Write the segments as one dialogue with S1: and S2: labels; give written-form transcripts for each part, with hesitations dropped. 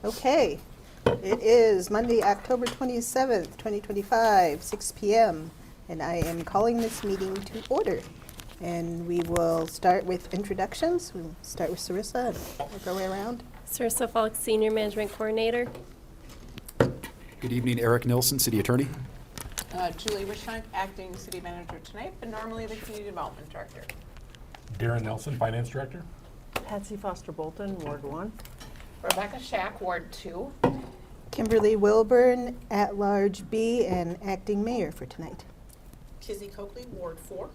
S1: Okay, it is Monday, October 27th, 2025, 6 p.m., and I am calling this meeting to order. And we will start with introductions. We'll start with Sarissa and work our way around.
S2: Sarissa Falk, Senior Management Coordinator.
S3: Good evening, Eric Nilsson, City Attorney.
S4: Julie Wishunk, Acting City Manager tonight, but normally the Community Development Director.
S5: Darren Nelson, Finance Director.
S6: Patsy Foster Bolton, Ward 1.
S4: Rebecca Shack, Ward 2.
S1: Kimberly Wilburn, At-Large B, and Acting Mayor for tonight.
S4: Kizzy Coakley, Ward 4.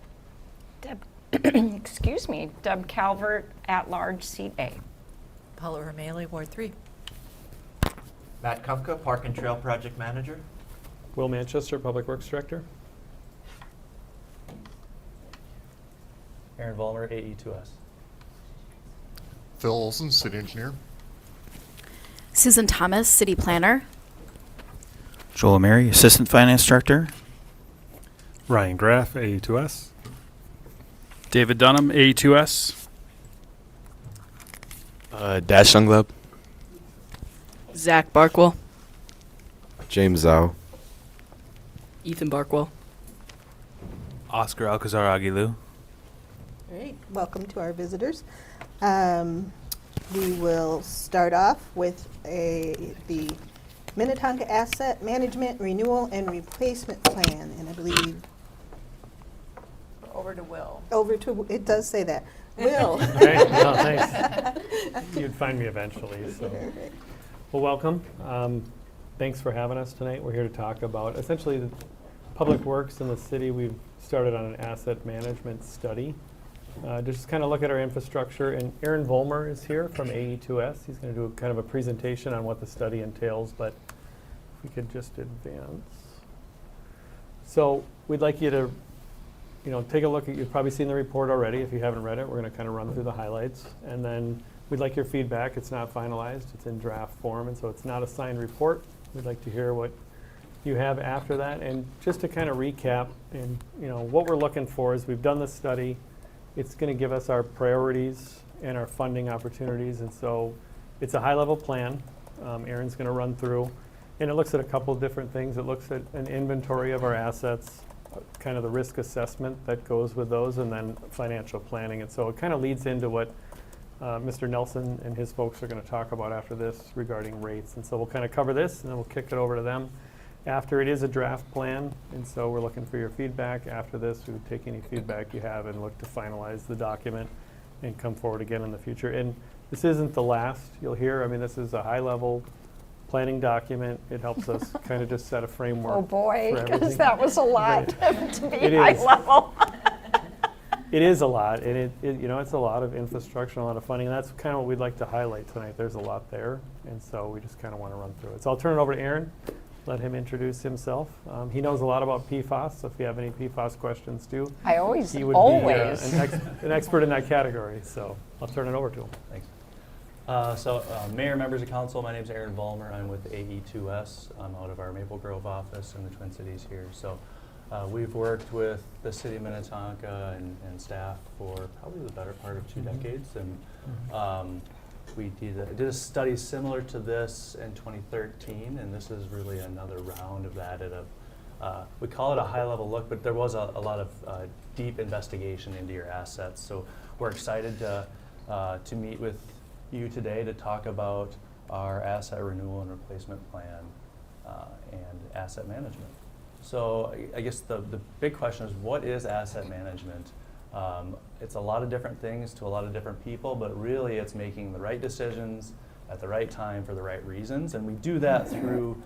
S7: Deb, excuse me, Deb Calvert, At-Large, Seat A.
S8: Paula Romali, Ward 3.
S9: Matt Kufka, Park and Trail Project Manager.
S10: Will Manchester, Public Works Director.
S11: Aaron Vollmer, AE2S.
S5: Phil Olson, City Engineer.
S12: Susan Thomas, City Planner.
S13: Joel Mary, Assistant Finance Director.
S14: Ryan Graff, AE2S.
S15: David Dunham, AE2S.
S16: Dash Younglub.
S17: Zach Barkwell.
S16: James Zhao.
S17: Ethan Barkwell.
S15: Oscar Alcazar Aguilu.
S1: All right, welcome to our visitors. We will start off with the Minnetonka Asset Management Renewal and Replacement Plan, and I believe
S4: Over to Will.
S1: it does say that. Will.
S10: Okay, no, thanks. You'd find me eventually. So, well, welcome. Thanks for having us tonight. We're here to talk about essentially the public works in the city. We've started on an asset management study. Just kind of look at our infrastructure, and Aaron Vollmer is here from AE2S. He's going to do kind of a presentation on what the study entails, but if we could just advance. So we'd like you to, take a look at, you've probably seen the report already. If you haven't read it, we're going to kind of run through the highlights, and then we'd like your feedback. It's not finalized, it's in draft form, and so it's not a signed report. We'd like to hear what you have after that, and just to kind of recap, and what we're looking for is we've done this study. It's going to give us our priorities and our funding opportunities, and so it's a high-level plan. Aaron's going to run through, and it looks at a couple of different things. It looks at an inventory of our assets, kind of the risk assessment that goes with those, and then financial planning. And so it kind of leads into what Mr. Nelson and his folks are going to talk about after this regarding rates. And so we'll kind of cover this, and then we'll kick it over to them. After, it is a draft plan, and so we're looking for your feedback. After this, we would take any feedback you have and look to finalize the document and come forward again in the future. And this isn't the last you'll hear. I mean, this is a high-level planning document. It helps us kind of just set a framework.
S7: Oh boy, because that was a lot to be
S10: high
S7: level.
S10: It is a lot, and it's a lot of infrastructure, a lot of funding, and that's kind of what we'd like to highlight tonight. There's a lot there, and so we just kind of want to run through it. So I'll turn it over to Aaron. Let him introduce himself. He knows a lot about PFAS, so if you have any PFAS questions too,
S7: I always,
S10: he would be an expert in that category. So I'll turn it over to him.
S11: Thanks. Mayor, members of council, my name is Aaron Vollmer. I'm with AE2S. I'm out of our Maple Grove office in the Twin Cities here. So we've worked with the city of Minnetonka and staff for probably the better part of 2 decades. And we did a study similar to this in 2013, and this is really another round of that at we call it a high-level look, but there was a lot of deep investigation into your assets. So we're excited to meet with you today to talk about our asset renewal and replacement plan and asset management. So I guess the big question is, what is asset management? It's a lot of different things to a lot of different people, but really it's making the right decisions at the right time for the right reasons. And we do that through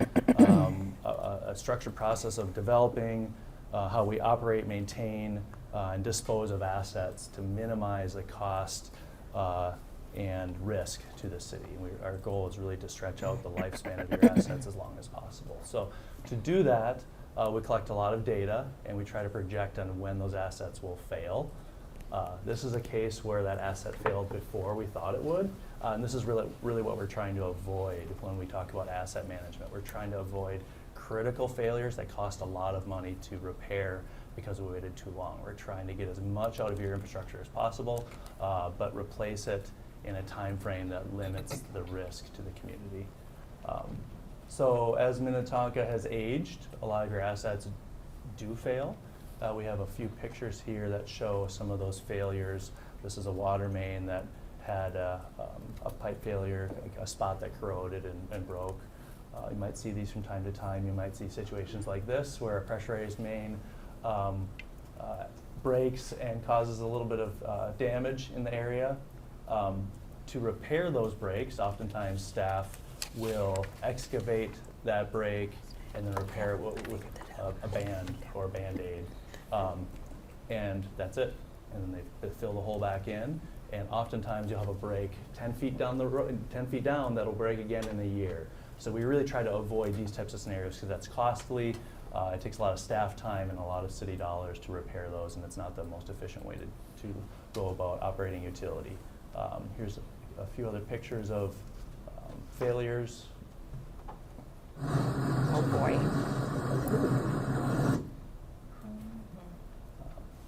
S11: a structured process of developing how we operate, maintain, and dispose of assets to minimize the cost and risk to the city. Our goal is really to stretch out the lifespan of your assets as long as possible. So to do that, we collect a lot of data and we try to project on when those assets will fail. This is a case where that asset failed before we thought it would. And this is really what we're trying to avoid when we talk about asset management. We're trying to avoid critical failures that cost a lot of money to repair because we waited too long. We're trying to get as much out of your infrastructure as possible, but replace it in a time frame that limits the risk to the community. So as Minnetonka has aged, a lot of your assets do fail. We have a few pictures here that show some of those failures. This is a water main that had a pipe failure, a spot that corroded and broke. You might see these from time to time. You might see situations like this where a pressurized main breaks and causes a little bit of damage in the area. To repair those breaks, oftentimes staff will excavate that break and then repair it with a band or a Band-Aid. And that's it. And then they fill the hole back in. And oftentimes you'll have a break 10 feet down the road, 10 feet down, that'll break again in a year. So we really try to avoid these types of scenarios because that's costly. It takes a lot of staff time and a lot of city dollars to repair those, and it's not the most efficient way to go about operating utility. Here's a few other pictures of failures.
S7: Oh boy.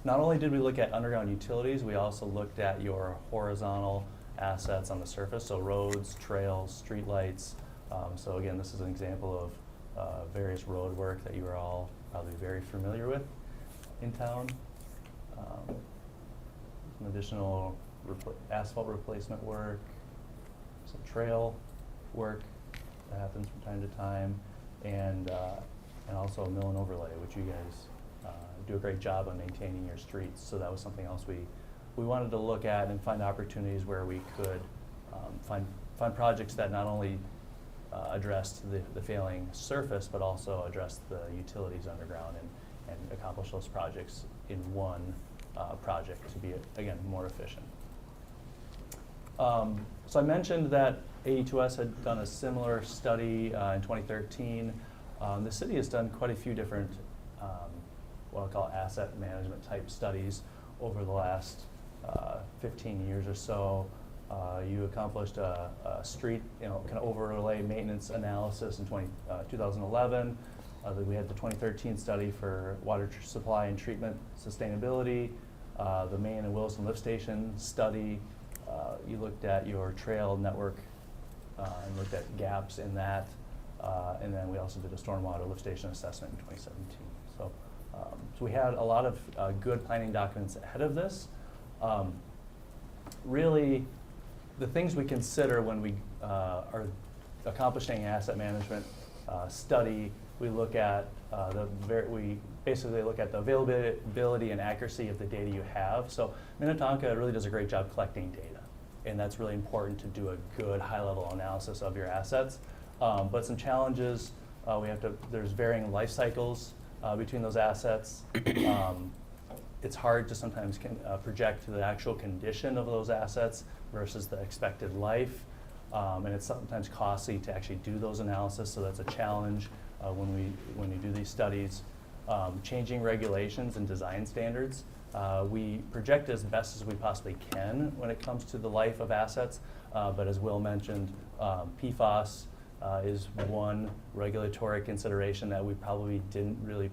S11: Not only did we look at underground utilities, we also looked at your horizontal assets on the surface, so roads, trails, streetlights. So again, this is an example of various road work that you are all probably very familiar with in town. Some additional asphalt replacement work, some trail work that happens from time to time, and also a mill and overlay, which you guys do a great job on maintaining your streets. So that was something else we wanted to look at and find opportunities where we could find projects that not only addressed the failing surface, but also addressed the utilities underground and accomplish those projects in one project to be, again, more efficient. So I mentioned that AE2S had done a similar study in 2013. The city has done quite a few different what I'll call asset management type studies over the last 15 years or so. You accomplished a street, kind of overlay maintenance analysis in 2011. We had the 2013 study for water supply and treatment sustainability, the Main and Wilson lift station study. You looked at your trail network and looked at gaps in that. And then we also did a stormwater lift station assessment in 2017. So we had a lot of good planning documents ahead of this. Really, the things we consider when we are accomplishing asset management study, we look at we basically look at the availability and accuracy of the data you have. So Minnetonka really does a great job collecting data, and that's really important to do a good high-level analysis of your assets. But some challenges, there's varying life cycles between those assets. It's hard to sometimes project the actual condition of those assets versus the expected life. And it's sometimes costly to actually do those analysis, so that's a challenge when we do these studies. Changing regulations and design standards. We project as best as we possibly can when it comes to the life of assets, but as Will mentioned, PFAS is one regulatory consideration that we probably didn't really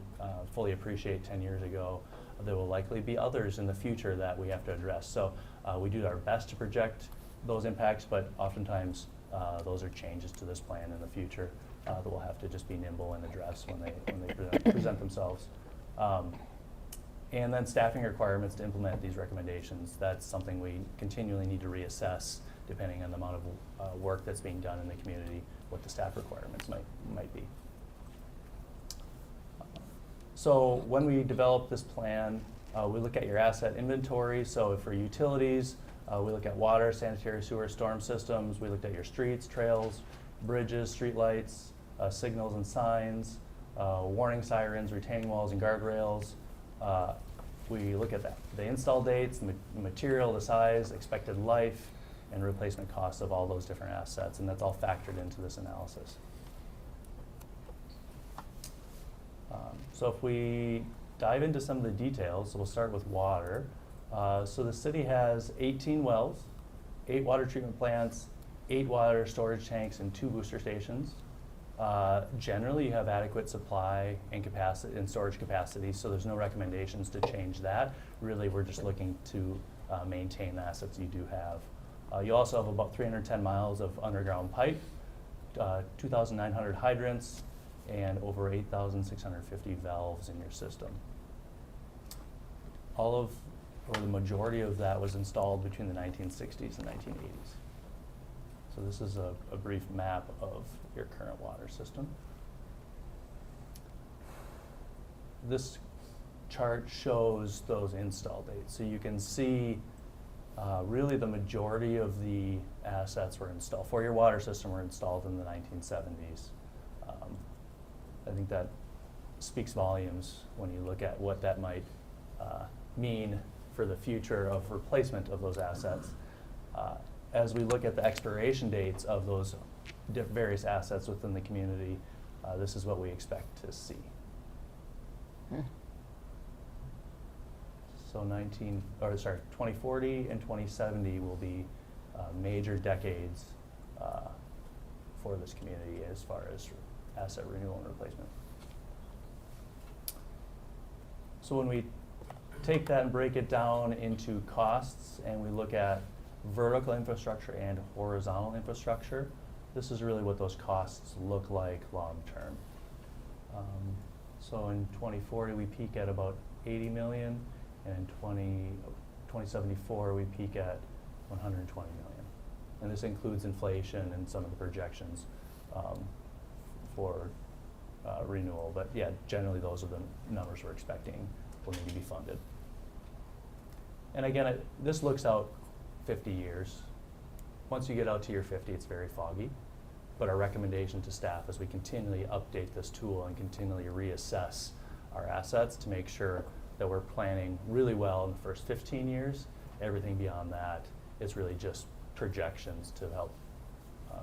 S11: fully appreciate 10 years ago. There will likely be others in the future that we have to address. So we do our best to project those impacts, but oftentimes Those are changes to this plan in the future that will have to just be nimble and address when they present themselves. And then staffing requirements to implement these recommendations. That's something we continually need to reassess depending on the amount of work that's being done in the community, what the staff requirements might be. So when we develop this plan, we look at your asset inventory. So for utilities, we look at water, sanitary sewer, storm systems. We looked at your streets, trails, bridges, streetlights, signals and signs, warning sirens, retaining walls and guardrails. We look at the install dates, the material, the size, expected life, and replacement costs of all those different assets, and that's all factored into this analysis. So if we dive into some of the details, so we'll start with water. So the city has 18 wells, 8 water treatment plants, 8 water storage tanks, and 2 booster stations. Generally, you have adequate supply and capacity and storage capacity, so there's no recommendations to change that. Really, we're just looking to maintain the assets you do have. You also have about 310 miles of underground pipe, 2,900 hydrants, and over 8,650 valves in your system. Or the majority of that was installed between the 1960s and 1980s. So this is a brief map of your current water system. This chart shows those install dates. So you can see really the majority of the assets were installed for your water system were installed in the 1970s. I think that speaks volumes when you look at what that might mean for the future of replacement of those assets. As we look at the expiration dates of those various assets within the community, this is what we expect to see. So 2040 and 2070 will be major decades for this community as far as asset renewal and replacement. So when we take that and break it down into costs and we look at vertical infrastructure and horizontal infrastructure, this is really what those costs look like long term. So in 2040 we peak at about 80 million, and in 2074 we peak at 120 million. And this includes inflation and some of the projections for renewal. But yeah, generally those are the numbers we're expecting will need to be funded. And again, this looks out 50 years. Once you get out to year 50, it's very foggy. But our recommendation to staff is we continually update this tool and continually reassess our assets to make sure that we're planning really well in the first 15 years. Everything beyond that is really just projections to help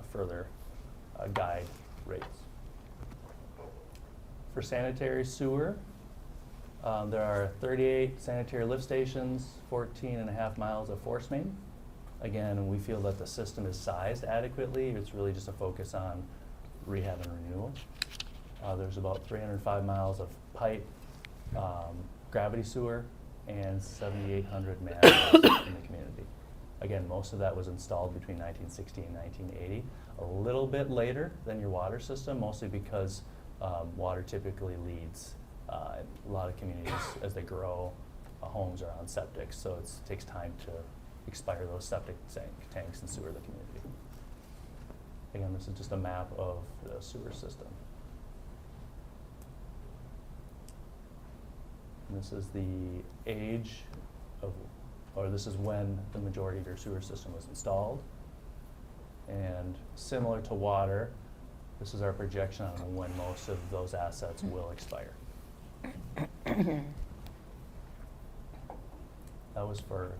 S11: further guide rates. For sanitary sewer, there are 38 sanitary lift stations, 14.5 miles of force main. Again, we feel that the system is sized adequately. It's really just a focus on rehab and renewal. There's about 305 miles of pipe, gravity sewer, and 7,800 man-hours in the community. Again, most of that was installed between 1960 and 1980. A little bit later than your water system, mostly because water typically leads. A lot of communities, as they grow, homes are on septic, so it takes time to expire those septic tanks and sewer the community. Again, this is just a map of the sewer system. And this is the age of, or this is when the majority of your sewer system was installed. And similar to water, this is our projection on when most of those assets will expire. That was for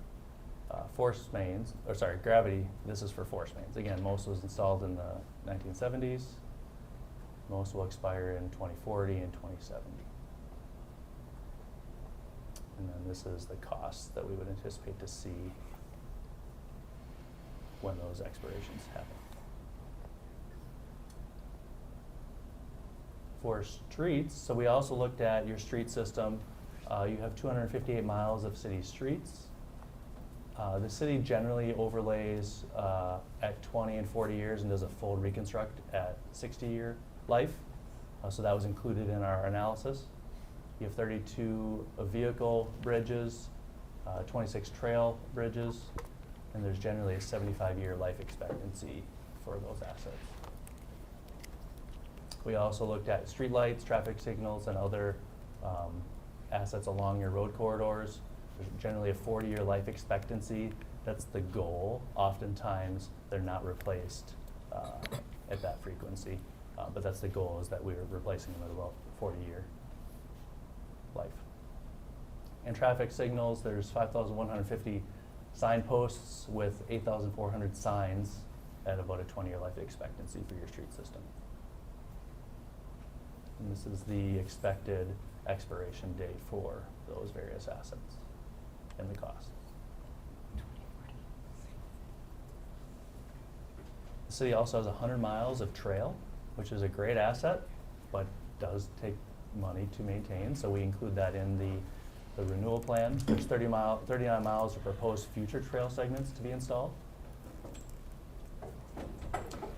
S11: force mains, or sorry, gravity. This is for force mains. Again, most was installed in the 1970s. Most will expire in 2040 and 2070. And then this is the costs that we would anticipate to see when those expirations happen. For streets, so we also looked at your street system. You have 258 miles of city streets. The city generally overlays at 20 and 40 years and does a full reconstruct at 60-year life. So that was included in our analysis. You have 32 vehicle bridges, 26 trail bridges, and there's generally a 75-year life expectancy for those assets. We also looked at streetlights, traffic signals, and other assets along your road corridors. There's generally a 40-year life expectancy. That's the goal. Oftentimes, they're not replaced at that frequency, but that's the goal, is that we're replacing them at about 40-year life. And traffic signals, there's 5,150 signposts with 8,400 signs at about a 20-year life expectancy for your street system. And this is the expected expiration date for those various assets and the cost. The city also has 100 miles of trail, which is a great asset, but does take money to maintain. So we include that in the renewal plan. There's 39 miles of proposed future trail segments to be installed.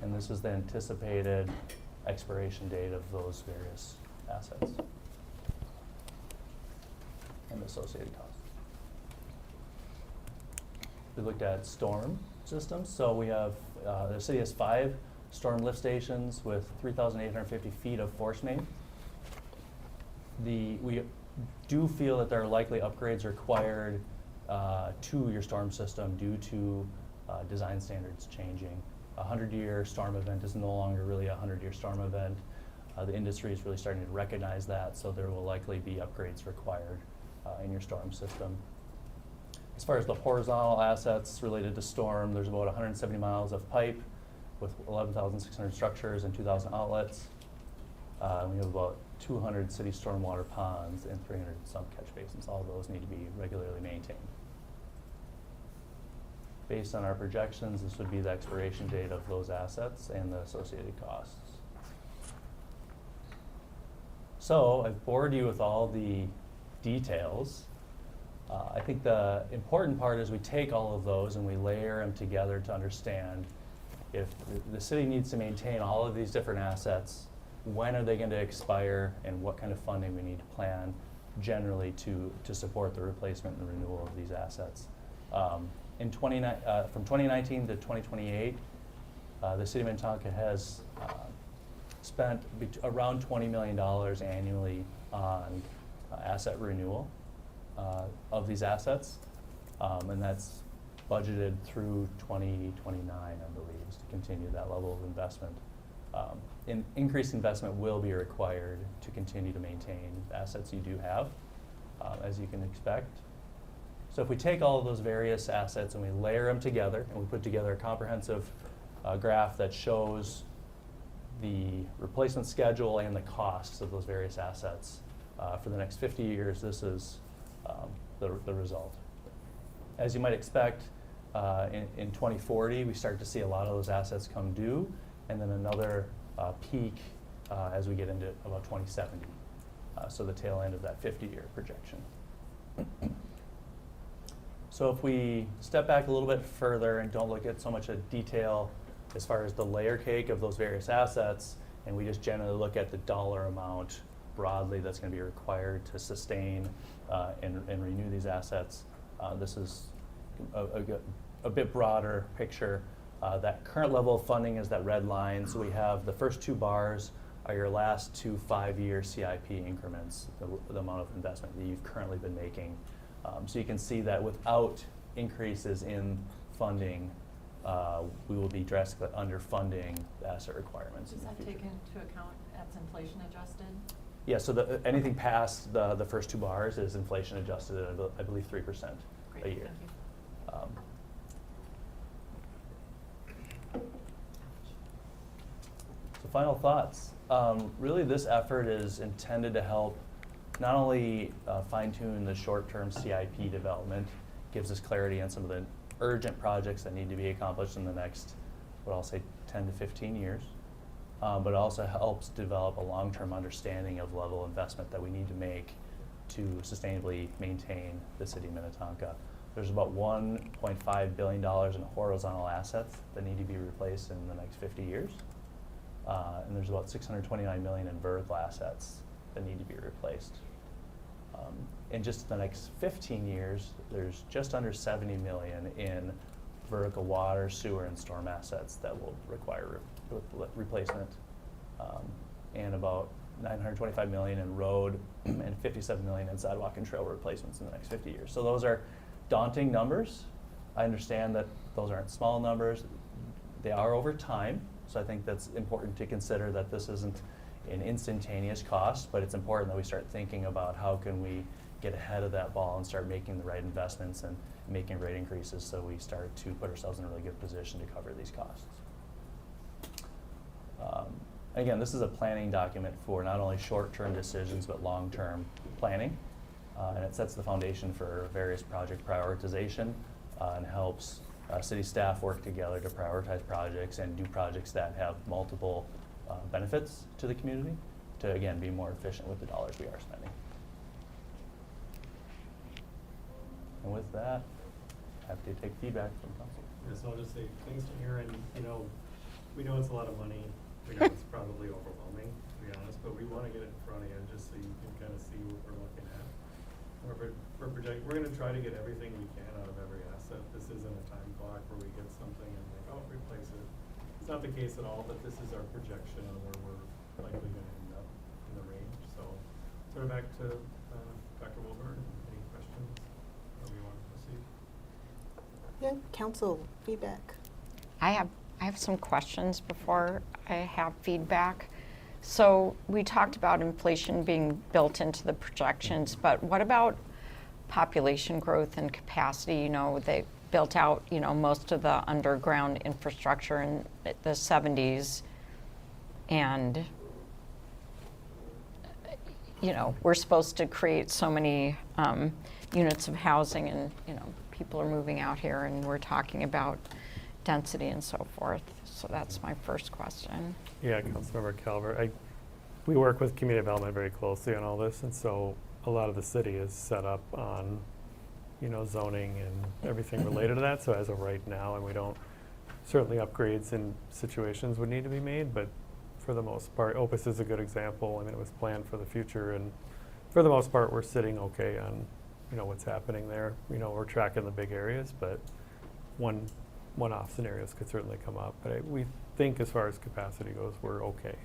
S11: And this is the anticipated expiration date of those various assets and associated costs. We looked at storm systems. So we have, the city has 5 storm lift stations with 3,850 feet of force main. We do feel that there are likely upgrades required to your storm system due to design standards changing. A 100-year storm event is no longer really a 100-year storm event. The industry is really starting to recognize that, so there will likely be upgrades required in your storm system. As far as the horizontal assets related to storm, there's about 170 miles of pipe with 11,600 structures and 2,000 outlets. We have about 200 city stormwater ponds and 300 sump catch basins. All of those need to be regularly maintained. Based on our projections, this would be the expiration date of those assets and the associated costs. So I've bored you with all the details. I think the important part is we take all of those and we layer them together to understand if the city needs to maintain all of these different assets, when are they going to expire, and what kind of funding we need to plan generally to support the replacement and renewal of these assets. From 2019 to 2028, the city of Minnetonka has spent around $20 million annually on asset renewal of these assets, and that's budgeted through 2029, I believe, is to continue that level of investment. Increased investment will be required to continue to maintain the assets you do have, as you can expect. So if we take all of those various assets and we layer them together and we put together a comprehensive graph that shows the replacement schedule and the costs of those various assets for the next 50 years, this is the result. As you might expect, in 2040, we start to see a lot of those assets come due, and then another peak as we get into about 2070. So the tail end of that 50-year projection. So if we step back a little bit further and don't look at so much of detail as far as the layer cake of those various assets, and we just generally look at the dollar amount broadly that's going to be required to sustain and renew these assets, this is a bit broader picture. That current level of funding is that red line. So we have the first 2 bars are your last 2 5-year CIP increments, the amount of investment that you've currently been making. So you can see that without increases in funding, we will be drastically underfunding the asset requirements.
S8: Does that take into account that's inflation adjusted?
S11: Yeah, so anything past the first 2 bars is inflation adjusted at, I believe, 3%
S8: Great,
S11: a year.
S8: thank you.
S11: So final thoughts. Really, this effort is intended to help not only fine-tune the short-term CIP development, gives us clarity on some of the urgent projects that need to be accomplished in the next, what I'll say, 10 to 15 years, but it also helps develop a long-term understanding of level of investment that we need to make to sustainably maintain the city of Minnetonka. There's about $1.5 billion in horizontal assets that need to be replaced in the next 50 years. And there's about $629 million in vertical assets that need to be replaced. In just the next 15 years, there's just under $70 million in vertical water, sewer, and storm assets that will require replacement, and about $925 million in road and $57 million in sidewalk and trail replacements in the next 50 years. So those are daunting numbers. I understand that those aren't small numbers. They are over time, so I think that's important to consider that this isn't an instantaneous cost, but it's important that we start thinking about how can we get ahead of that ball and start making the right investments and making rate increases so we start to put ourselves in a really good position to cover these costs. Again, this is a planning document for not only short-term decisions but long-term planning, and it sets the foundation for various project prioritization and helps city staff work together to prioritize projects and do projects that have multiple benefits to the community to, again, be more efficient with the dollars we are spending. And with that, happy to take feedback from council.
S10: Yeah, so I'll just say thanks to Aaron. We know it's a lot of money. We know it's probably overwhelming, to be honest, but we want to get it in front of you just so you can kind of see what we're looking at. We're going to try to get everything we can out of every asset. This isn't a time clock where we get something and like, oh, replace it. It's not the case at all, but this is our projection on where we're likely going to end up in the range. So turn it back to Dr. Wilburn. Any questions? Or we want to proceed?
S1: Yeah, council feedback.
S7: I have some questions before I have feedback. So we talked about inflation being built into the projections, but what about population growth and capacity? They built out, most of the underground infrastructure in the 70s, and we're supposed to create so many units of housing, and people are moving out here, and we're talking about density and so forth. So that's my first question.
S10: Yeah, Councilmember Calvert. We work with community development very closely on all this, and so a lot of the city is set up on, zoning and everything related to that. So as of right now, and we don't, certainly upgrades in situations would need to be made, but for the most part, Opus is a good example. I mean, it was planned for the future, and for the most part, we're sitting okay on, what's happening there. We're tracking the big areas, but one-off scenarios could certainly come up. But we think as far as capacity goes, we're okay.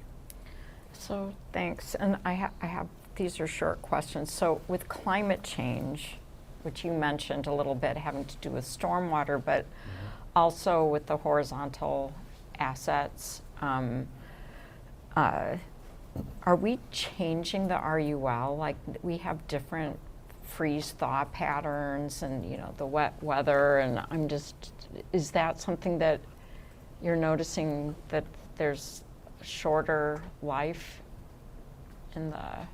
S7: So thanks. And I have, these are short questions. So with climate change, which you mentioned a little bit having to do with stormwater, but also with the horizontal assets, are we changing the RUL? Like we have different freeze-thaw patterns and, the wet weather, and is that something that you're noticing that there's shorter life in the...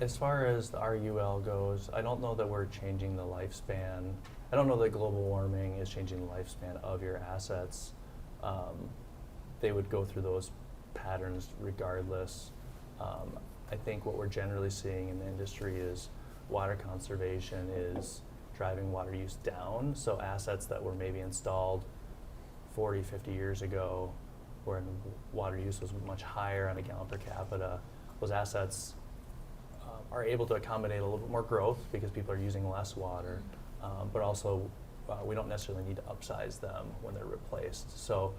S11: As far as the RUL goes, I don't know that we're changing the lifespan. I don't know that global warming is changing the lifespan of your assets. They would go through those patterns regardless. I think what we're generally seeing in the industry is water conservation is driving water use down. So assets that were maybe installed 40, 50 years ago, when water use was much higher on a gallon per capita, those assets are able to accommodate a little bit more growth because people are using less water, but also we don't necessarily need to upsize them when they're replaced. So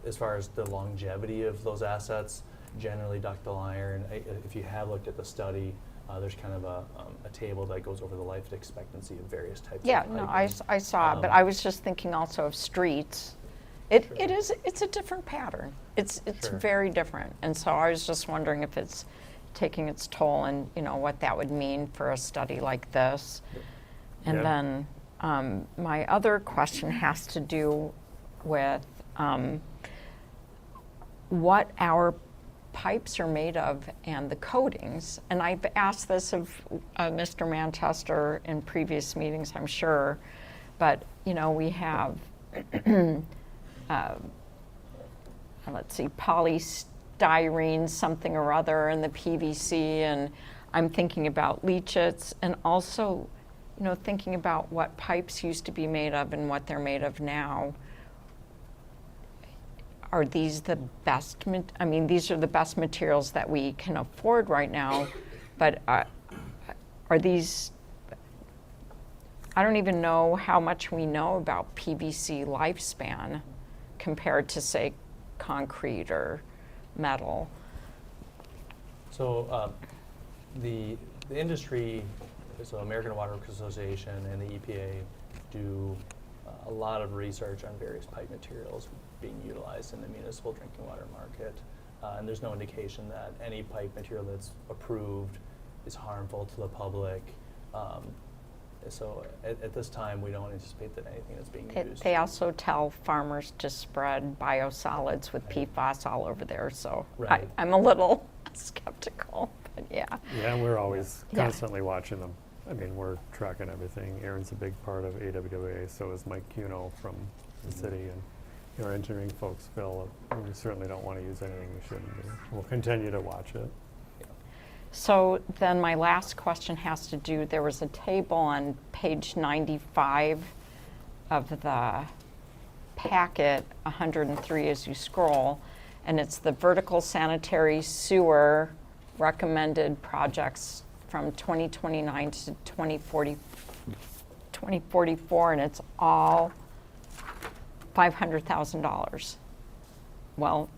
S11: as far as the longevity of those assets, generally ductile iron, if you have looked at the study, there's kind of a table that goes over the life expectancy of various types of items.
S7: I saw it, but I was just thinking also of streets. It's a different pattern. It's very different. And so I was just wondering if it's taking its toll and what that would mean for a study like this. And then my other question has to do with what our pipes are made of and the coatings. And I've asked this of Mr. Manchester in previous meetings, I'm sure, but we have let's see, polystyrene something or other, and the PVC, and I'm thinking about leachits and also, thinking about what pipes used to be made of and what they're made of now. Are these the best, these are the best materials that we can afford right now, but are these, I don't even know how much we know about PVC lifespan compared to, say, concrete or metal.
S11: So the industry, so American Water Works Association and the EPA do a lot of research on various pipe materials being utilized in the municipal drinking water market. And there's no indication that any pipe material that's approved is harmful to the public. So at this time, we don't anticipate that anything that's being used.
S7: They also tell farmers to spread biosolids with PFAS all over there, so
S11: Right.
S7: I'm a little skeptical, but yeah.
S10: Yeah, and we're always
S7: Yeah.
S10: constantly watching them. We're tracking everything. Aaron's a big part of AWWA, so is Mike Cuno from the city, and our engineering folks feel we certainly don't want to use anything we shouldn't do. We'll continue to watch it.
S7: So then my last question has to do, there was a table on page 95 of the packet, 103 as you scroll, and it's the vertical sanitary sewer recommended projects from 2029 to 2044, and it's all $500,000. Well,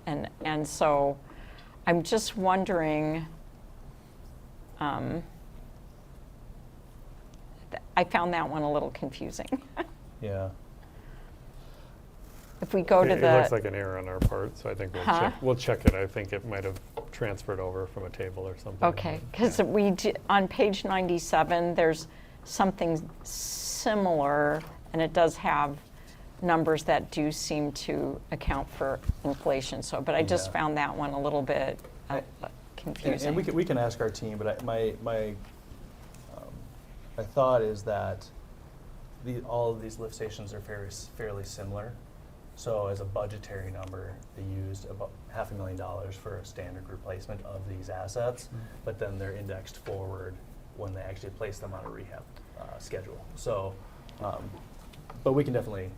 S7: and so I'm just wondering, I found that one a little confusing.
S11: Yeah.
S7: If we go to
S10: It
S7: the...
S10: looks like an error on our part, so I think we'll check it. I think it might have transferred over from a table or something.
S7: Okay, because on page 97, there's something similar, and it does have numbers that do seem to account for inflation. So, but I just found that one a little bit confusing.
S11: And we can ask our team, but my thought is that all of these lift stations are fairly similar. So as a budgetary number, they used about $500,000 for a standard replacement of these assets, but then they're indexed forward when they actually place them on a rehab schedule. So, but we can definitely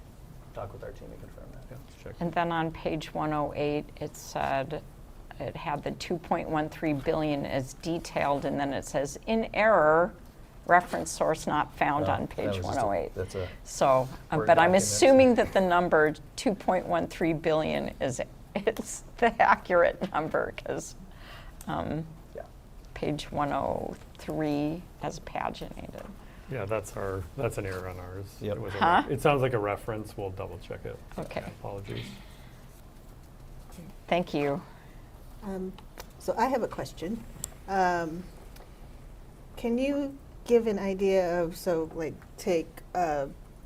S11: talk with our team and confirm that.
S10: Yeah, check.
S7: And then on page 108, it said, it had the 2.13 billion as detailed, and then it says, in error, reference source not found on page 108.
S11: That's a
S7: So,
S11: Word
S7: but I'm
S11: document.
S7: assuming that the number 2.13 billion is the accurate number, because page 103 as paginated.
S10: Yeah, that's an error on ours.
S11: Yep.
S10: It sounds like a reference. We'll double check it.
S7: Okay.
S10: Apologies.
S7: Thank you.
S1: So I have a question. Can you give an idea of, take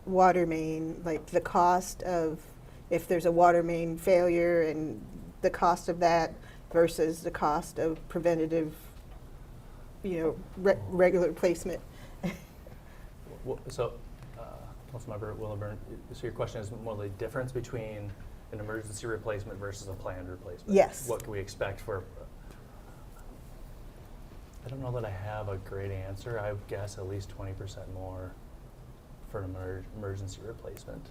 S1: water main, like the cost of if there's a water main failure and the cost of that versus the cost of preventative, regular placement?
S11: So, Councilmember Wilburn, so your question is more the difference between an emergency replacement versus a planned replacement?
S1: Yes.
S11: What can we expect for? I don't know that I have a great answer. I would guess at least 20% more for an emergency replacement.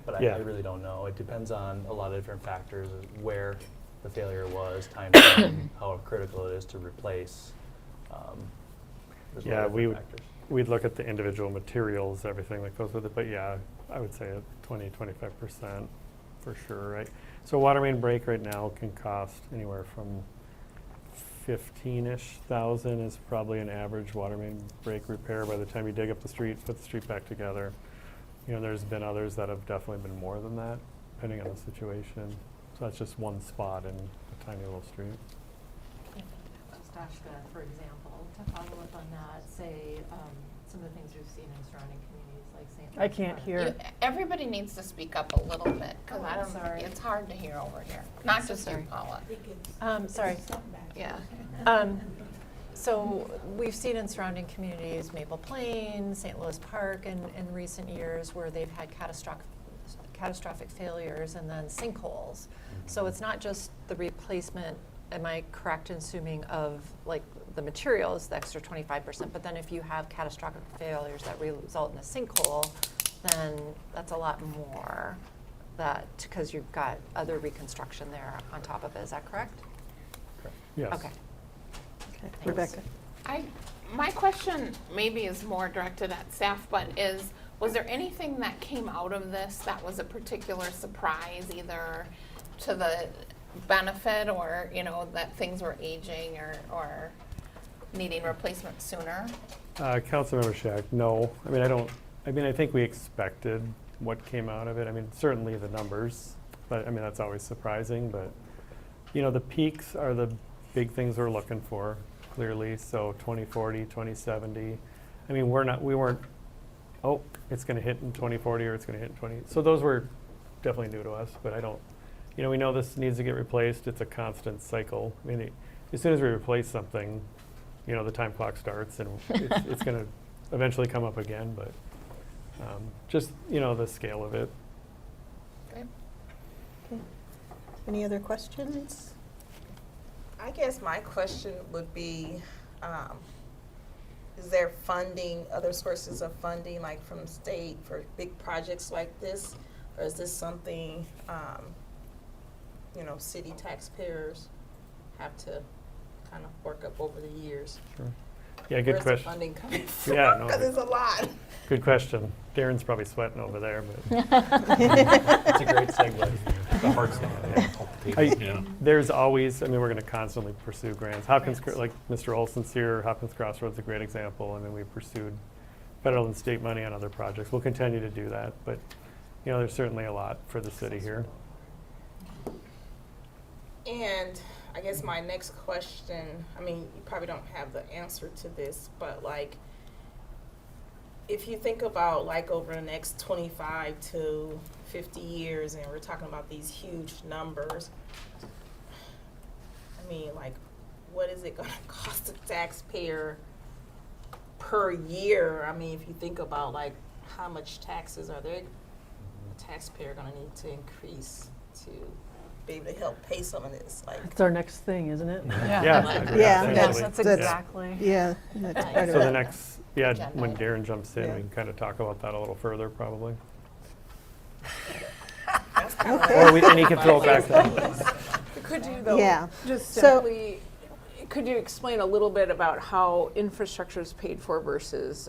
S11: But I really don't know. It depends on a lot of different factors, where the failure was, time frame, how critical it is to replace. There's a lot of different factors.
S10: We'd look at the individual materials, everything that goes with it, but yeah, I would say 20-25% for sure, right? So a water main break right now can cost anywhere from $15,000-ish is probably an average water main break repair by the time you dig up the street, put the street back together. There's been others that have definitely been more than that, depending on the situation. So that's just one spot in a tiny little street.
S8: Just Ashka, for example, to follow up on that, say some of the things we've seen in surrounding communities like St.
S6: I can't hear.
S18: Everybody needs to speak up a little bit, because
S8: sorry.
S18: it's hard to hear over here. Not just you, Paula.
S8: Sorry.
S18: Yeah.
S8: So we've seen in surrounding communities, Maple Plain, St. Louis Park in recent years, where they've had catastrophic failures and then sinkholes. So it's not just the replacement am I correct in assuming of like the materials, the extra 25%, but then if you have catastrophic failures that result in a sinkhole, then that's a lot more because you've got other reconstruction there on top of it, is that correct?
S10: Yes.
S8: Okay.
S1: Okay. Rebecca?
S18: My question maybe is more directed at staff, but was there anything that came out of this that was a particular surprise, either to the benefit or, that things were aging or needing replacement sooner?
S10: Councilmember Shack, no. I think we expected what came out of it. Certainly the numbers, but that's always surprising. But, the peaks are the big things we're looking for, clearly. So 2040, 2070. We weren't, it's going to hit in 2040 or it's going to hit in 20. So those were definitely new to us, but we know this needs to get replaced. It's a constant cycle. As soon as we replace something, the time clock starts and it's going to eventually come up again, but just, the scale of it.
S18: Okay.
S1: Okay. Any other questions?
S19: I guess my question would be, is there funding, other sources of funding, like from the state for big projects like this? Or is this something, city taxpayers have to kind of work up over the years?
S10: Sure. Yeah, good
S19: Where's
S10: question.
S19: the funding coming from?
S10: Yeah, no,
S19: Because it's a lot.
S10: Good question. Darren's probably sweating over there, but
S5: It's a great segue. The heart's not.
S10: there's always, we're going to constantly pursue grants. Like Mr. Olson's here, Hopkins Crossroads is a great example. We pursued federal and state money on other projects. We'll continue to do that, but there's certainly a lot for the city here.
S19: And I guess my next question, you probably don't have the answer to this, but if you think about over the next 25 to 50 years, and we're talking about these huge numbers, what is it going to cost the taxpayer per year? If you think about how much taxes are the taxpayer going to need to increase to be able to help pay some of this?
S6: It's our next thing, isn't it?
S8: That's exactly.
S1: Yeah. That's part of
S10: So
S1: it.
S10: the next, when Darren jumps in, we can kind of talk about that a little further, probably.
S1: Okay.
S10: And he can throw it back to us.
S4: Could you, though,
S1: Yeah.
S4: just
S1: So-
S4: simply, could you explain a little bit about how infrastructure is paid for versus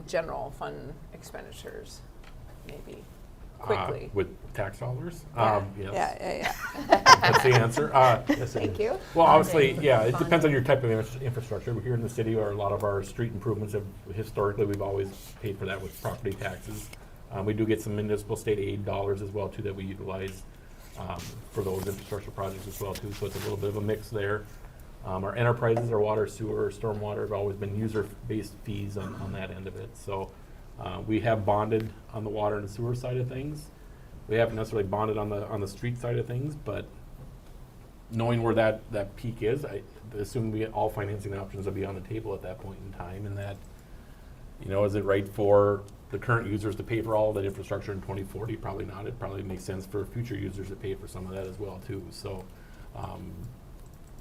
S4: general fund expenditures, maybe, quickly?
S5: With tax dollars?
S4: Yeah.
S5: Yes.
S4: Yeah.
S5: That's the answer. Yes, it
S4: Thank
S5: is.
S4: you.
S5: Well, obviously, it depends on your type of infrastructure. Here in the city, or a lot of our street improvements historically, we've always paid for that with property taxes. We do get some municipal state aid dollars as well, too, that we utilize for those infrastructure projects as well, too. So it's a little bit of a mix there. Our enterprises, our water, sewer, stormwater have always been user-based fees on that end of it. So we have bonded on the water and sewer side of things. We haven't necessarily bonded on the street side of things, but knowing where that peak is, I assume all financing options will be on the table at that point in time. And that, is it right for the current users to pay for all of that infrastructure in 2040? Probably not. It probably makes sense for future users to pay for some of that as well, too. So,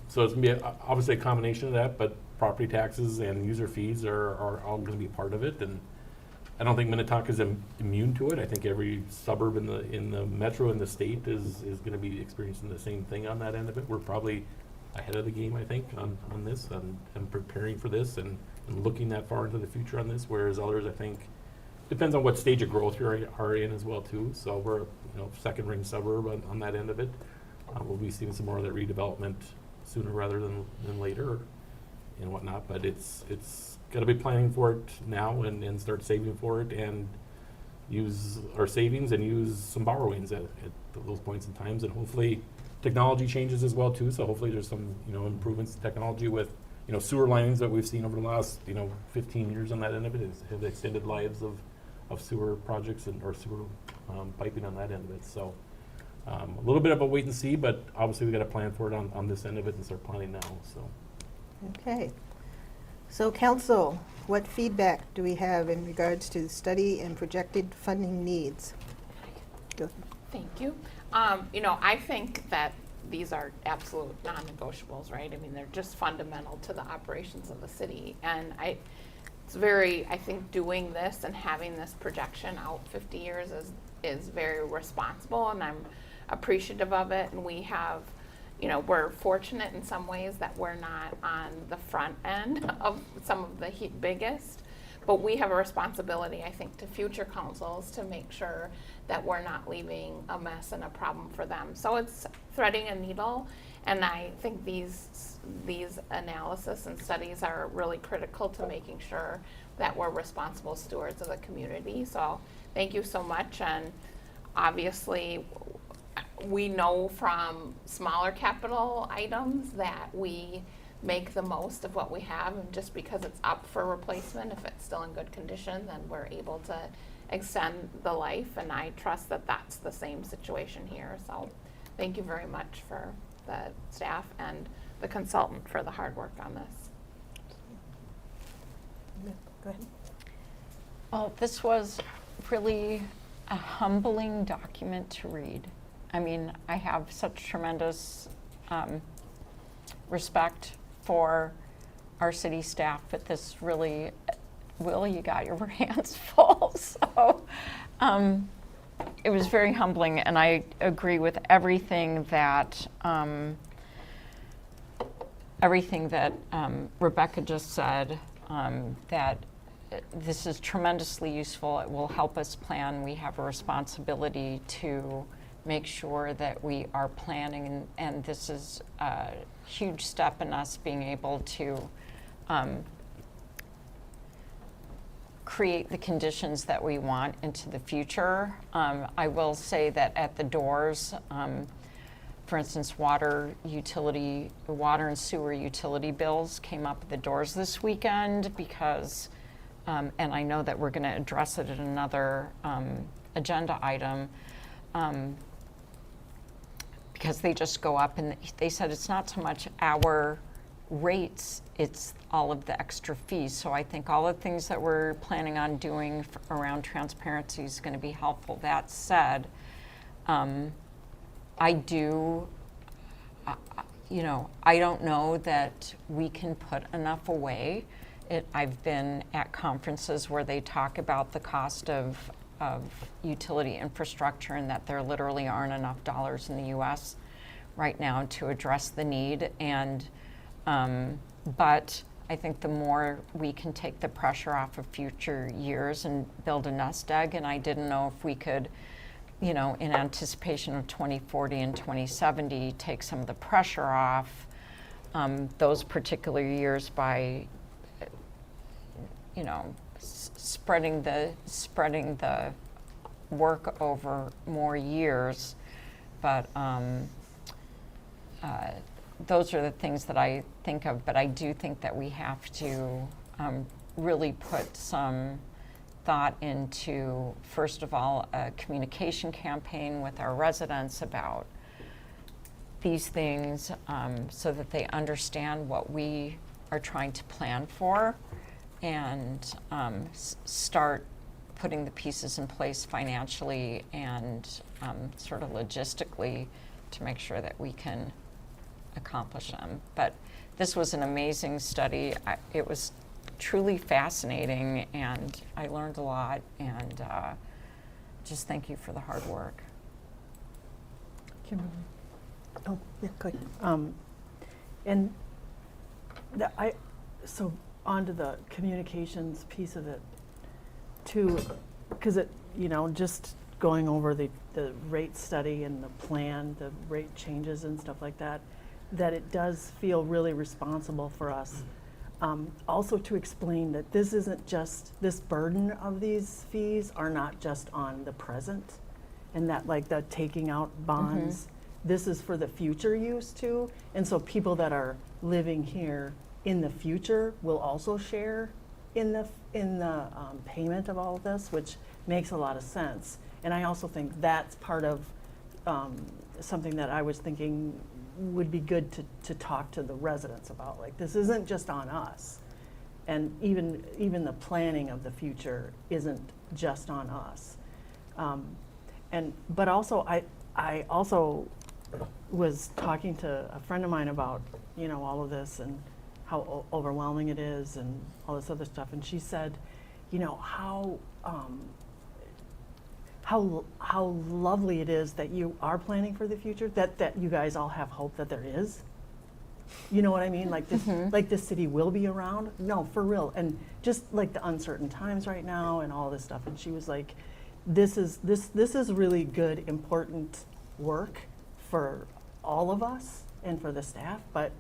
S5: so it's going to be obviously a combination of that, but property taxes and user fees are all going to be part of it. And I don't think Minnetonka is immune to it. I think every suburb in the metro in the state is going to be experiencing the same thing on that end of it. We're probably ahead of the game, I think, on this and preparing for this and looking that far into the future on this, whereas others, I think, depends on what stage of growth you are in as well, too. So we're second ring suburb on that end of it. We'll be seeing some more of that redevelopment sooner rather than later and whatnot, but it's got to be planning for it now and start saving for it and use our savings and use some borrowings at those points in times, and hopefully technology changes as well, too. So hopefully there's some improvements in technology with sewer lines that we've seen over the last 15 years on that end of it have extended lives of sewer projects or sewer piping on that end of it. So a little bit of a wait and see, but obviously we got to plan for it on this end of it and start planning now. So.
S1: Okay. So council, what feedback do we have in regards to the study and projected funding needs? Go.
S18: Thank you. I think that these are absolute non-negotiables, right? I mean, they're just fundamental to the operations of the city. And it's very, I think doing this and having this projection out 50 years is very responsible, and I'm appreciative of it. And we have, you know, we're fortunate in some ways that we're not on the front end of some of the biggest, but we have a responsibility, I think, to future councils to make sure that we're not leaving a mess and a problem for them. So it's threading a needle, and I think these analysis and studies are really critical to making sure that we're responsible stewards of the community. So thank you so much. And obviously, we know from smaller capital items that we make the most of what we have, and just because it's up for replacement, if it's still in good condition, then we're able to extend the life, and I trust that that's the same situation here. So thank you very much for the staff and the consultant for the hard work on this.
S1: Go ahead.
S7: Well, this was really a humbling document to read. I mean, I have such tremendous respect for our city staff, but this really, Will, you got your hands full. So it was very humbling, and I agree with everything that Rebecca just said, that this is tremendously useful. It will help us plan. We have a responsibility to make sure that we are planning, and this is a huge step in us being able to create the conditions that we want into the future. I will say that at the doors, for instance, water and sewer utility bills came up at the doors this weekend because, and I know that we're going to address it in another agenda item, because they just go up, and they said it's not so much our rates, it's all of the extra fees. So I think all the things that we're planning on doing around transparency is going to be helpful. That said, I don't know that we can put enough away. I've been at conferences where they talk about the cost of utility infrastructure, and that there literally aren't enough dollars in the U.S. right now to address the need. And but I think the more we can take the pressure off of future years and build a nest egg, and I didn't know if we could, in anticipation of 2040 and 2070, take some of the pressure off those particular years by, spreading the work over more years. But those are the things that I think of, but I do think that we have to really put some thought into, first of all, a communication campaign with our residents about these things, so that they understand what we are trying to plan for, and start putting the pieces in place financially and sort of logistically to make sure that we can accomplish them. But this was an amazing study. It was truly fascinating, and I learned a lot, and just thank you for the hard work.
S6: Kimberly.
S1: Oh, yeah, go ahead.
S6: And so onto the communications piece of it too, because it, just going over the rate study and the plan, the rate changes and stuff like that, that it does feel really responsible for us. Also to explain that this isn't just, this burden of these fees are not just on the present, and that like the taking out bonds, this is for the future use too. And so people that are living here in the future will also share in the payment of all of this, which makes a lot of sense. And I also think that's part of something that I was thinking would be good to talk to the residents about. Like, this isn't just on us, and even the planning of the future isn't just on us. But also I also was talking to a friend of mine about, you know, all of this and how overwhelming it is and all this other stuff. And she said, you know, how lovely it is that you are planning for the future, that you guys all have hope that there is. You know what I mean? Like this, like this city will be around. No, for real. And just like the uncertain times right now and all this stuff. And she was like, this is really good, important work for all of us and for the staff. But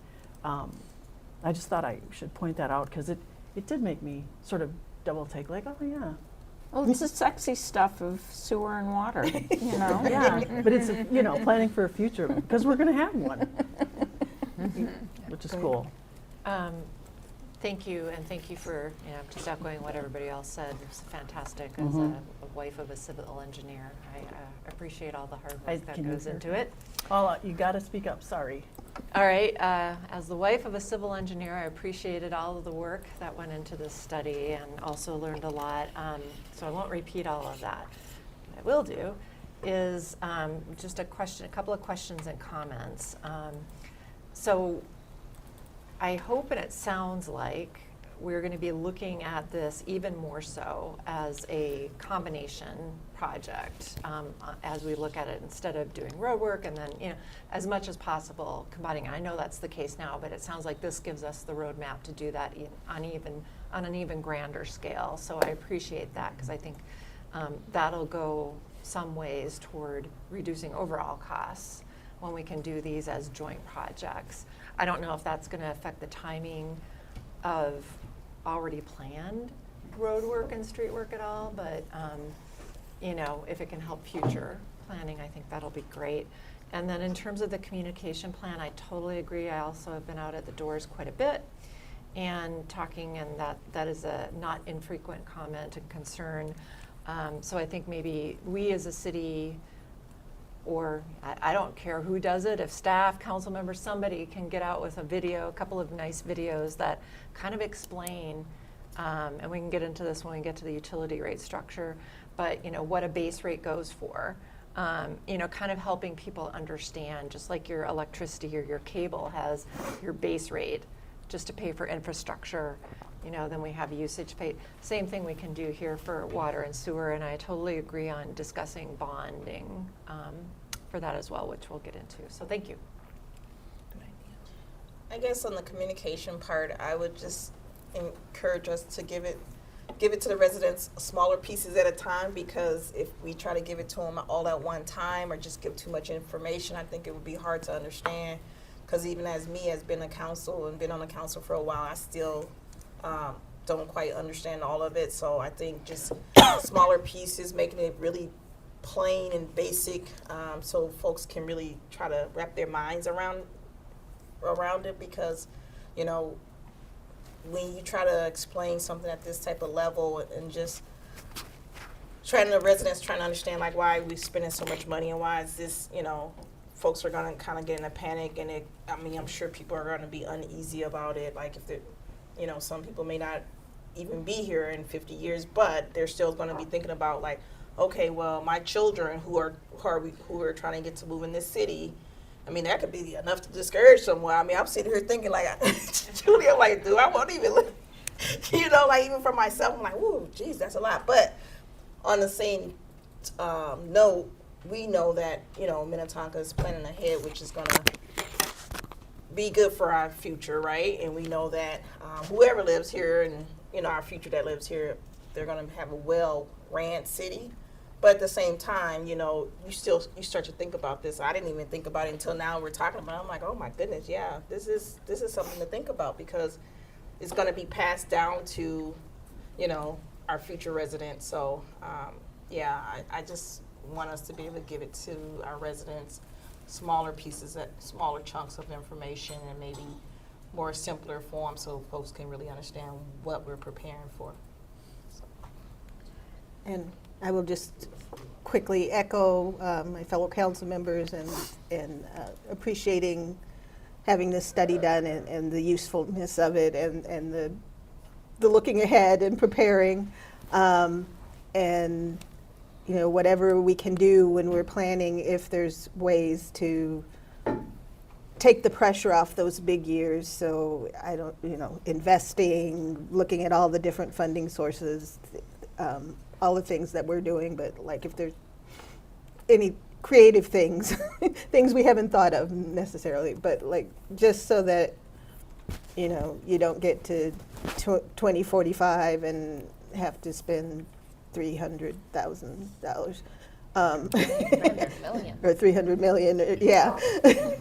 S6: I just thought I should point that out because it did make me sort of double take, like, oh yeah.
S7: Well, it's the sexy stuff of sewer and water, you know?
S6: Yeah, but it's, you know, planning for a future because we're going to have one, which is cool.
S8: Thank you, and thank you for, you know, just echoing what everybody else said. It was fantastic. As a wife of a civil engineer, I appreciate all the hard work that goes into it.
S6: Oh, you got to speak up, sorry.
S8: All right, as the wife of a civil engineer, I appreciated all of the work that went into this study and also learned a lot. So I won't repeat all of that. What I will do is just a couple of questions and comments. So I hope and it sounds like we're going to be looking at this even more so as a combination project as we look at it, instead of doing road work and then, you know, as much as possible combining. I know that's the case now, but it sounds like this gives us the roadmap to do that on an even grander scale. So I appreciate that because I think that'll go some ways toward reducing overall costs when we can do these as joint projects. I don't know if that's going to affect the timing of already planned road work and street work at all, but you know, if it can help future planning, I think that'll be great. And then in terms of the communication plan, I totally agree. I also have been out at the doors quite a bit and talking, and that is a not infrequent comment and concern. So I think maybe we as a city, or I don't care who does it, if staff, council members, somebody can get out with a video, a couple of nice videos that kind of explain, and we can get into this when we get to the utility rate structure, but you know, what a base rate goes for. You know, kind of helping people understand, just like your electricity or your cable has your base rate just to pay for infrastructure, you know, then we have usage paid. Same thing we can do here for water and sewer, and I totally agree on discussing bonding for that as well, which we'll get into. So thank you.
S19: I guess on the communication part, I would just encourage us to give it to the residents smaller pieces at a time, because if we try to give it to them all at one time or just give too much information, I think it would be hard to understand. Because even as me, has been a council and been on the council for a while, I still don't quite understand all of it. So I think just smaller pieces, making it really plain and basic, so folks can really try to wrap their minds around it. Because, you know, when you try to explain something at this type of level and just the residents trying to understand like why we spending so much money and why is this, you know, folks are gonna kind of get in a panic, and I'm sure people are gonna be uneasy about it. Like if you know, some people may not even be here in 50 years, but they're still gonna be thinking about like, okay, well, my children who are trying to get to move in this city, I mean, that could be enough to discourage someone. I mean, I'm sitting here thinking like, Julia, like, dude, I won't even look, you know, like even for myself, I'm like, whoa, geez, that's a lot. But on the same note, we know that, you know, Minnetonka is planning ahead, which is going to be good for our future, right? And we know that whoever lives here and, you know, our future that lives here, they're going to have a well-ran city. But at the same time, you know, you start to think about this. I didn't even think about it until now we're talking about it. I'm like, oh my goodness, yeah, this is something to think about, because it's going to be passed down to, you know, our future residents. So, yeah, I just want us to be able to give it to our residents, smaller pieces, smaller chunks of information, and maybe more simpler form, so folks can really understand what we're preparing for. So.
S1: And I will just quickly echo my fellow council members and appreciating having this study done and the usefulness of it, and the looking ahead and preparing, and you know, whatever we can do when we're planning, if there's ways to take the pressure off those big years. So I don't, investing, looking at all the different funding sources, all the things that we're doing. But like if there's any creative things, things we haven't thought of necessarily, but like just so that, you don't get to 2045 and have to spend $300,000.
S8: 300 million.
S1: Or 300 million, yeah.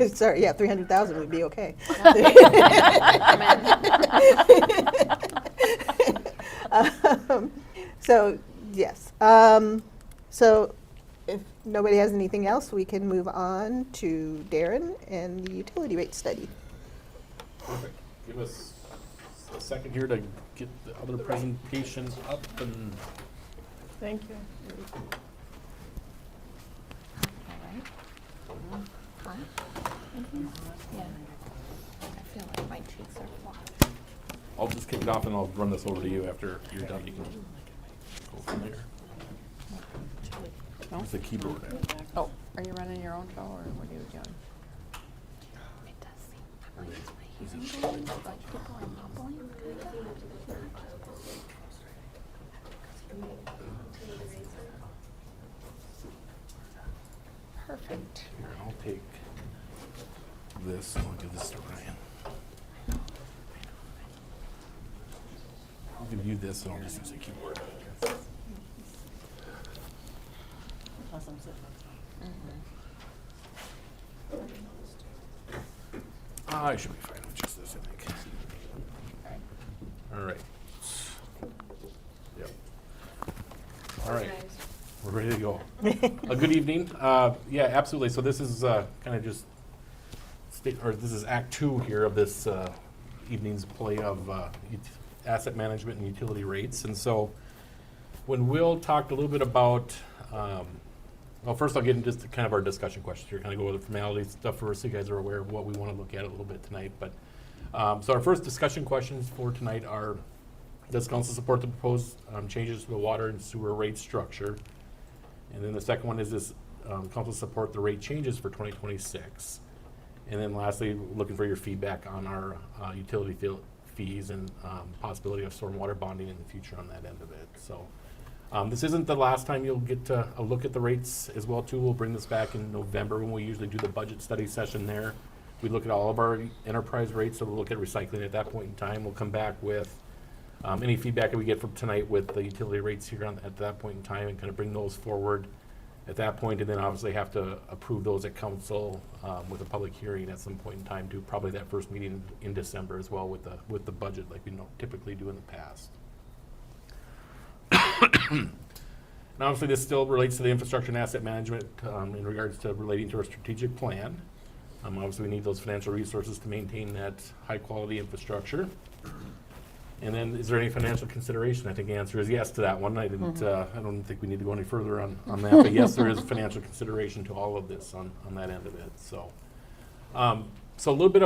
S1: Sorry, yeah, 300,000 would be okay. So, yes. So if nobody has anything else, we can move on to Darren and the utility rate study.
S5: Perfect. Give us a second here to get the other presentation up and.
S6: Thank you.
S18: Yeah. I feel like my cheeks are flat.
S5: I'll just kick it off and I'll run this over to you after you're done. You can go from there. Where's the keyboard at?
S4: Oh, are you running your own show or what are you doing?
S18: It does seem like people are mumbling.
S8: Perfect.
S5: Here, I'll take this and I'll give this to Ryan. I'll give you this and I'll just use the keyboard. I should be fine with just this, I think. All right. Yep. All right. We're ready to go. Good evening. Yeah, absolutely. So this is kind of just this is Act 2 here of this evening's play of asset management and utility rates. And so when Will talked a little bit about, well, first I'll get into just kind of our discussion questions here, kind of go over the formality stuff first so you guys are aware of what we want to look at a little bit tonight. But so our first discussion questions for tonight are, does council support the proposed changes to the water and sewer rate structure? And then the second one is, does council support the rate changes for 2026? And then lastly, looking for your feedback on our utility fees and possibility of stormwater bonding in the future on that end of it. So this isn't the last time you'll get a look at the rates as well too. We'll bring this back in November when we usually do the budget study session there. We look at all of our enterprise rates, so we'll look at recycling at that point in time. We'll come back with any feedback that we get from tonight with the utility rates here at that point in time and kind of bring those forward at that point, and then obviously have to approve those at council with a public hearing at some point in time to probably that first meeting in December as well with the budget like we typically do in the past. And obviously this still relates to the infrastructure and asset management in regards to relating to our strategic plan. Obviously we need those financial resources to maintain that high quality infrastructure. And then, is there any financial consideration? I think the answer is yes to that one. I didn't. I don't think we need to go any further on that. But yes, there is financial consideration to all of this on that end of it. So, so a little bit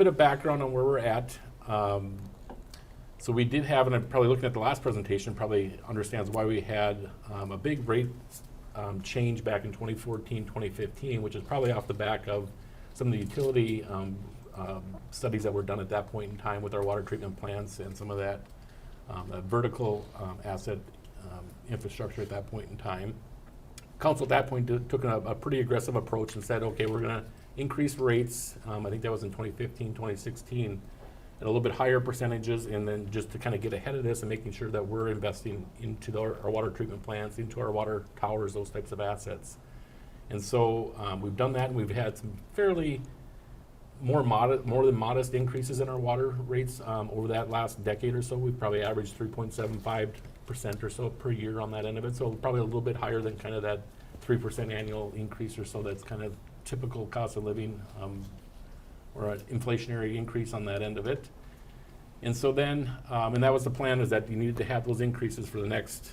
S5: of background on where we're at. So we did have, and I'm probably looking at the last presentation, probably understands why we had a big rate change back in 2014, 2015, which is probably off the back of some of the utility studies that were done at that point in time with our water treatment plants and some of that vertical asset infrastructure at that point in time. Council at that point took a pretty aggressive approach and said, okay, we're going to increase rates. I think that was in 2015, 2016, at a little bit higher percentages, and then just to kind of get ahead of this and making sure that we're investing into our water treatment plants, into our water towers, those types of assets. And so we've done that, and we've had some fairly more than modest increases in our water rates over that last decade or so. We've probably averaged 3.75% or so per year on that end of it. So probably a little bit higher than kind of that 3% annual increase or so. That's kind of typical cost of living or an inflationary increase on that end of it. And so then, and that was the plan, is that you needed to have those increases for the next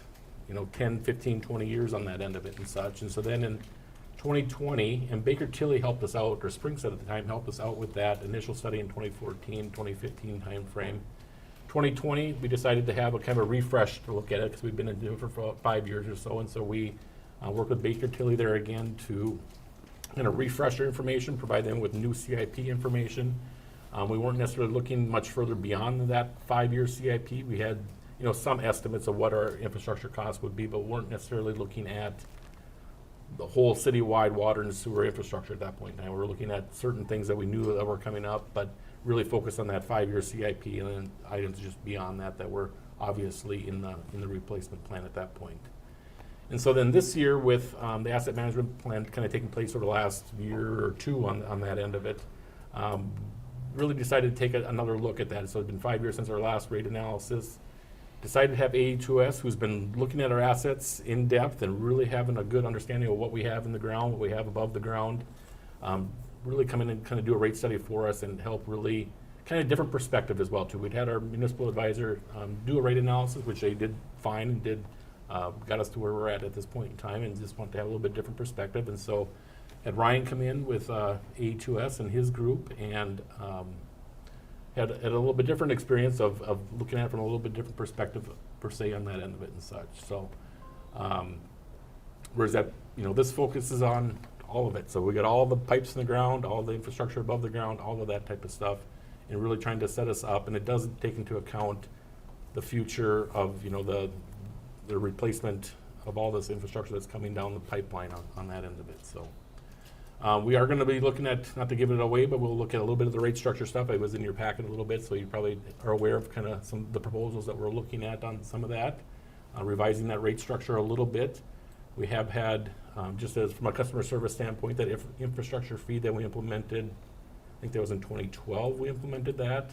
S5: 10, 15, 20 years on that end of it and such. And so then in 2020, and Baker Tilly helped us out, or Springstead at the time helped us out with that initial study in 2014, 2015 time frame. 2020, we decided to have a kind of a refresh to look at it because we've been doing it for about 5 years or so, and so we worked with Baker Tilly there again to kind of refresher information, provide them with new CIP information. We weren't necessarily looking much further beyond that 5-year CIP. We had, you know, some estimates of what our infrastructure costs would be, but weren't necessarily looking at the whole citywide water and sewer infrastructure at that point in time. We were looking at certain things that we knew that were coming up, but really focused on that 5-year CIP, and then items just beyond that that were obviously in the replacement plan at that point. And so then this year, with the asset management plan kind of taking place over the last year or two on that end of it, really decided to take another look at that. So it's been 5 years since our last rate analysis. Decided to have AE2S, who's been looking at our assets in depth and really having a good understanding of what we have in the ground, what we have above the ground, really come in and kind of do a rate study for us and help really kind of different perspective as well too. We'd had our municipal advisor do a rate analysis, which they did fine and did got us to where we're at this point in time, and just want to have a little bit different perspective. And so had Ryan come in with AE2S and his group, and had a little bit different experience of looking at it from a little bit different perspective per se on that end of it and such. So whereas that, you know, this focuses on all of it. So we got all the pipes in the ground, all the infrastructure above the ground, all of that type of stuff, and really trying to set us up. And it doesn't take into account the future of, you know, the replacement of all this infrastructure that's coming down the pipeline on that end of it. So we are going to be looking at, not to give it away, but we'll look at a little bit of the rate structure stuff. It was in your packet a little bit, so you probably are aware of kind of some of the proposals that we're looking at on some of that, revising that rate structure a little bit. We have had, just as from a customer service standpoint, that infrastructure fee that we implemented, I think that was in 2012 we implemented that.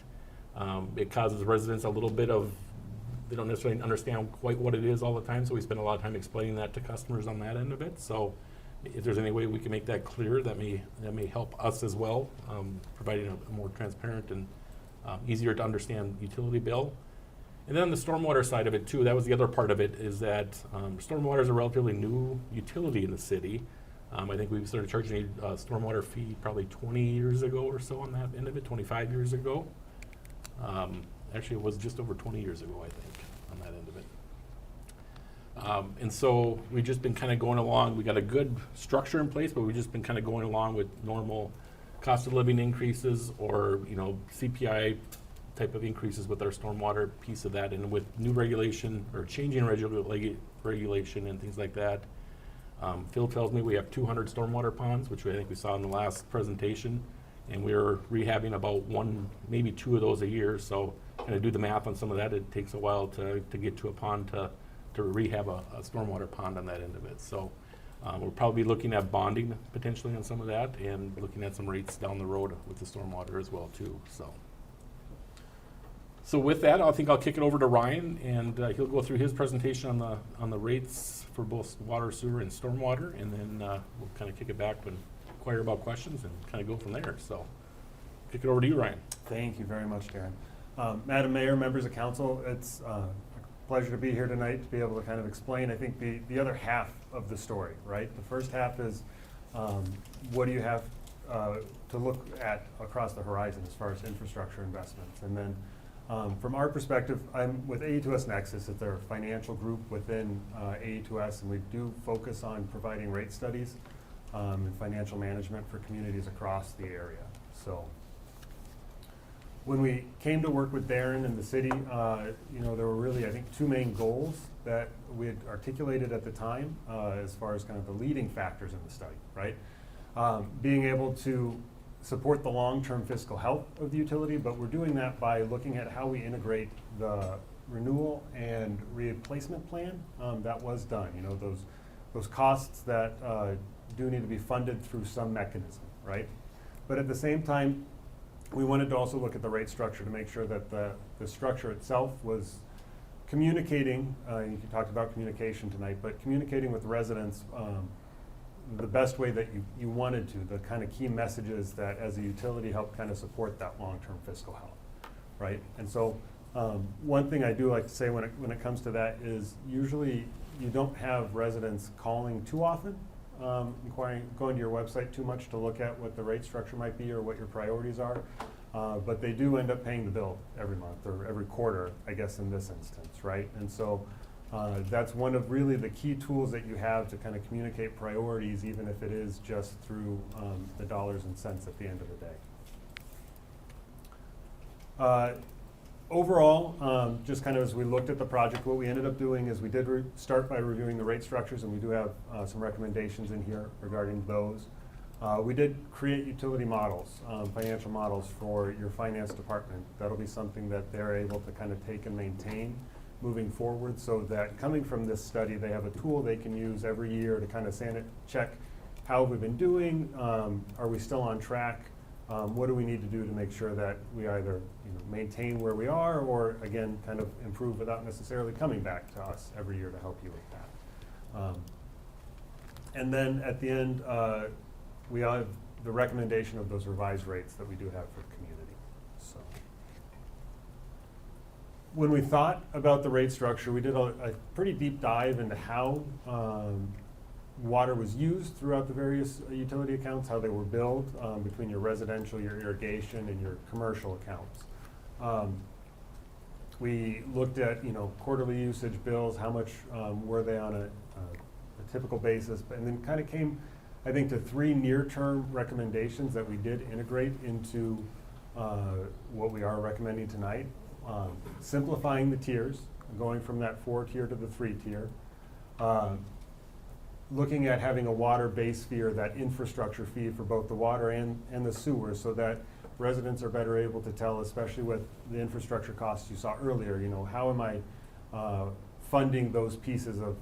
S5: It causes residents a little bit of, they don't necessarily understand quite what it is all the time, so we spend a lot of time explaining that to customers on that end of it. So if there's any way we can make that clear, that may help us as well, providing a more transparent and easier to understand utility bill. And then on the stormwater side of it too, that was the other part of it, is that stormwater is a relatively new utility in the city. I think we started charging a stormwater fee probably 20 years ago or so on that end of it, 25 years ago. Actually, it was just over 20 years ago, I think, on that end of it. And so we've just been kind of going along. We got a good structure in place, but we've just been kind of going along with normal cost of living increases, or, you know, CPI type of increases with our stormwater piece of that. And with new regulation or changing regulation and things like that, Phil tells me we have 200 stormwater ponds, which I think we saw in the last presentation, and we're rehabbing about 1, maybe 2 of those a year. So kind of do the math on some of that. It takes a while to get to a pond to rehab a stormwater pond on that end of it. So we'll probably be looking at bonding potentially on some of that, and looking at some rates down the road with the stormwater as well too. So with that, I think I'll kick it over to Ryan, and he'll go through his presentation on the rates for both water, sewer, and stormwater, and then we'll kind of kick it back and inquire about questions and kind of go from there. So kick it over to you, Ryan.
S14: Thank you very much, Darren. Madam Mayor, members of council, it's a pleasure to be here tonight to be able to kind of explain, I think, the other half of the story, right? The first half is what do you have to look at across the horizon as far as infrastructure investments. And then from our perspective, I'm with AE2S Nexus. It's our financial group within AE2S, and we do focus on providing rate studies and financial management for communities across the area. So when we came to work with Darren and the city, you know, there were really, I think, 2 main goals that we had articulated at the time as far as kind of the leading factors in the study, right? Being able to support the long-term fiscal health of the utility, but we're doing that by looking at how we integrate the renewal and replacement plan that was done. You know, those costs that do need to be funded through some mechanism, right? But at the same time, we wanted to also look at the rate structure to make sure that the structure itself was communicating, you talked about communication tonight, but communicating with residents the best way that you wanted to, the kind of key messages that as a utility help kind of support that long-term fiscal health, right? And so one thing I do like to say when it comes to that is usually you don't have residents calling too often, going to your website too much to look at what the rate structure might be or what your priorities are, but they do end up paying the bill every month or every quarter, I guess, in this instance, right? And so That's one of really the key tools that you have to kind of communicate priorities, even if it is just through the dollars and cents at the end of the day. Overall, just kind of as we looked at the project, what we ended up doing is we did start by reviewing the rate structures, and we do have some recommendations in here regarding those. We did create utility models, financial models for your finance department. That'll be something that they're able to kind of take and maintain moving forward, so that coming from this study, they have a tool they can use every year to kind of check how we've been doing, are we still on track, what do we need to do to make sure that we either maintain where we are, or again kind of improve without necessarily coming back to us every year to help you with that. And then at the end, we have the recommendation of those revised rates that we do have for community. So when we thought about the rate structure, we did a pretty deep dive into how water was used throughout the various utility accounts, how they were billed between your residential, your irrigation, and your commercial accounts. We looked at quarterly usage bills, how much were they on a typical basis, and then kind of came, I think, to 3 near-term recommendations that we did integrate into what we are recommending tonight. Simplifying the tiers, going from that 4-tier to the 3-tier. Looking at having a water base fee, or that infrastructure fee for both the water and the sewer, so that residents are better able to tell, especially with the infrastructure costs you saw earlier, how am I funding those pieces of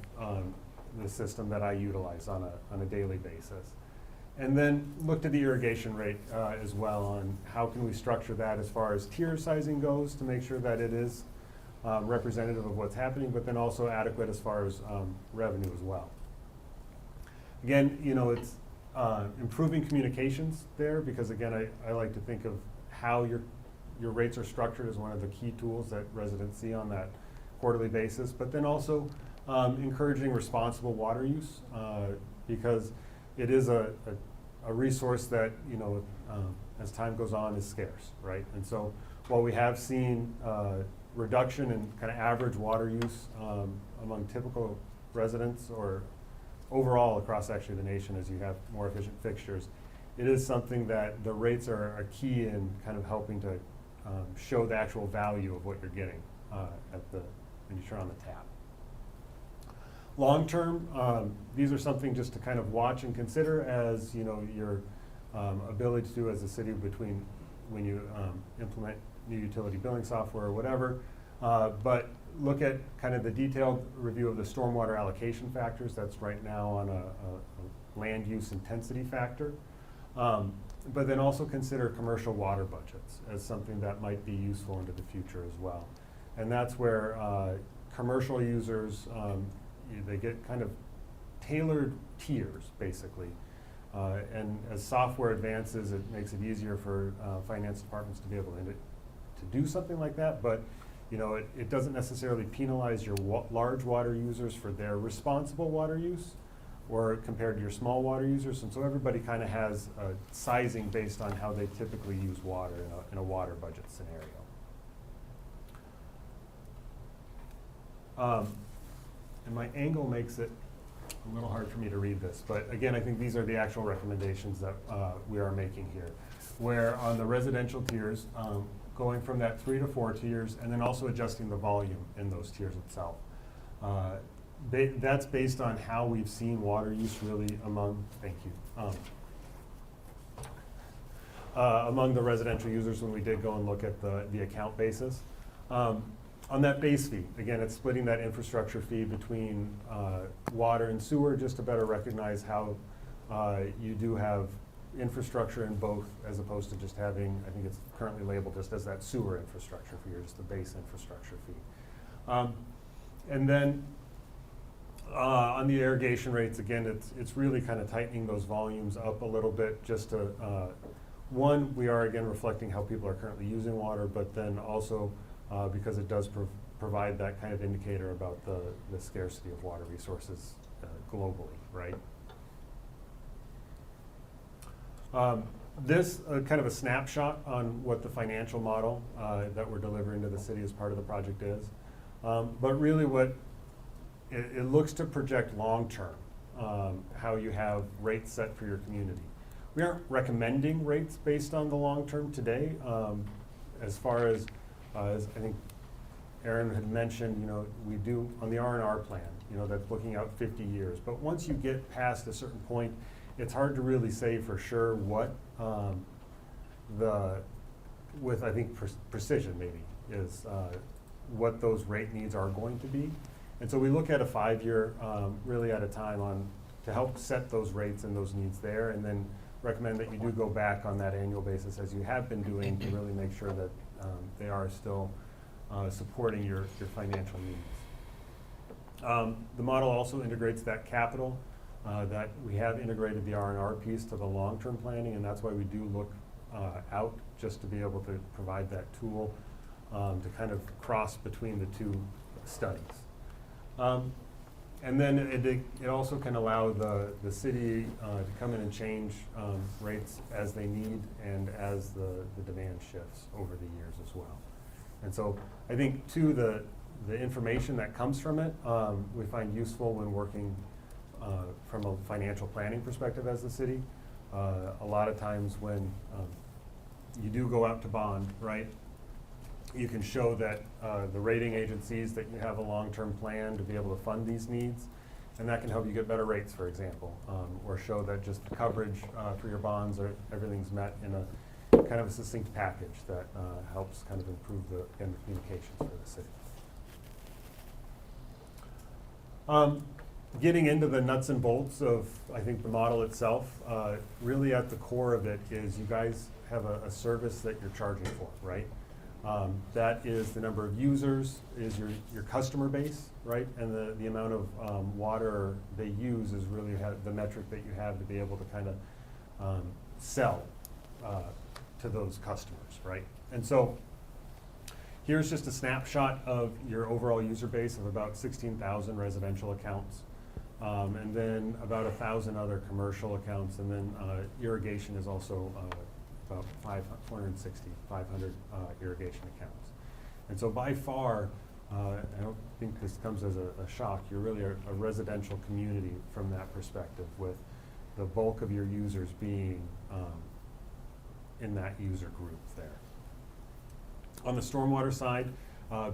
S14: the system that I utilize on a daily basis. And then looked at the irrigation rate as well, on how can we structure that as far as tier sizing goes to make sure that it is representative of what's happening, but then also adequate as far as revenue as well. Again, it's improving communications there, because again, I like to think of how your rates are structured as one of the key tools that residents see on that quarterly basis, but then also encouraging responsible water use, because it is a resource that, as time goes on, is scarce, right? And so while we have seen reduction in kind of average water use among typical residents, or overall across actually the nation as you have more efficient fixtures, it is something that the rates are key in kind of helping to show the actual value of what you're getting when you turn on the tap. Long term, these are something just to kind of watch and consider as your ability to do as a city between when you implement new utility billing software or whatever. But look at kind of the detailed review of the stormwater allocation factors. That's right now on a land use intensity factor. But then also consider commercial water budgets as something that might be useful into the future as well. And that's where commercial users, they get kind of tailored tiers, basically. And as software advances, it makes it easier for finance departments to be able to do something like that. But it doesn't necessarily penalize your large water users for their responsible water use, or compared to your small water users. And so everybody kind of has a sizing based on how they typically use water in a water budget scenario. And my angle makes it a little hard for me to read this, but again, I think these are the actual recommendations that we are making here. Where on the residential tiers, going from that 3 to 4 tiers, and then also adjusting the volume in those tiers itself. That's based on how we've seen water use really among, among the residential users when we did go and look at the account basis. On that base fee, again, it's splitting that infrastructure fee between water and sewer, just to better recognize how you do have infrastructure in both, as opposed to just having, I think it's currently labeled just as that sewer infrastructure fee, or just the base infrastructure fee. And then on the irrigation rates, again, it's really kind of tightening those volumes up a little bit, just to, one, we are again reflecting how people are currently using water, but then also because it does provide that kind of indicator about the scarcity of water resources globally, right? This kind of a snapshot on what the financial model that we're delivering to the city as part of the project is. But really what it looks to project long-term how you have rates set for your community. We aren't recommending rates based on the long-term today. As far as I think Aaron had mentioned, we do on the R&R plan, that's looking out 50 years. But once you get past a certain point, it's hard to really say for sure what with I think precision maybe is what those rate needs are going to be. And so we look at a 5-year really at a time to help set those rates and those needs there, and then recommend that you do go back on that annual basis as you have been doing to really make sure that they are still supporting your financial needs. The model also integrates that capital that we have integrated the R&R piece to the long-term planning, and that's why we do look out just to be able to provide that tool to kind of cross between the two studies. And then it also can allow the city to come in and change rates as they need and as the demand shifts over the years as well. And so I think too the information that comes from it we find useful when working from a financial planning perspective as the city. A lot of times when you do go out to bond, right, you can show that the rating agencies that you have a long-term plan to be able to fund these needs, and that can help you get better rates, for example, or show that just the coverage for your bonds or everything's met in a kind of a succinct package that helps kind of improve the communications for the city. Getting into the nuts and bolts of, I think, the model itself, really at the core of it is you guys have a service that you're charging for, right? That is the number of users, is your customer base, right? And the amount of water they use is really the metric that you have to be able to kind of sell to those customers, right? And so here's just a snapshot of your overall user base of about 16,000 residential accounts, and then about 1,000 other commercial accounts, and then irrigation is also about 500 irrigation accounts. And so by far, I don't think this comes as a shock, you're really a residential community from that perspective, with the bulk of your users being in that user group there. On the stormwater side,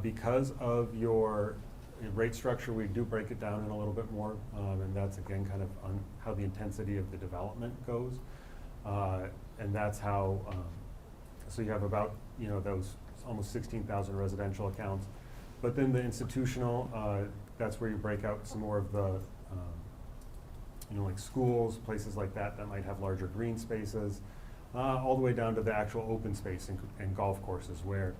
S14: because of your rate structure, we do break it down in a little bit more, and that's again kind of on how the intensity of the development goes. And that's how, so you have about, those almost 16,000 residential accounts. But then the institutional, that's where you break out some more of the, like schools, places like that might have larger green spaces, all the way down to the actual open space and golf courses where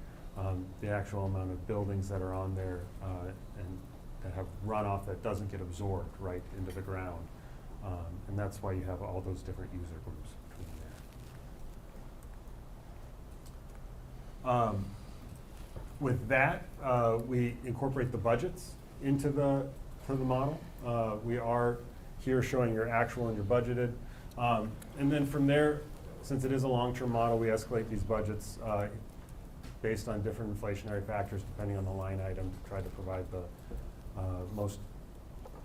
S14: the actual amount of buildings that are on there and that have runoff that doesn't get absorbed right into the ground. And that's why you have all those different user groups between there. With that, we incorporate the budgets into the model. We are here showing your actual and your budgeted. And then from there, since it is a long-term model, we escalate these budgets based on different inflationary factors depending on the line item to try to provide the most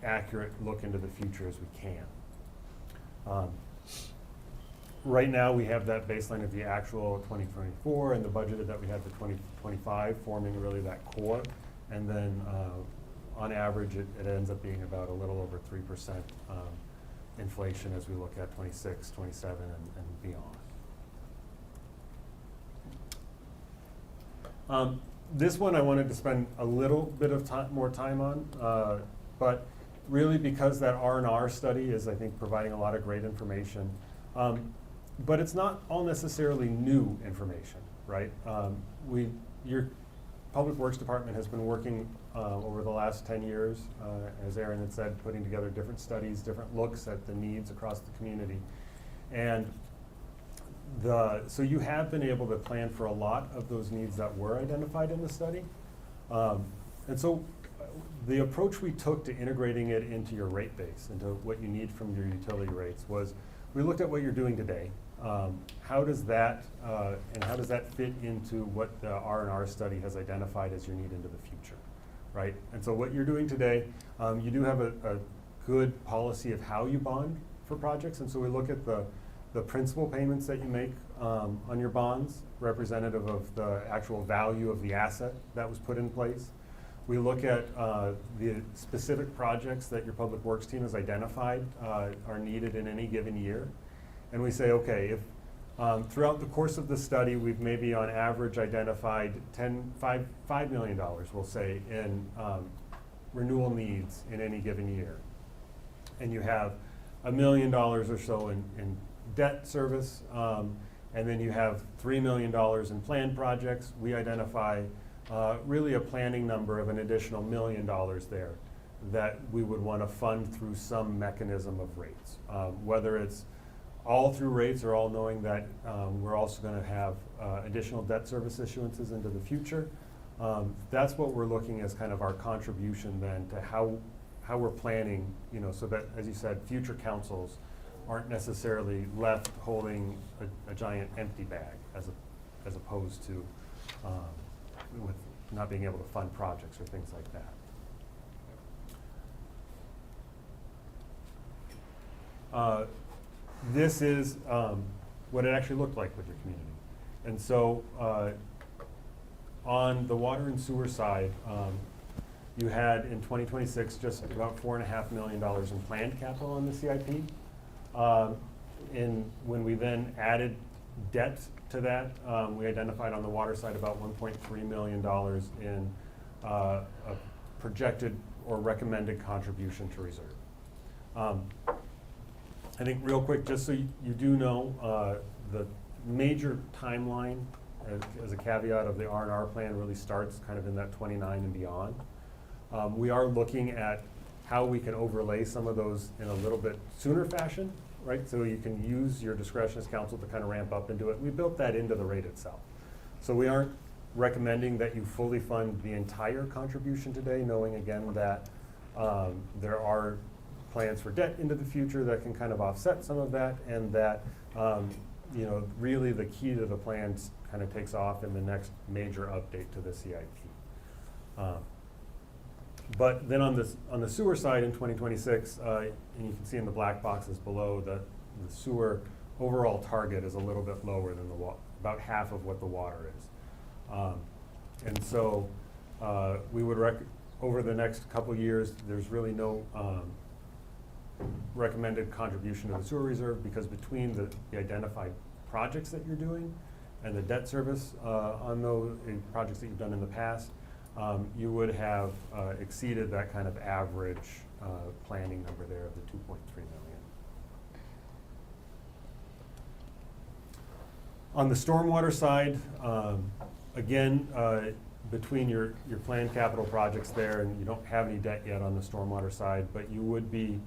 S14: accurate look into the future as we can. Right now we have that baseline of the actual 2024 and the budgeted that we have for 2025 forming really that core, and then on average it ends up being about a little over 3% inflation as we look at 26, 27 and beyond. This one I wanted to spend a little bit of more time on, but really because that R&R study is, I think, providing a lot of great information. But it's not all necessarily new information, right? Your Public Works Department has been working over the last 10 years, as Aaron had said, putting together different studies, different looks at the needs across the community. And so you have been able to plan for a lot of those needs that were identified in the study. And so the approach we took to integrating it into your rate base, into what you need from your utility rates, was we looked at what you're doing today. How does that fit into what the R&R study has identified as your need into the future, right? And so what you're doing today, you do have a good policy of how you bond for projects, and so we look at the principal payments that you make on your bonds, representative of the actual value of the asset that was put in place. We look at the specific projects that your public works team has identified are needed in any given year. And we say, okay, if throughout the course of the study, we've maybe on average identified $5 million, we'll say, in renewal needs in any given year. And you have $1 million or so in debt service, and then you have $3 million in planned projects. We identify really a planning number of an additional $1 million there that we would want to fund through some mechanism of rates, whether it's all through rates or all knowing that we're also going to have additional debt service issuances into the future. That's what we're looking as kind of our contribution then to how we're planning, so that, as you said, future councils aren't necessarily left holding a giant empty bag as opposed to with not being able to fund projects or things like that. This is what it actually looked like with your community. And so on the water and sewer side, you had in 2026 just about $4.5 million in planned capital on the CIP. When we then added debt to that, we identified on the water side about $1.3 million in a projected or recommended contribution to reserve. I think real quick, just so you do know, the major timeline as a caveat of the R&R plan really starts kind of in that 29 and beyond. We are looking at how we can overlay some of those in a little bit sooner fashion, right? So you can use your discretion as council to kind of ramp up and do it. We built that into the rate itself. So we aren't recommending that you fully fund the entire contribution today, knowing again that there are plans for debt into the future that can kind of offset some of that, and that really the key to the plans kind of takes off in the next major update to the CIP. But then on the sewer side in 2026, and you can see in the black boxes below, the sewer overall target is a little bit lower than about half of what the water is. And so we would over the next couple years, there's really no recommended contribution to the sewer reserve, because between the identified projects that you're doing and the debt service on those projects that you've done in the past, you would have exceeded that kind of average planning number there of the 2.3 million. On the stormwater side, again, between your planned capital projects there, and you don't have any debt yet on the stormwater side, but you would be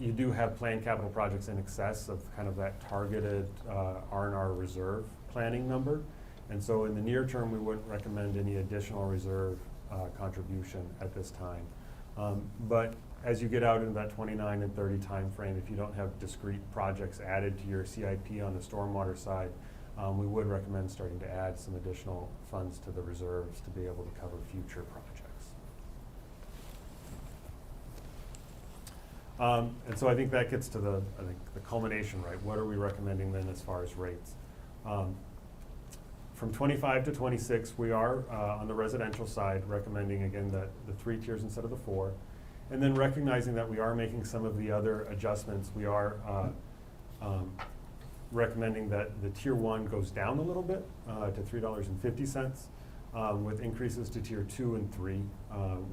S14: you do have planned capital projects in excess of kind of that targeted R&R reserve planning number. And so in the near term, we wouldn't recommend any additional reserve contribution at this time. But as you get out into that 29 and 30 time frame, if you don't have discrete projects added to your CIP on the stormwater side, we would recommend starting to add some additional funds to the reserves to be able to cover future projects. And so I think that gets to the culmination, right? What are we recommending then as far as rates? From 25 to 26, we are on the residential side recommending again the 3 tiers instead of the 4, and then recognizing that we are making some of the other adjustments. We are recommending that the tier 1 goes down a little bit to $3.50, with increases to tier 2 and 3,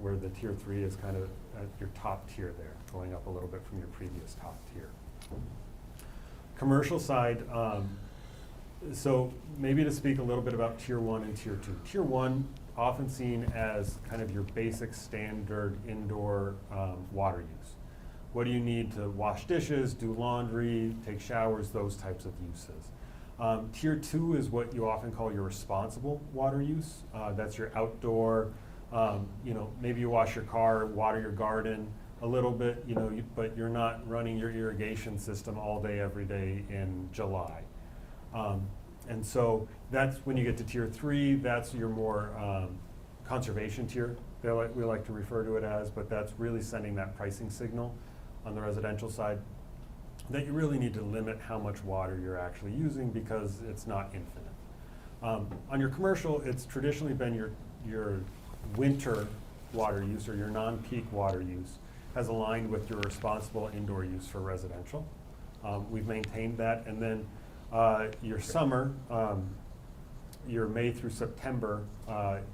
S14: where the tier 3 is kind of at your top tier there, going up a little bit from your previous top tier. Commercial side, so maybe to speak a little bit about tier 1 and tier 2. Tier 1, often seen as kind of your basic standard indoor water use. What do you need to wash dishes, do laundry, take showers, those types of uses. Tier 2 is what you often call your responsible water use. That's your outdoor, maybe you wash your car, water your garden a little bit, but you're not running your irrigation system all day, every day in July. And so that's when you get to tier 3, that's your more conservation tier, we like to refer to it as, but that's really sending that pricing signal on the residential side that you really need to limit how much water you're actually using because it's not infinite. On your commercial, it's traditionally been your winter water use or your non-peak water use has aligned with your responsible indoor use for residential. We've maintained that, and then your summer, your May through September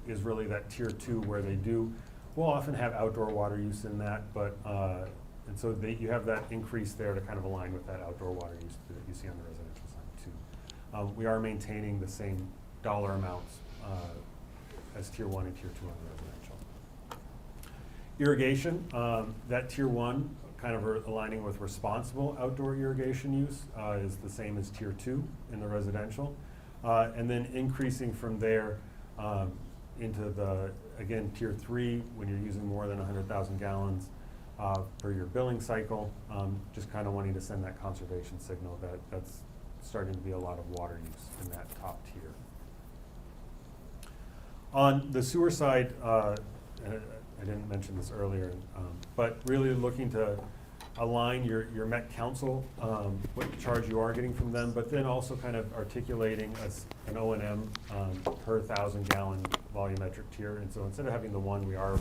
S14: is really that tier 2 where we'll often have outdoor water use in that, but and so you have that increase there to kind of align with that outdoor water use that you see on the residential side too. We are maintaining the same dollar amounts as tier 1 and tier 2 on the residential. Irrigation, that tier 1, kind of aligning with responsible outdoor irrigation use, is the same as tier 2 in the residential. And then increasing from there into again, tier 3, when you're using more than 100,000 gallons per your billing cycle, just kind of wanting to send that conservation signal that that's starting to be a lot of water use in that top tier. On the sewer side, I didn't mention this earlier, but really looking to align your Met Council, what charge you are getting from them, but then also kind of articulating an O&M per 1,000-gallon volumetric tier. And so instead of having the one, we are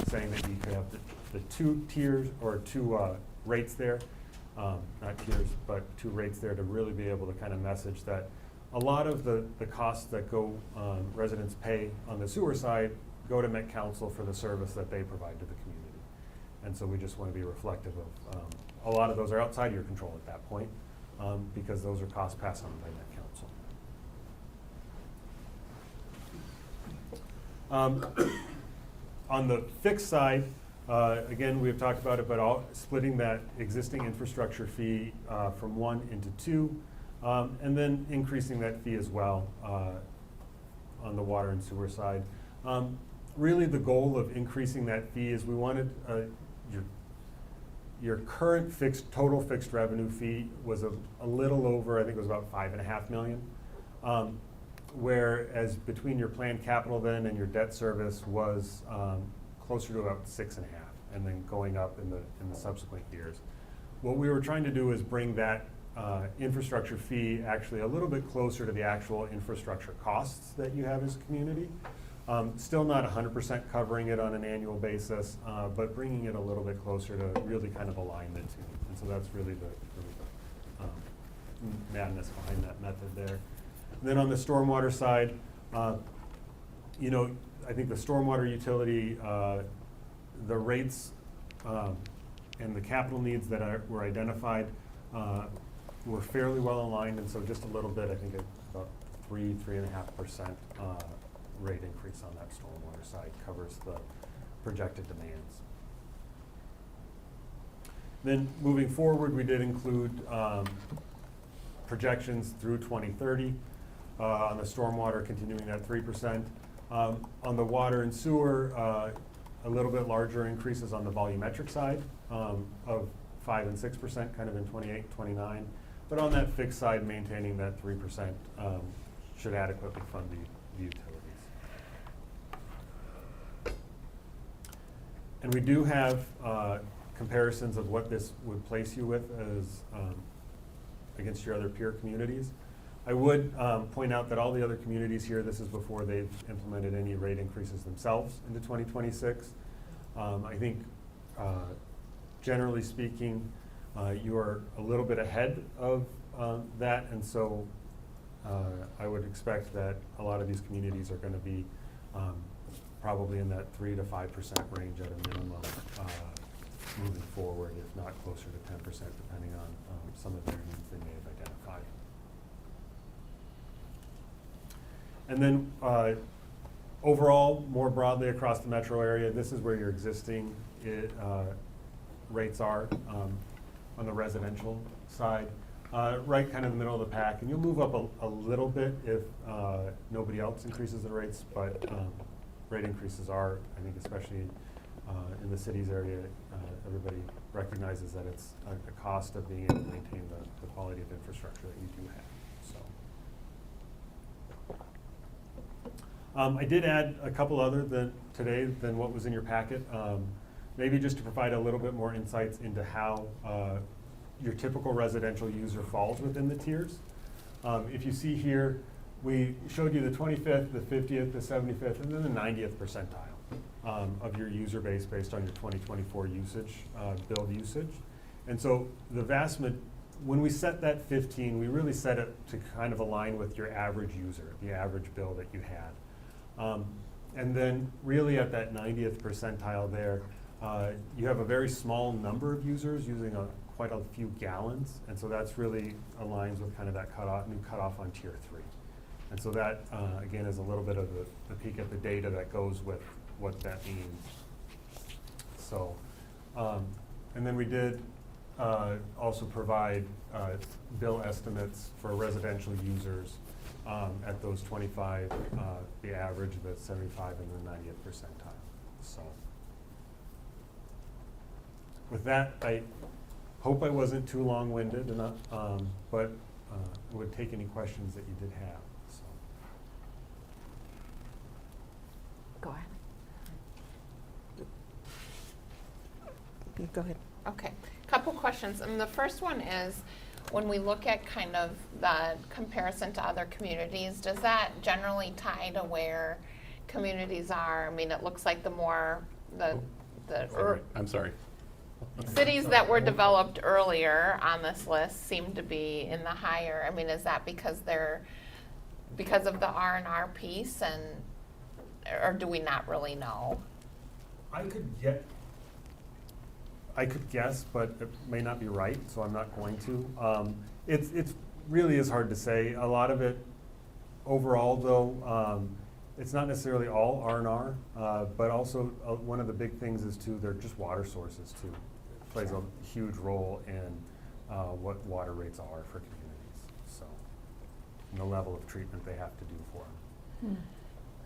S14: saying that you could have the 2 tiers or 2 rates there, not tiers, but 2 rates there to really be able to kind of message that a lot of the costs that residents pay on the sewer side go to Met Council for the service that they provide to the community. And so we just want to be reflective of, a lot of those are outside your control at that point, because those are costs passed on by Met Council. On the fixed side, again, we've talked about it, but splitting that existing infrastructure fee from 1 into 2, and then increasing that fee as well on the water and sewer side. Really the goal of increasing that fee is we wanted your current total fixed revenue fee was a little over, I think it was about $5.5 million. Whereas between your planned capital then and your debt service was closer to about 6.5, and then going up in the subsequent years. What we were trying to do is bring that infrastructure fee actually a little bit closer to the actual infrastructure costs that you have as a community. Still not 100% covering it on an annual basis, but bringing it a little bit closer to really kind of align the two. And so that's really the madness behind that method there. And then on the stormwater side, I think the stormwater utility, the rates and the capital needs that were identified were fairly well aligned, and so just a little bit, I think about 3.5% rate increase on that stormwater side covers the projected demands. Then moving forward, we did include projections through 2030 on the stormwater, continuing at 3%. On the water and sewer, a little bit larger increases on the volumetric side of 5 and 6% kind of in 28, 29. But on that fixed side, maintaining that 3% should adequately fund the utilities. And we do have comparisons of what this would place you with as against your other peer communities. I would point out that all the other communities here, this is before they've implemented any rate increases themselves into 2026. I think generally speaking, you are a little bit ahead of that, and so I would expect that a lot of these communities are going to be probably in that 3 to 5% range at a minimum moving forward, if not closer to 10%, depending on some of their needs they may have identified. And then overall, more broadly across the metro area, this is where your existing rates are on the residential side. Right kind of in the middle of the pack, and you'll move up a little bit if nobody else increases the rates, but rate increases are, I think especially in the cities area, everybody recognizes that it's a cost of being able to maintain the quality of infrastructure that you do have. I did add a couple other today than what was in your packet. Maybe just to provide a little bit more insights into how your typical residential user falls within the tiers. If you see here, we showed you the 25th, the 50th, the 75th, and then the 90th percentile of your user base based on your 2024 usage, build usage. And so when we set that 15, we really set it to kind of align with your average user, the average bill that you had. And then really at that 90th percentile there, you have a very small number of users using quite a few gallons, and so that's really aligns with kind of that new cutoff on tier 3. And so that, again, is a little bit of the peek at the data that goes with what that means. So, and then we did also provide bill estimates for residential users at those 25, the average, the 75, and the 90th percentile. So, with that, I hope I wasn't too long-winded, but would take any questions that you did have. So.
S18: Go ahead.
S1: Go ahead.
S18: Okay, couple questions. And the first one is, when we look at kind of the comparison to other communities, does that generally tie to where communities are? I mean, it looks like
S5: I'm sorry.
S18: cities that were developed earlier on this list seem to be in the higher. I mean, is that because of the R&R piece, or do we not really know?
S14: I could guess, but it may not be right, so I'm not going to. It's really is hard to say. A lot of it, overall, though, it's not necessarily all R&R, but also one of the big things is too, they're just water sources too. It plays a huge role in what water rates are for communities. So, and the level of treatment they have to do for them.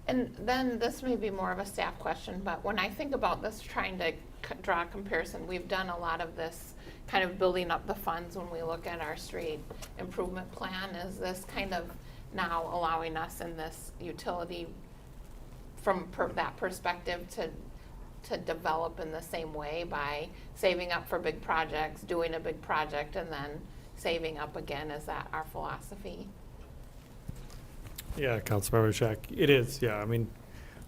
S18: And then this may be more of a staff question, but when I think about this, trying to draw a comparison, we've done a lot of this kind of building up the funds when we look at our street improvement plan. Is this kind of now allowing us in this utility from that perspective to develop in the same way by saving up for big projects, doing a big project, and then saving up again? Is that our philosophy?
S10: Yeah, Councilmember Shack, it is, yeah. I mean,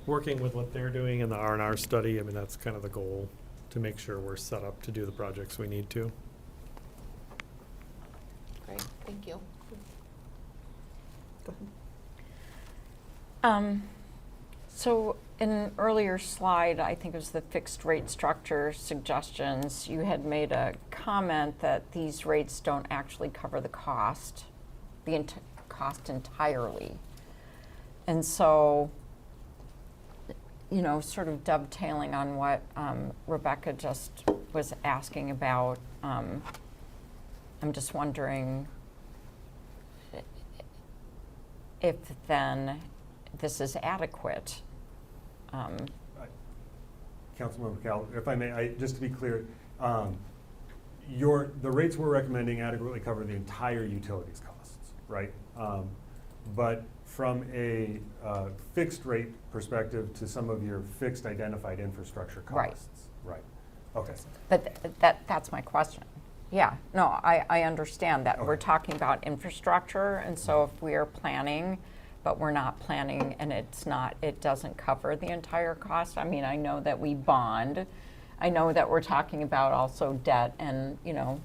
S10: working with what they're doing in the R&R study, I mean, that's kind of the goal, to make sure we're set up to do the projects we need to.
S18: Great, thank you.
S1: Go ahead.
S7: So in an earlier slide, I think it was the fixed rate structure suggestions, you had made a comment that these rates don't actually cover the cost, cost entirely. And so, you know, sort of dovetailing on what Rebecca just was asking about, I'm just wondering if then this is adequate.
S14: Councilmember Cal, if I may, just to be clear, the rates we're recommending adequately cover the entire utilities costs, right? But from a fixed rate perspective to some of your fixed identified infrastructure costs. Right. Okay.
S7: But that's my question. Yeah, no, I understand that.
S14: Okay.
S7: We're talking about infrastructure, and so if we are planning, but we're not planning and it doesn't cover the entire cost. I mean, I know that we bond. I know that we're talking about also debt and, you know,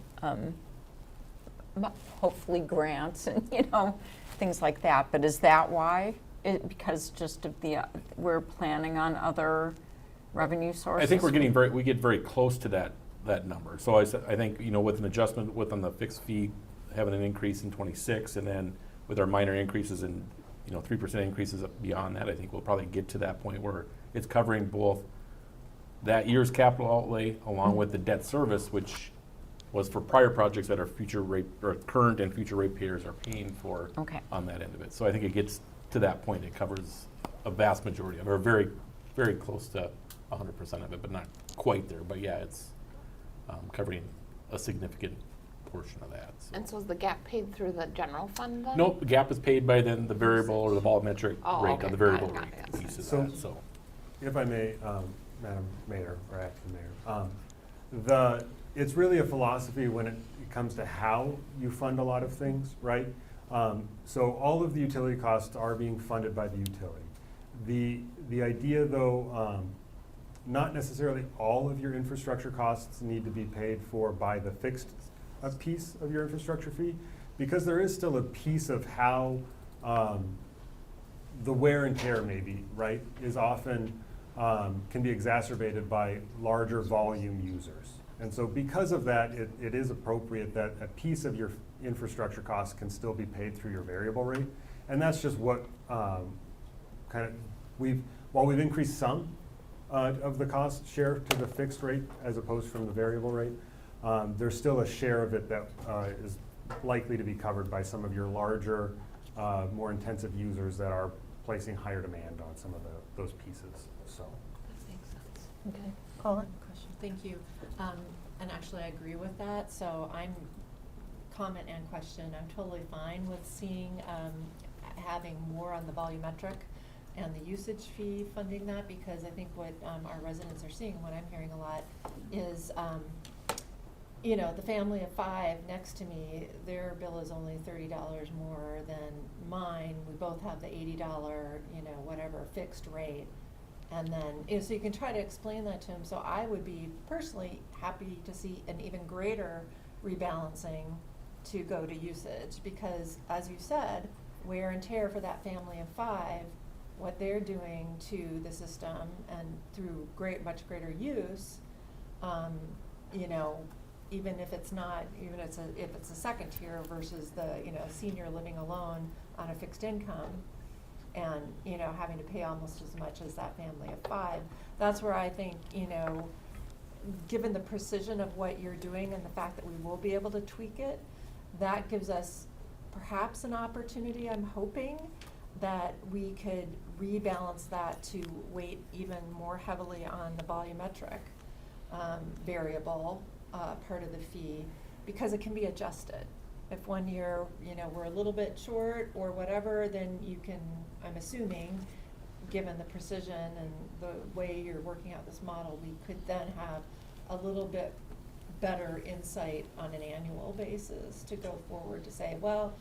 S7: hopefully grants and, you know, things like that. But is that why? Because just of we're planning on other revenue sources?
S5: I think we get very close to that number. So I think, you know, with an adjustment within the fixed fee, having an increase in 26, and then with our minor increases in, you know, 3% increases beyond that, I think we'll probably get to that point where it's covering both that year's capital outlay along with the debt service, which was for prior projects that our future rate or current and future ratepayers are paying for on that end of it. So I think it gets to that point. It covers a vast majority of it, or very, very close to 100% of it, but not quite there. But yeah, it's covering a significant portion of that. So.
S18: And so is the gap paid through the general fund then?
S5: Nope, the gap is paid by then the variable or the volumetric
S18: Oh,
S5: rate
S18: okay.
S5: of the variable
S18: Got it,
S5: rate
S18: got it.
S5: piece of
S14: So-
S5: that. So.
S14: If I may, Madam Mayor or Acting Mayor, it's really a philosophy when it comes to how you fund a lot of things, right? So all of the utility costs are being funded by the utility. The idea though, not necessarily all of your infrastructure costs need to be paid for by the fixed piece of your infrastructure fee, because there is still a piece of how the wear and tear maybe, right, is often, can be exacerbated by larger volume users. And so because of that, it is appropriate that a piece of your infrastructure costs can still be paid through your variable rate. And that's just what while we've increased some of the cost share to the fixed rate as opposed from the variable rate, there's still a share of it that is likely to be covered by some of your larger, more intensive users that are placing higher demand on some of those pieces. So.
S8: That makes sense.
S6: Okay. Paula?
S8: Question. Thank you. And actually, I agree with that. So comment and question. I'm totally fine with seeing having more on the volumetric and the usage fee funding that, because I think what our residents are seeing, what I'm hearing a lot, is the family of 5 next to me, their bill is only $30 more than mine. We both have the $80, whatever fixed rate. And then, so you can try to explain that to them. So I would be personally happy to see an even greater rebalancing to go to usage, because as you said, wear and tear for that family of 5, what they're doing to the system and through much greater use, even if it's not, if it's a second tier versus the, senior living alone on a fixed income and, having to pay almost as much as that family of 5, that's where I think, given the precision of what you're doing and the fact that we will be able to tweak it, that gives us perhaps an opportunity, I'm hoping, that we could rebalance that to weight even more heavily on the volumetric variable part of the fee, because it can be adjusted. If one year, we're a little bit short or whatever, then you can, I'm assuming, given the precision and the way you're working out this model, we could then have a little bit better insight on an annual basis to go forward to say, well,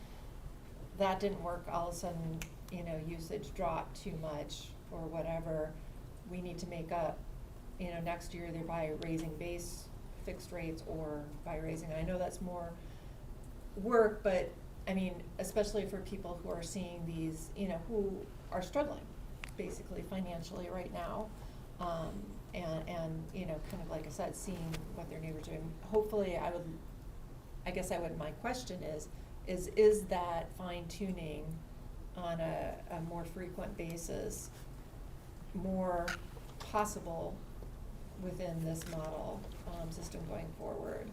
S8: that didn't work, all of a sudden, usage dropped too much or whatever. We need to make up, next year either by raising base fixed rates or by raising, I know that's more work, but I mean, especially for people who are seeing these, who are struggling basically financially right now. And kind of like I said, seeing what their neighbors are doing. Hopefully my question is that fine tuning on a more frequent basis more possible within this model system going forward?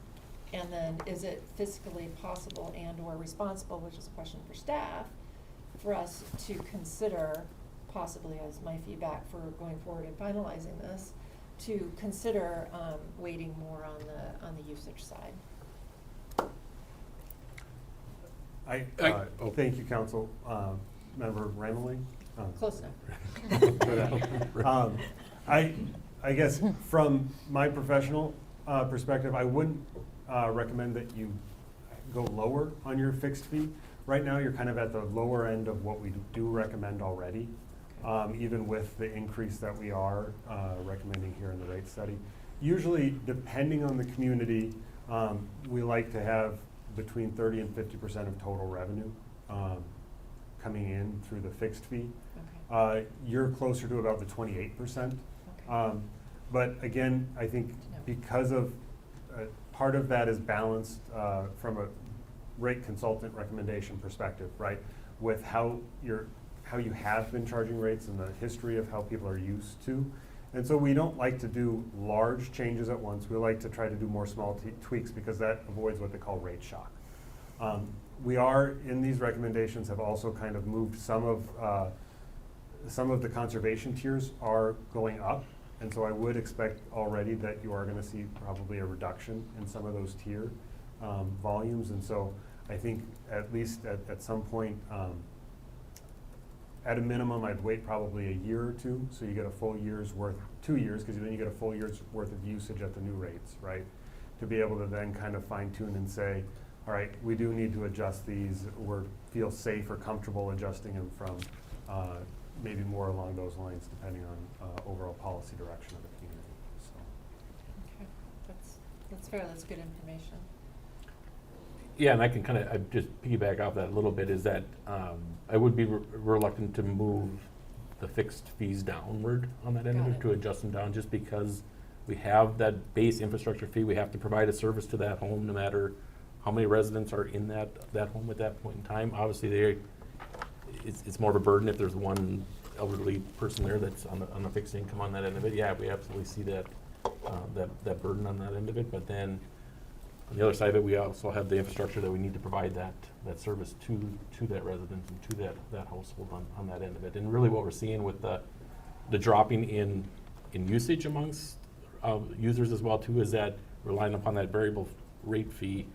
S8: And then is it fiscally possible and or responsible, which is a question for staff, for us to consider possibly as my feedback for going forward and finalizing this, to consider weighting more on the usage side?
S14: Thank you, Council Member Rameley.
S8: Close enough.
S14: I guess from my professional perspective, I wouldn't recommend that you go lower on your fixed fee. Right now, you're kind of at the lower end of what we do recommend already, even with the increase that we are recommending here in the rate study. Usually, depending on the community, we like to have between 30 and 50% of total revenue coming in through the fixed fee.
S8: Okay.
S14: You're closer to about the 28%.
S8: Okay.
S14: But again, I think because of part of that is balanced from a rate consultant recommendation perspective, right? With how you have been charging rates and the history of how people are used to. And so we don't like to do large changes at once. We like to try to do more small tweaks because that avoids what they call rate shock. We are, in these recommendations, have also kind of moved some of the conservation tiers are going up. And so I would expect already that you are going to see probably a reduction in some of those volumes. And so I think at least at some point, at a minimum, I'd wait probably a year or two, so you get a full year's worth, 2 years, because then you get a full year's worth of usage at the new rates, right? To be able to then kind of fine tune and say, all right, we do need to adjust these, or feel safe or comfortable adjusting them from maybe more along those lines, depending on overall policy direction of the community. So.
S8: Okay, that's fair, that's good information.
S5: Yeah, and I can kind of just piggyback off that a little bit, is that I would be reluctant to move the fixed fees downward on that end of it, to adjust them down, just because we have that base infrastructure fee. We have to provide a service to that home no matter how many residents are in that home at that point in time. Obviously, it's more of a burden if there's one elderly person there that's on a fixed income on that end of it. Yeah, we absolutely see that burden on that end of it. But then on the other side of it, we also have the infrastructure that we need to provide that service to that resident and to that household on that end of it. And really what we're seeing with the dropping in usage amongst users as well too, is that relying upon that variable rate fee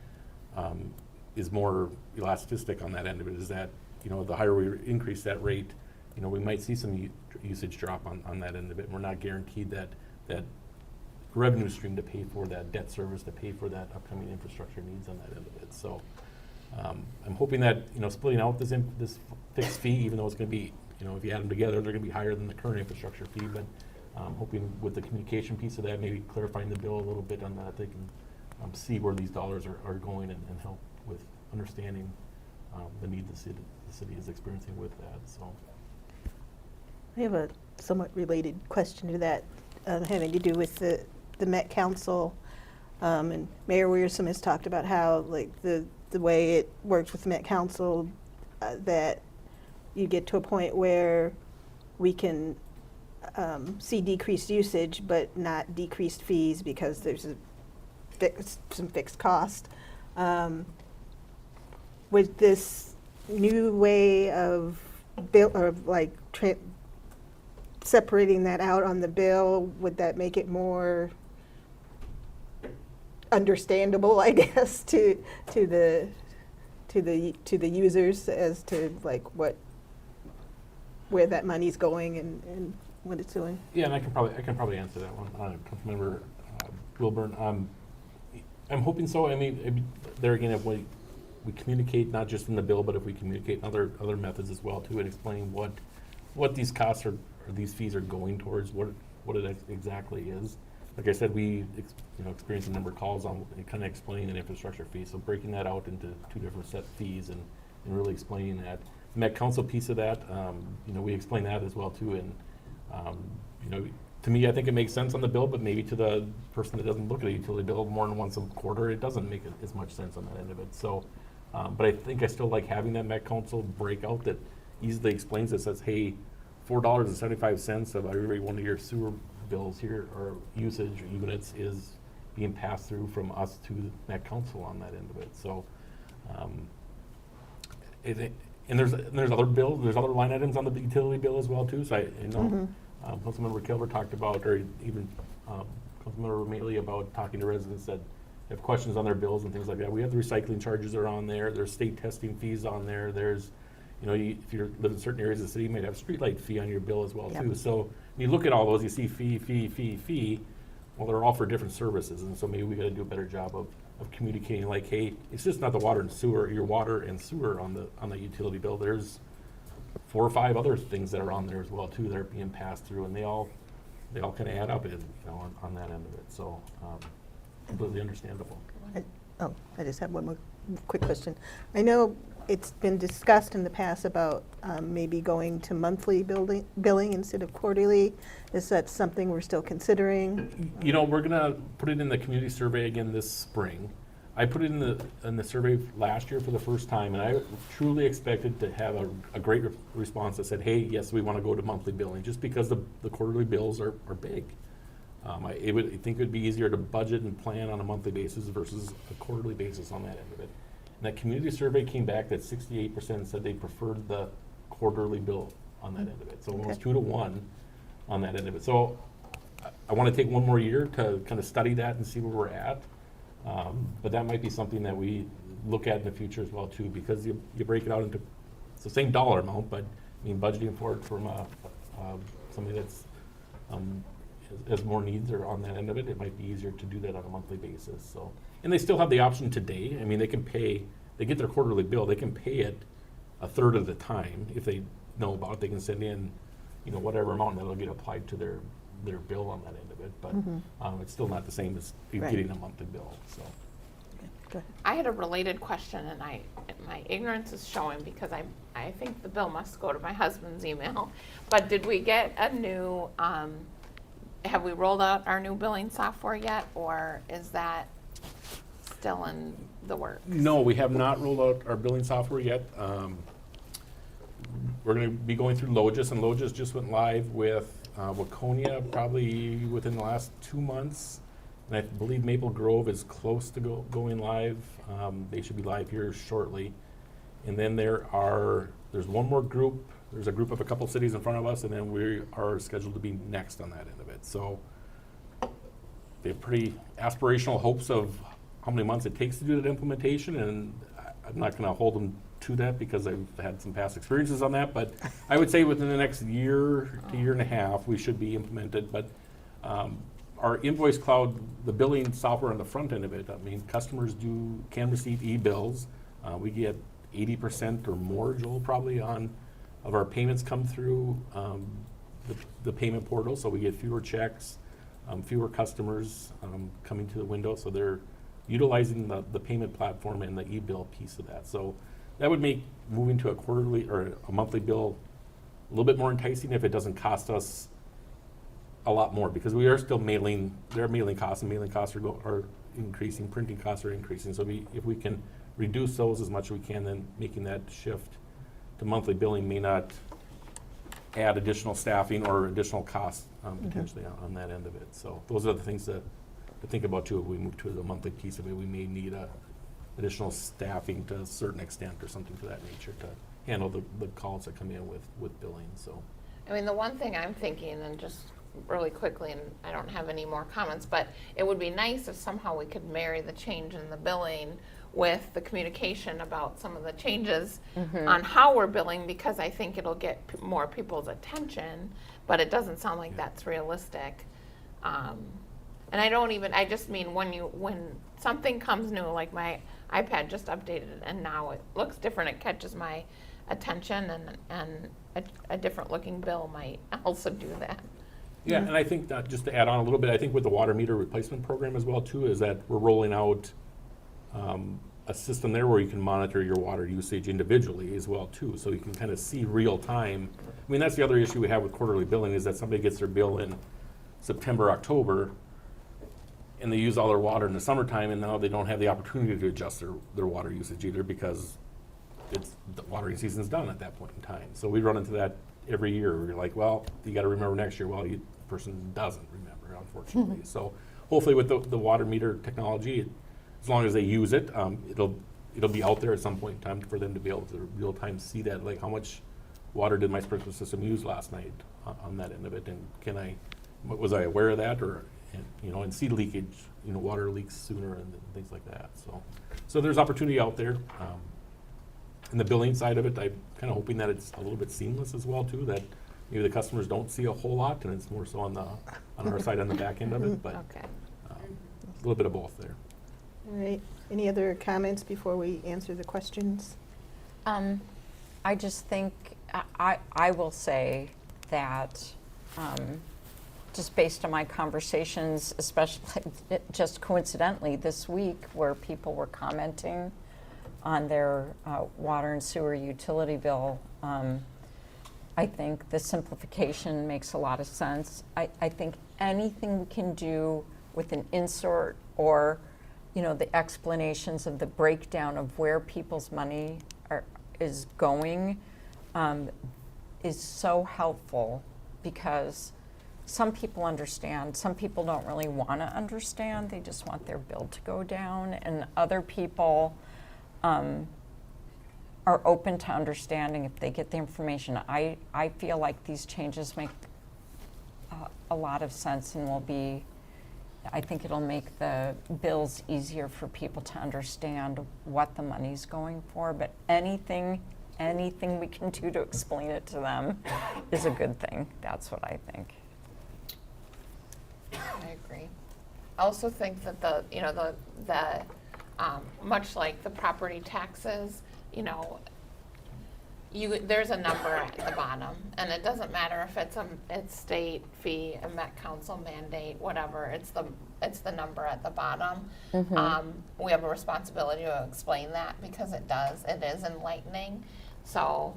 S5: is more elastic on that end of it, is that, the higher we increase that rate, we might see some usage drop on that end of it. And we're not guaranteed that revenue stream to pay for that debt service, to pay for that upcoming infrastructure needs on that end of it. So I'm hoping that, splitting out this fixed fee, even though it's going to be, if you add them together, they're going to be higher than the current infrastructure fee. But hoping with the communication piece of that, maybe clarifying the bill a little bit on that, they can see where these dollars are going and help with understanding the need the city is experiencing with that. So
S1: I have a somewhat related question to that, having to do with the Met Council. And Mayor Wiersum has talked about how, like, the way it works with the Met Council, that you get to a point where we can see decreased usage but not decreased fees because there's some fixed cost. With this new way of bill, or like separating that out on the bill, would that make it more understandable, I guess, to the users as to like where that money's going and what it's doing?
S5: yeah, and I can probably answer that one, Councilmember Wilburn. I'm hoping so. I mean, there again, if we communicate not just in the bill, but if we communicate in other methods as well too, and explain what these costs or these fees are going towards, what it exactly is. Like I said, we experienced a number of calls on kind of explaining an infrastructure fee, so breaking that out into two different set fees and really explaining that. The Met Council piece of that, we explain that as well too, and to me, I think it makes sense on the bill, but maybe to the person that doesn't look at a utility bill more than once a quarter, it doesn't make as much sense on that end of it. So, but I think I still like having that Met Council breakout that easily explains it, says, hey, $4.75 of every one of your sewer bills here or usage units is being passed through from us to the Met Council on that end of it. So, and there's other bills, there's other line items on the utility bill as well too. So I know Councilmember Kilver talked about, or even Councilmember O'Malley about talking to residents that have questions on their bills and things like that. We have the recycling charges are on there. There's state testing fees on there. There's, if you live in certain areas of the city, you might have a streetlight fee on your bill as well too. So when you look at all those, you see fee. Well, they're all for different services, and so maybe we got to do a better job of communicating. Like, hey, it's just not the water and sewer, your water and sewer on the utility bill. There's 4 or 5 other things that are on there as well too that are being passed through, and they all kind of add up on that end of it. So completely understandable.
S1: I just have one more quick question. I know it's been discussed in the past about maybe going to monthly billing instead of quarterly. Is that something we're still considering?
S5: We're gonna put it in the community survey again this spring. I put it in the survey last year for the first time, and I truly expected to have a great response that said, hey, yes, we want to go to monthly billing, just because the quarterly bills are big. I think it would be easier to budget and plan on a monthly basis versus a quarterly basis on that end of it. And that community survey came back that 68% said they preferred the quarterly bill on that end of it. So almost 2 to 1 on that end of it. So I want to take one more year to kind of study that and see where we're at. But that might be something that we look at in the future as well too, because you break it out into, it's the same dollar amount, but I mean, budgeting for it from somebody that's has more needs or on that end of it, it might be easier to do that on a monthly basis. So, and they still have the option today. I mean, they can pay, they get their quarterly bill, they can pay it a third of the time if they know about it. They can send in, you know, whatever amount, and that'll get applied to their bill on that end of it. But it's still not the same as getting a monthly bill. So.
S18: I had a related question, and my ignorance is showing because I think the bill must go to my husband's email. But did we get a new, have we rolled out our new billing software yet, or is that still in the works?
S5: No, we have not rolled out our billing software yet. We're going to be going through Logis, and Logis just went live with Waconia probably within the last 2 months. And I believe Maple Grove is close to going live. They should be live here shortly. And then there's one more group. There's a group of a couple cities in front of us, and then we are scheduled to be next on that end of it. So they have pretty aspirational hopes of how many months it takes to do that implementation, and I'm not going to hold them to that because I've had some past experiences on that. But I would say within the next year to year and a half, we should be implemented. But our Invoice Cloud, the billing software on the front end of it, I mean, customers can receive e-bills. We get 80% or more, Joel, probably of our payments come through the payment portal, so we get fewer checks, fewer customers coming to the window, so they're utilizing the payment platform and the e-bill piece of that. So that would make moving to a quarterly or a monthly bill a little bit more enticing if it doesn't cost us a lot more, because we are still mailing. There are mailing costs, and mailing costs are increasing. Printing costs are increasing. So if we can reduce those as much as we can, then making that shift to monthly billing may not add additional staffing or additional costs potentially on that end of it. So those are the things to think about too. If we move to the monthly piece of it, we may need additional staffing to a certain extent or something to that nature to handle the calls that come in with billing. So,
S18: I mean, the one thing I'm thinking, and just really quickly, and I don't have any more comments, but it would be nice if somehow we could marry the change in the billing with the communication about some of the changes on how we're billing, because I think it'll get more people's attention, but it doesn't sound like that's realistic. And I just mean when something comes new, like my iPad just updated and now it looks different, it catches my attention, and a different looking bill might also do that.
S5: Yeah, and I think that just to add on a little bit, I think with the water meter replacement program as well too, is that we're rolling out a system there where you can monitor your water usage individually as well too, so you can kind of see real time. I mean, that's the other issue we have with quarterly billing, is that somebody gets their bill in September, October, and they use all their water in the summertime, and now they don't have the opportunity to adjust their water usage either, because the watering season's done at that point in time. So we run into that every year. We're like, well, you got to remember next year. Well, the person doesn't remember, unfortunately. So hopefully with the water meter technology, as long as they use it, it'll be out there at some point in time for them to be able to real time see that, like how much water did my sprinkler system use last night on that end of it, and was I aware of that, or and see leakage, water leaks sooner and things like that. So there's opportunity out there. And the billing side of it, I'm kind of hoping that it's a little bit seamless as well too, that maybe the customers don't see a whole lot, and it's more so on our side on the back end of it, but a little bit of both there.
S1: All right. Any other comments before we answer the questions?
S7: I just think I will say that just based on my conversations, especially just coincidentally this week, where people were commenting on their water and sewer utility bill, I think the simplification makes a lot of sense. I think anything we can do with an insert or the explanations of the breakdown of where people's money is going is so helpful, because some people understand, some people don't really want to understand, they just want their bill to go down, and other people are open to understanding if they get the information. I feel like these changes make a lot of sense and will be I think it'll make the bills easier for people to understand what the money's going for, but anything we can do to explain it to them is a good thing. That's what I think.
S18: I agree. I also think that the much like the property taxes, there's a number at the bottom, and it doesn't matter if it's state fee, a Met Council mandate, whatever. It's the number at the bottom. We have a responsibility to explain that because it is enlightening. So,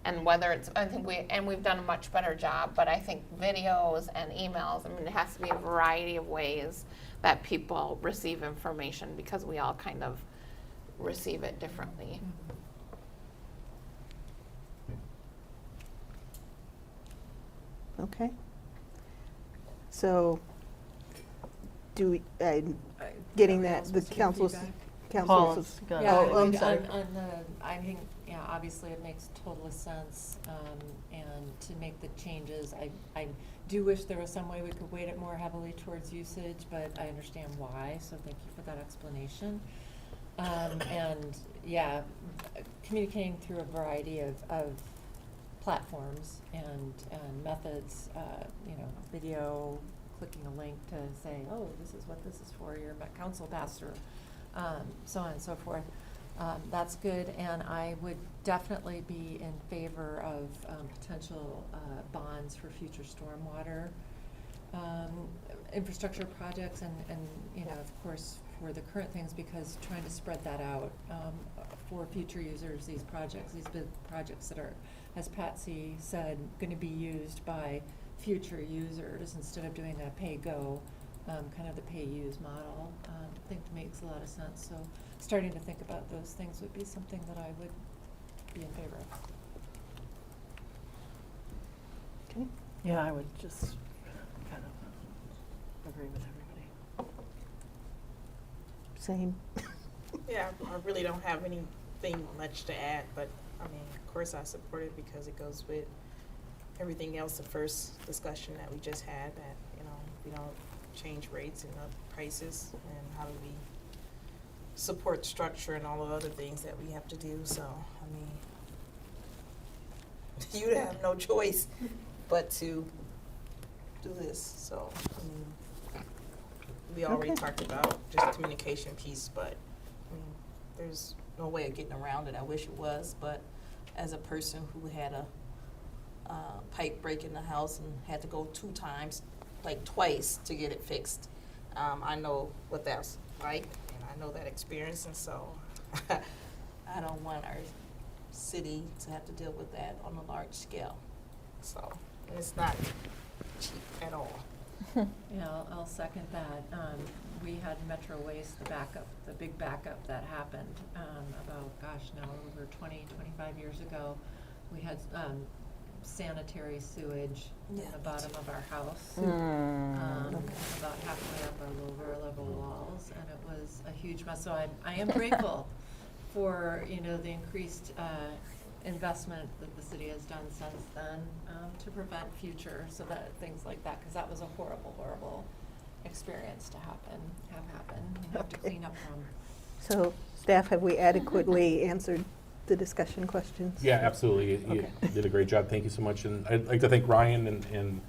S18: and whether it's, we've done a much better job, but I think videos and emails, it has to be a variety of ways that people receive information because we all kind of receive it differently.
S1: Okay. So, do we, getting that, the council's, council's. I'm sorry.
S8: I think, obviously it makes total sense, and to make the changes, I do wish there was some way we could weight it more heavily towards usage, but I understand why, so thank you for that explanation. And communicating through a variety of platforms and methods, video, clicking a link to say, oh, this is what this is for, your Met Council pastor, so on and so forth. That's good, and I would definitely be in favor of potential bonds for future stormwater infrastructure projects and of course, for the current things, because trying to spread that out for future users, these big projects that are, as Patsy said, going to be used by future users instead of doing a pay-go, kind of the pay-use model. I think makes a lot of sense. So starting to think about those things would be something that I would be in favor of.
S1: Okay.
S6: Yeah, I would just kind of agree with everybody.
S1: Same.
S19: Yeah, I really don't have anything much to add, but I mean, of course I support it because it goes with everything else, the first discussion that we just had, that, we don't change rates and the prices, and how do we support structure and all the other things that we have to do. So, I mean, you have no choice but to do this. So, I mean, we already talked about just the communication piece, but I mean, there's no way of getting around it. I wish it was, but as a person who had a pipe break in the house and had to go twice to get it fixed, I know what that's like, and I know that experience, and so I don't want our city to have to deal with that on a large scale. So, and it's not cheap at all.
S8: Yeah, I'll second that. We had Metro Waste, the big backup that happened about, over 20, 25 years ago. We had sanitary sewage in the bottom of our house, about halfway up our lower level walls, and it was a huge mess. So I am grateful for the increased investment that the city has done since then to prevent future things like that, because that was a horrible experience to have happen. You have to clean up from.
S1: So, staff, have we adequately answered the discussion questions?
S5: Yeah, absolutely. You did a great job. Thank you so much. And I'd like to thank Ryan and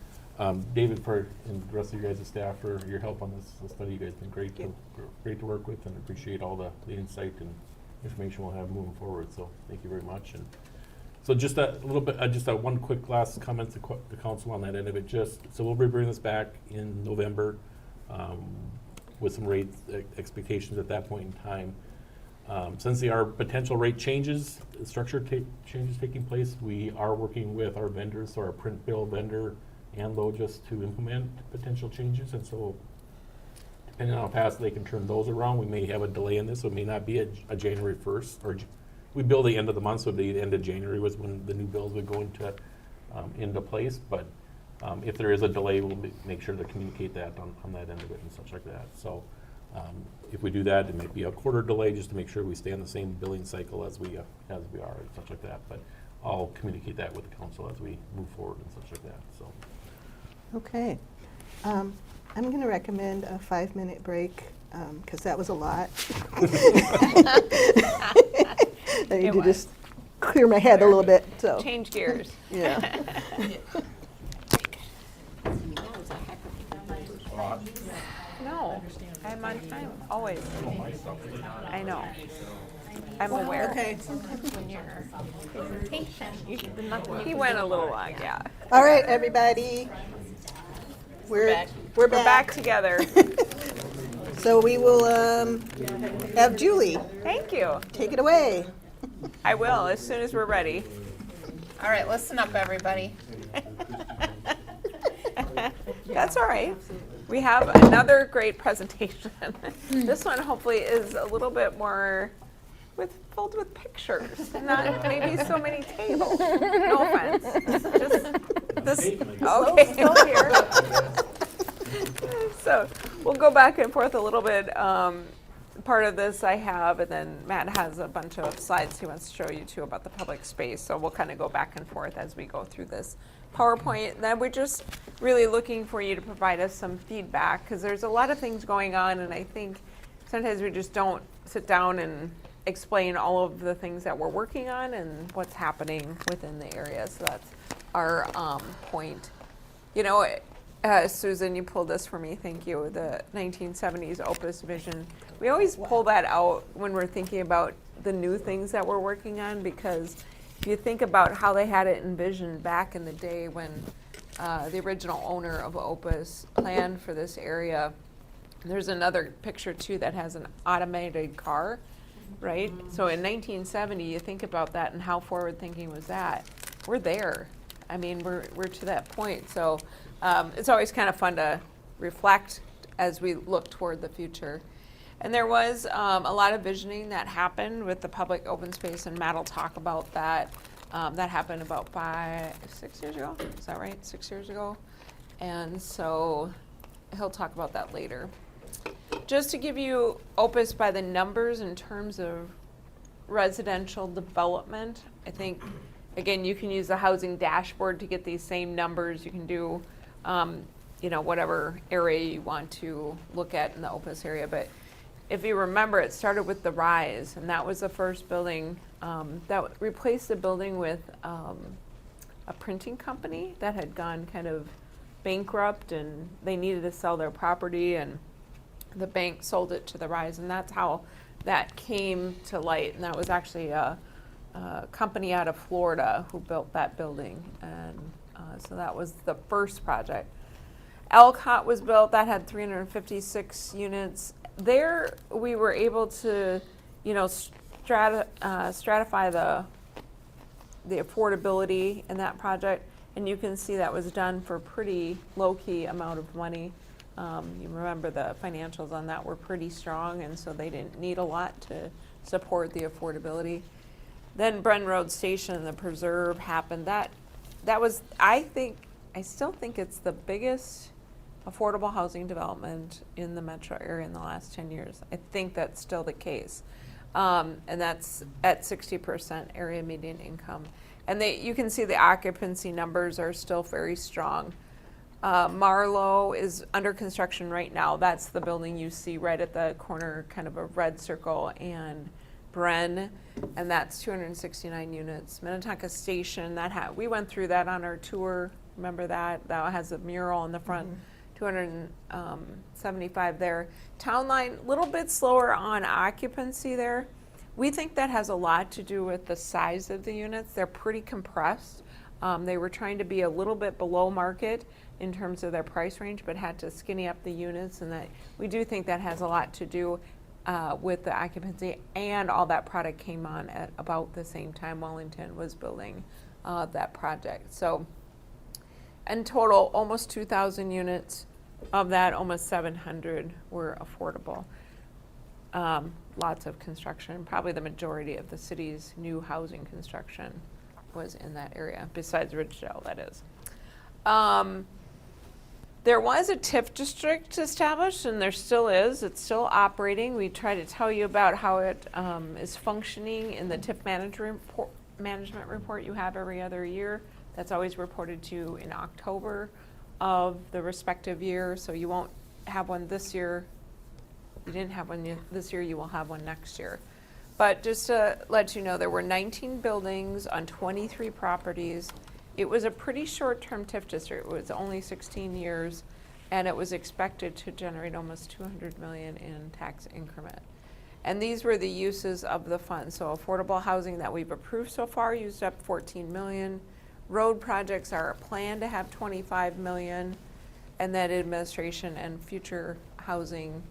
S5: David and the rest of you guys' staff for your help on this study. You guys have been great to work with, and appreciate all the insight and information we'll have moving forward. So thank you very much. And so just a little bit, just one quick last comment to the council on that end of it. So we'll be bringing this back in November with some rate expectations at that point in time. Since there are potential rate changes, structure changes taking place, we are working with our vendors, so our print bill vendor and Logis, to implement potential changes. And so depending on how fast they can turn those around, we may have a delay in this. So it may not be a January 1st, or we bill the end of the month, so the end of January was when the new bills would go into place. But if there is a delay, we'll make sure to communicate that on that end of it and such like that. So if we do that, it might be a quarter delay just to make sure we stay on the same billing cycle as we are and such like that. But I'll communicate that with the council as we move forward and such like that. So.
S1: Okay. I'm going to recommend a 5-minute break because that was a lot. I need
S4: It
S1: to
S4: was.
S1: just clear my head a little bit. So
S4: Change gears.
S1: yeah.
S4: No, I'm on time, always. I know. I'm aware.
S1: Okay.
S18: Sometimes when you're patient,
S4: He went a little long, yeah.
S1: All right, everybody. We're
S4: back together.
S1: So we will have Julie
S4: Thank you.
S1: take it away.
S4: I will, as soon as we're ready.
S18: all right, listen up, everybody.
S4: That's all right. We have another great presentation. This one hopefully is a little bit more filled with pictures, not maybe so many tables. No offense. Just this. Okay. Still here. So we'll go back and forth a little bit. Part of this I have, and then Matt has a bunch of slides he wants to show you too about the public space. So we'll kind of go back and forth as we go through this PowerPoint. And then we're just really looking for you to provide us some feedback because there's a lot of things going on, and I think sometimes we just don't sit down and explain all of the things that we're working on and what's happening within the area. So that's our point. You know, Susan, you pulled this for me, thank you, the 1970s Opus vision. We always pull that out when we're thinking about the new things that we're working on, because if you think about how they had it envisioned back in the day when the original owner of Opus planned for this area, there's another picture too that has an automated car, right? So in 1970, you think about that and how forward thinking was that? We're there. I mean, we're to that point. So it's always kind of fun to reflect as we look toward the future. And there was a lot of visioning that happened with the public open space, and Matt will talk about that. That happened about 6 years ago. Is that right? 6 years ago. And so he'll talk about that later. Just to give you Opus by the numbers in terms of residential development, I think, again, you can use the housing dashboard to get these same numbers. You can do, whatever area you want to look at in the Opus area. But if you remember, it started with the Rise, and that was the first building that replaced the building with a printing company that had gone kind of bankrupt, and they needed to sell their property, and the bank sold it to the Rise, and that's how that came to light. And that was actually a company out of Florida who built that building, and so that was the first project. Elcott was built. That had 356 units. There, we were able to, stratify the affordability in that project, and you can see that was done for a pretty low-key amount of money. You remember the financials on that were pretty strong, and so they didn't need a lot to support the affordability. Then Bren Road Station, the preserve happened. That was, I still think it's the biggest affordable housing development in the metro area in the last 10 years. I think that's still the case. And that's at 60% area median income. And you can see the occupancy numbers are still very strong. Marlowe is under construction right now. That's the building you see right at the corner, kind of a red circle, and Bren, and that's 269 units. Minnetonka Station, we went through that on our tour. Remember that? That has a mural in the front. 275 there. Town Line, a little bit slower on occupancy there. We think that has a lot to do with the size of the units. They're pretty compressed. They were trying to be a little bit below market in terms of their price range, but had to skinny up the units, and that we do think that has a lot to do with the occupancy, and all that product came on at about the same time Wellington was building that project. So in total, almost 2,000 units. Of that, almost 700 were affordable. Lots of construction. Probably the majority of the city's new housing construction was in that area, besides Ridgedale, that is. There was a TIF district established, and there still is. It's still operating. We try to tell you about how it is functioning in the TIF management report you have every other year. That's always reported to you in October of the respective year, so you won't have one this year. You didn't have one this year, you will have one next year. But just to let you know, there were 19 buildings on 23 properties. It was a pretty short-term TIF district. It was only 16 years, and it was expected to generate almost 200 million in tax increment. And these were the uses of the fund. So affordable housing that we've approved so far used up 14 million. Road projects are planned to have 25 million. And then administration and future housing,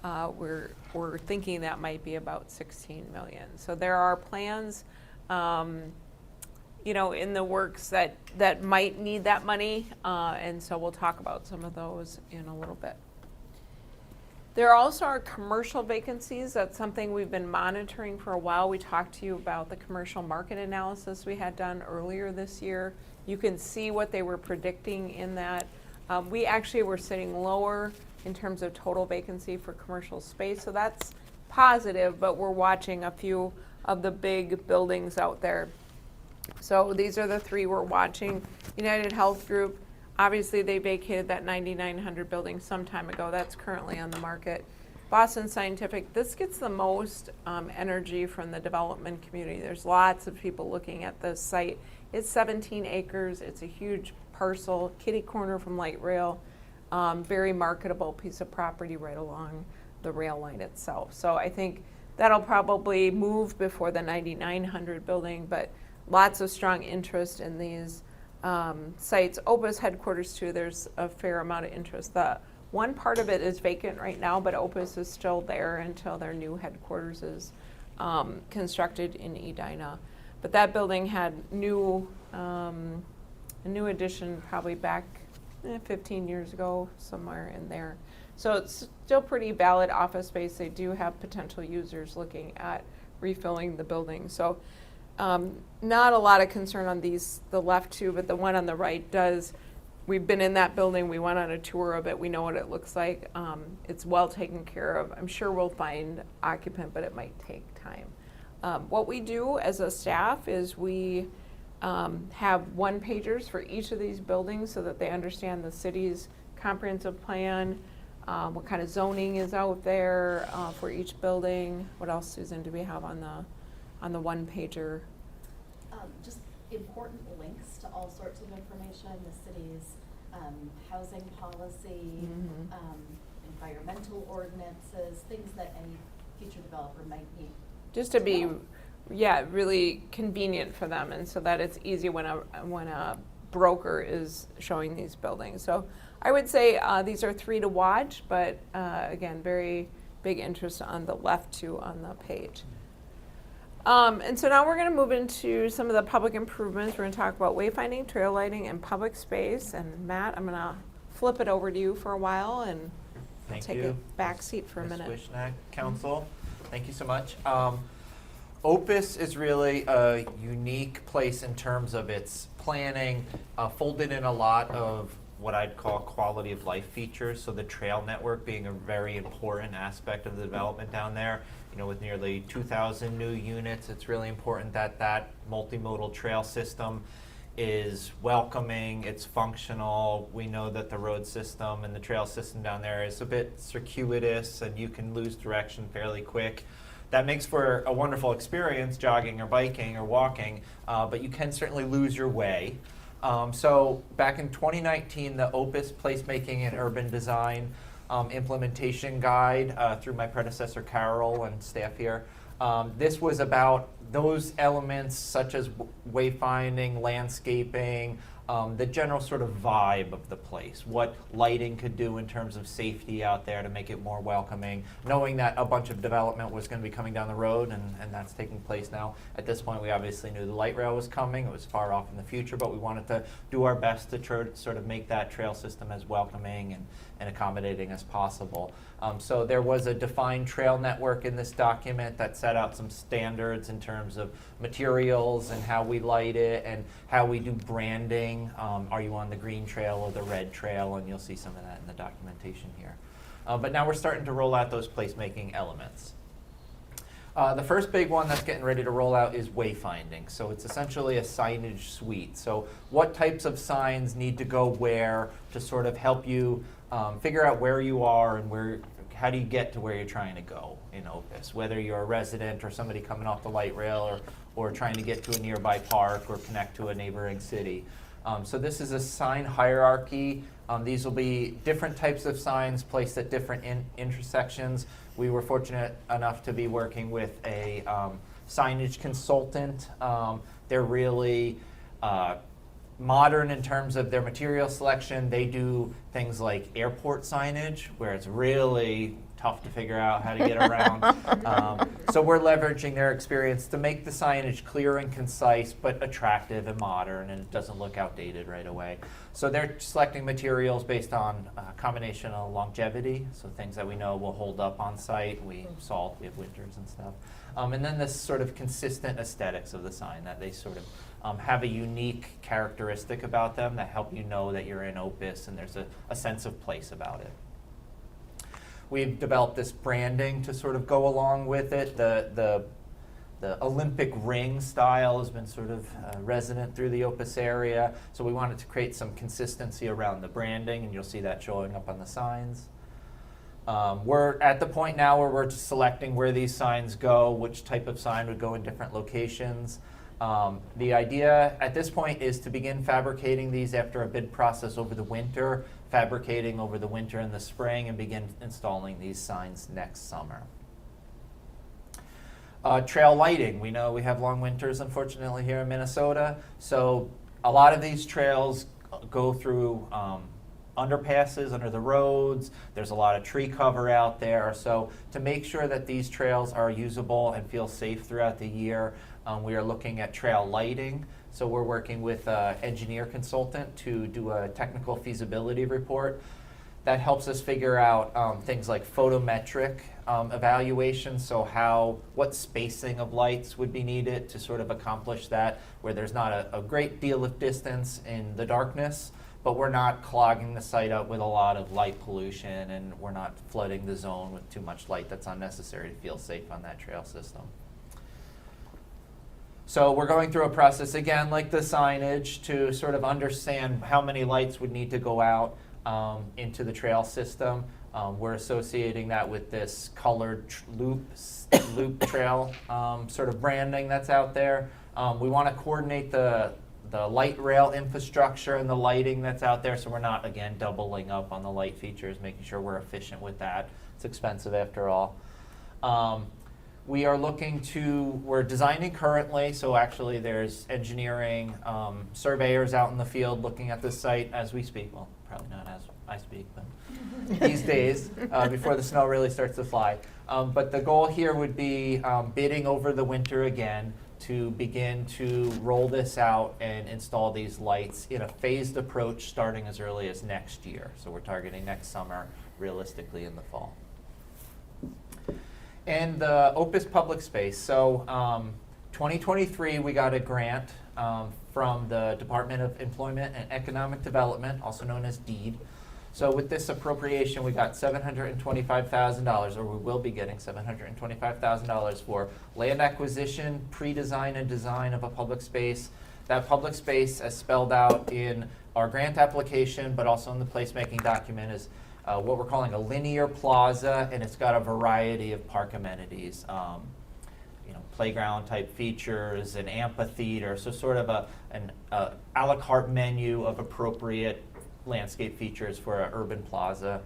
S4: we're thinking that might be about 16 million. So there are plans, you know, in the works that might need that money. And so we'll talk about some of those in a little bit. There also are commercial vacancies. That's something we've been monitoring for a while. We talked to you about the commercial market analysis we had done earlier this year. You can see what they were predicting in that. We actually were sitting lower in terms of total vacancy for commercial space, so that's positive, but we're watching a few of the big buildings out there. So these are the three we're watching. United Health Group, obviously they vacated that 9,900 building some time ago. That's currently on the market. Boston Scientific, this gets the most energy from the development community. There's lots of people looking at this site. It's 17 acres. It's a huge parcel, kitty corner from light rail, very marketable piece of property right along the rail line itself. So I think that'll probably move before the 9,900 building, but lots of strong interest in these sites. Opus headquarters too, there's a fair amount of interest. The one part of it is vacant right now, but Opus is still there until their new headquarters is constructed in Edina. But that building had a new addition probably back 15 years ago, somewhere in there. So it's still pretty valid office space. They do have potential users looking at refilling the building. So not a lot of concern on these, the left two, but the one on the right does. We've been in that building. We went on a tour of it. We know what it looks like. It's well taken care of. I'm sure we'll find occupant, but it might take time. What we do as a staff is we have one-pagers for each of these buildings so that they understand the city's comprehensive plan, what kind of zoning is out there for each building. What else, Susan, do we have on the one-pager?
S12: Just important links to all sorts of information, the city's housing policy, environmental ordinances, things that any future developer might need.
S4: Just to be, yeah, really convenient for them, and so that it's easy when a broker is showing these buildings. So I would say these are three to watch, but again, very big interest on the left two on the page. And so now we're going to move into some of the public improvements. We're going to talk about wayfinding, trail lighting, and public space. And Matt, I'm going to flip it over to you for a while and take a back seat for a minute.
S9: Ms. Wishnak, Council, thank you so much. Opus is really a unique place in terms of its planning, folded in a lot of what I'd call quality of life features. So the trail network being a very important aspect of the development down there. You know, with nearly 2,000 new units, it's really important that that multimodal trail system is welcoming, it's functional. We know that the road system and the trail system down there is a bit circuitous and you can lose direction fairly quick. That makes for a wonderful experience, jogging or biking or walking, but you can certainly lose your way. So back in 2019, the Opus Placemaking and Urban Design Implementation Guide through my predecessor Carol and staff here, this was about those elements such as wayfinding, landscaping, the general sort of vibe of the place, what lighting could do in terms of safety out there to make it more welcoming, knowing that a bunch of development was going to be coming down the road, and that's taking place now. At this point, we obviously knew the light rail was coming. It was far off in the future, but we wanted to do our best to try to sort of make that trail system as welcoming and accommodating as possible. So there was a defined trail network in this document that set out some standards in terms of materials and how we light it and how we do branding. Are you on the green trail or the red trail? And you'll see some of that in the documentation here. But now we're starting to roll out those placemaking elements. The first big one that's getting ready to roll out is wayfinding. So it's essentially a signage suite. So what types of signs need to go where to sort of help you figure out where you are and how do you get to where you're trying to go in Opus, whether you're a resident or somebody coming off the light rail or trying to get to a nearby park or connect to a neighboring city. So this is a sign hierarchy. These will be different types of signs placed at different intersections. We were fortunate enough to be working with a signage consultant. They're really modern in terms of their material selection. They do things like airport signage, where it's really tough to figure out how to get around. So we're leveraging their experience to make the signage clear and concise, but attractive and modern, and it doesn't look outdated right away. So they're selecting materials based on a combination of longevity, so things that we know will hold up on site. We salt, we have winters and stuff. And then this sort of consistent aesthetics of the sign, that they sort of have a unique characteristic about them that help you know that you're in Opus and there's a sense of place about it. We've developed this branding to sort of go along with it. The Olympic ring style has been sort of resonant through the Opus area, so we wanted to create some consistency around the branding, and you'll see that showing up on the signs. We're at the point now where we're just selecting where these signs go, which type of sign would go in different locations. The idea at this point is to begin fabricating these after a bid process over the winter, fabricating over the winter and the spring, and begin installing these signs next summer. Trail lighting. We know we have long winters, unfortunately, here in Minnesota. So a lot of these trails go through underpasses under the roads. There's a lot of tree cover out there. So to make sure that these trails are usable and feel safe throughout the year, we are looking at trail lighting. So we're working with an engineer consultant to do a technical feasibility report that helps us figure out things like photometric evaluation, so what spacing of lights would be needed to sort of accomplish that, where there's not a great deal of distance in the darkness, but we're not clogging the site up with a lot of light pollution, and we're not flooding the zone with too much light that's unnecessary to feel safe on that trail system. So we're going through a process, again, like the signage, to sort of understand how many lights would need to go out into the trail system. We're associating that with this colored loop trail sort of branding that's out there. We want to coordinate the light rail infrastructure and the lighting that's out there, so we're not, again, doubling up on the light features, making sure we're efficient with that. It's expensive after all. We're designing currently, so actually there's engineering surveyors out in the field looking at this site as we speak. Well, probably not as I speak, but these days, before the snow really starts to fly. But the goal here would be bidding over the winter again to begin to roll this out and install these lights in a phased approach starting as early as next year. So we're targeting next summer, realistically in the fall. And the Opus Public Space. So 2023, we got a grant from the Department of Employment and Economic Development, also known as DEED. So with this appropriation, we got $725,000, or we will be getting $725,000 for land acquisition, pre-design and design of a public space. That public space, as spelled out in our grant application, but also in the placemaking document, is what we're calling a linear plaza, and it's got a variety of park amenities, playground type features, an amphitheater, so sort of an a la carte menu of appropriate landscape features for an urban plaza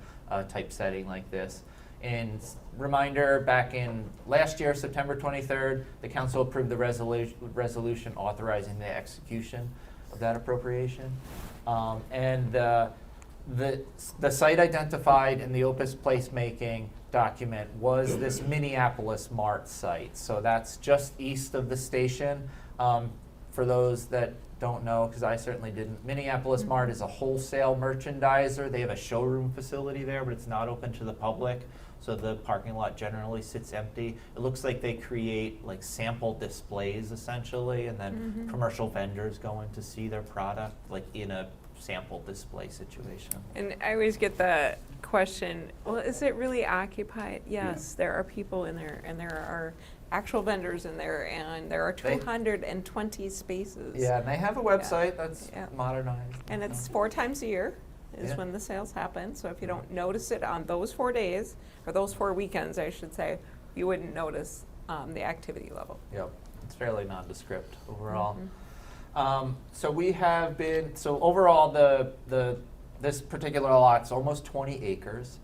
S9: type setting like this. And reminder, back in last year, September 23rd, the council approved the resolution authorizing the execution of that appropriation. And the site identified in the Opus placemaking document was this Minneapolis Mart site. So that's just east of the station. For those that don't know, because I certainly didn't, Minneapolis Mart is a wholesale merchandiser. They have a showroom facility there, but it's not open to the public. So the parking lot generally sits empty. It looks like they create like sample displays essentially, and then commercial vendors go in to see their product like in a sample display situation.
S4: And I always get the question, well, is it really occupied? Yes, there are people in there, and there are actual vendors in there, and there are 220 spaces.
S9: Yeah, and they have a website that's modernized.
S4: And it's 4 times a year. is
S9: Yeah.
S4: when the sales happen. So if you don't notice it on those 4 days, or those 4 weekends, I should say, you wouldn't notice the activity level.
S9: Yep, it's fairly nondescript overall.
S4: Mhm.
S9: So we have been, so overall, this particular lot's almost 20 acres.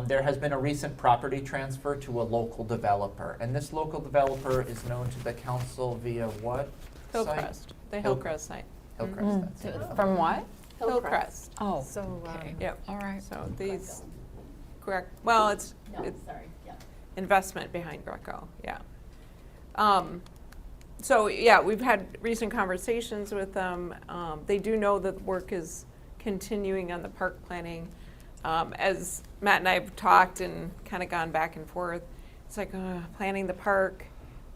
S9: There has been a recent property transfer to a local developer, and this local developer is known to the council via what site?
S4: Hillcrest, the Hillcrest site.
S9: Hillcrest, that's it.
S7: From what?
S4: Hillcrest.
S7: Oh,
S8: So,
S7: okay.
S4: Yep.
S7: All right.
S4: So these, correct, well, it's
S12: No,
S4: it's
S12: sorry, yeah.
S4: investment behind Greco, yeah. So, yeah, we've had recent conversations with them. They do know that work is continuing on the park planning. As Matt and I have talked and kind of gone back and forth, it's like planning the park,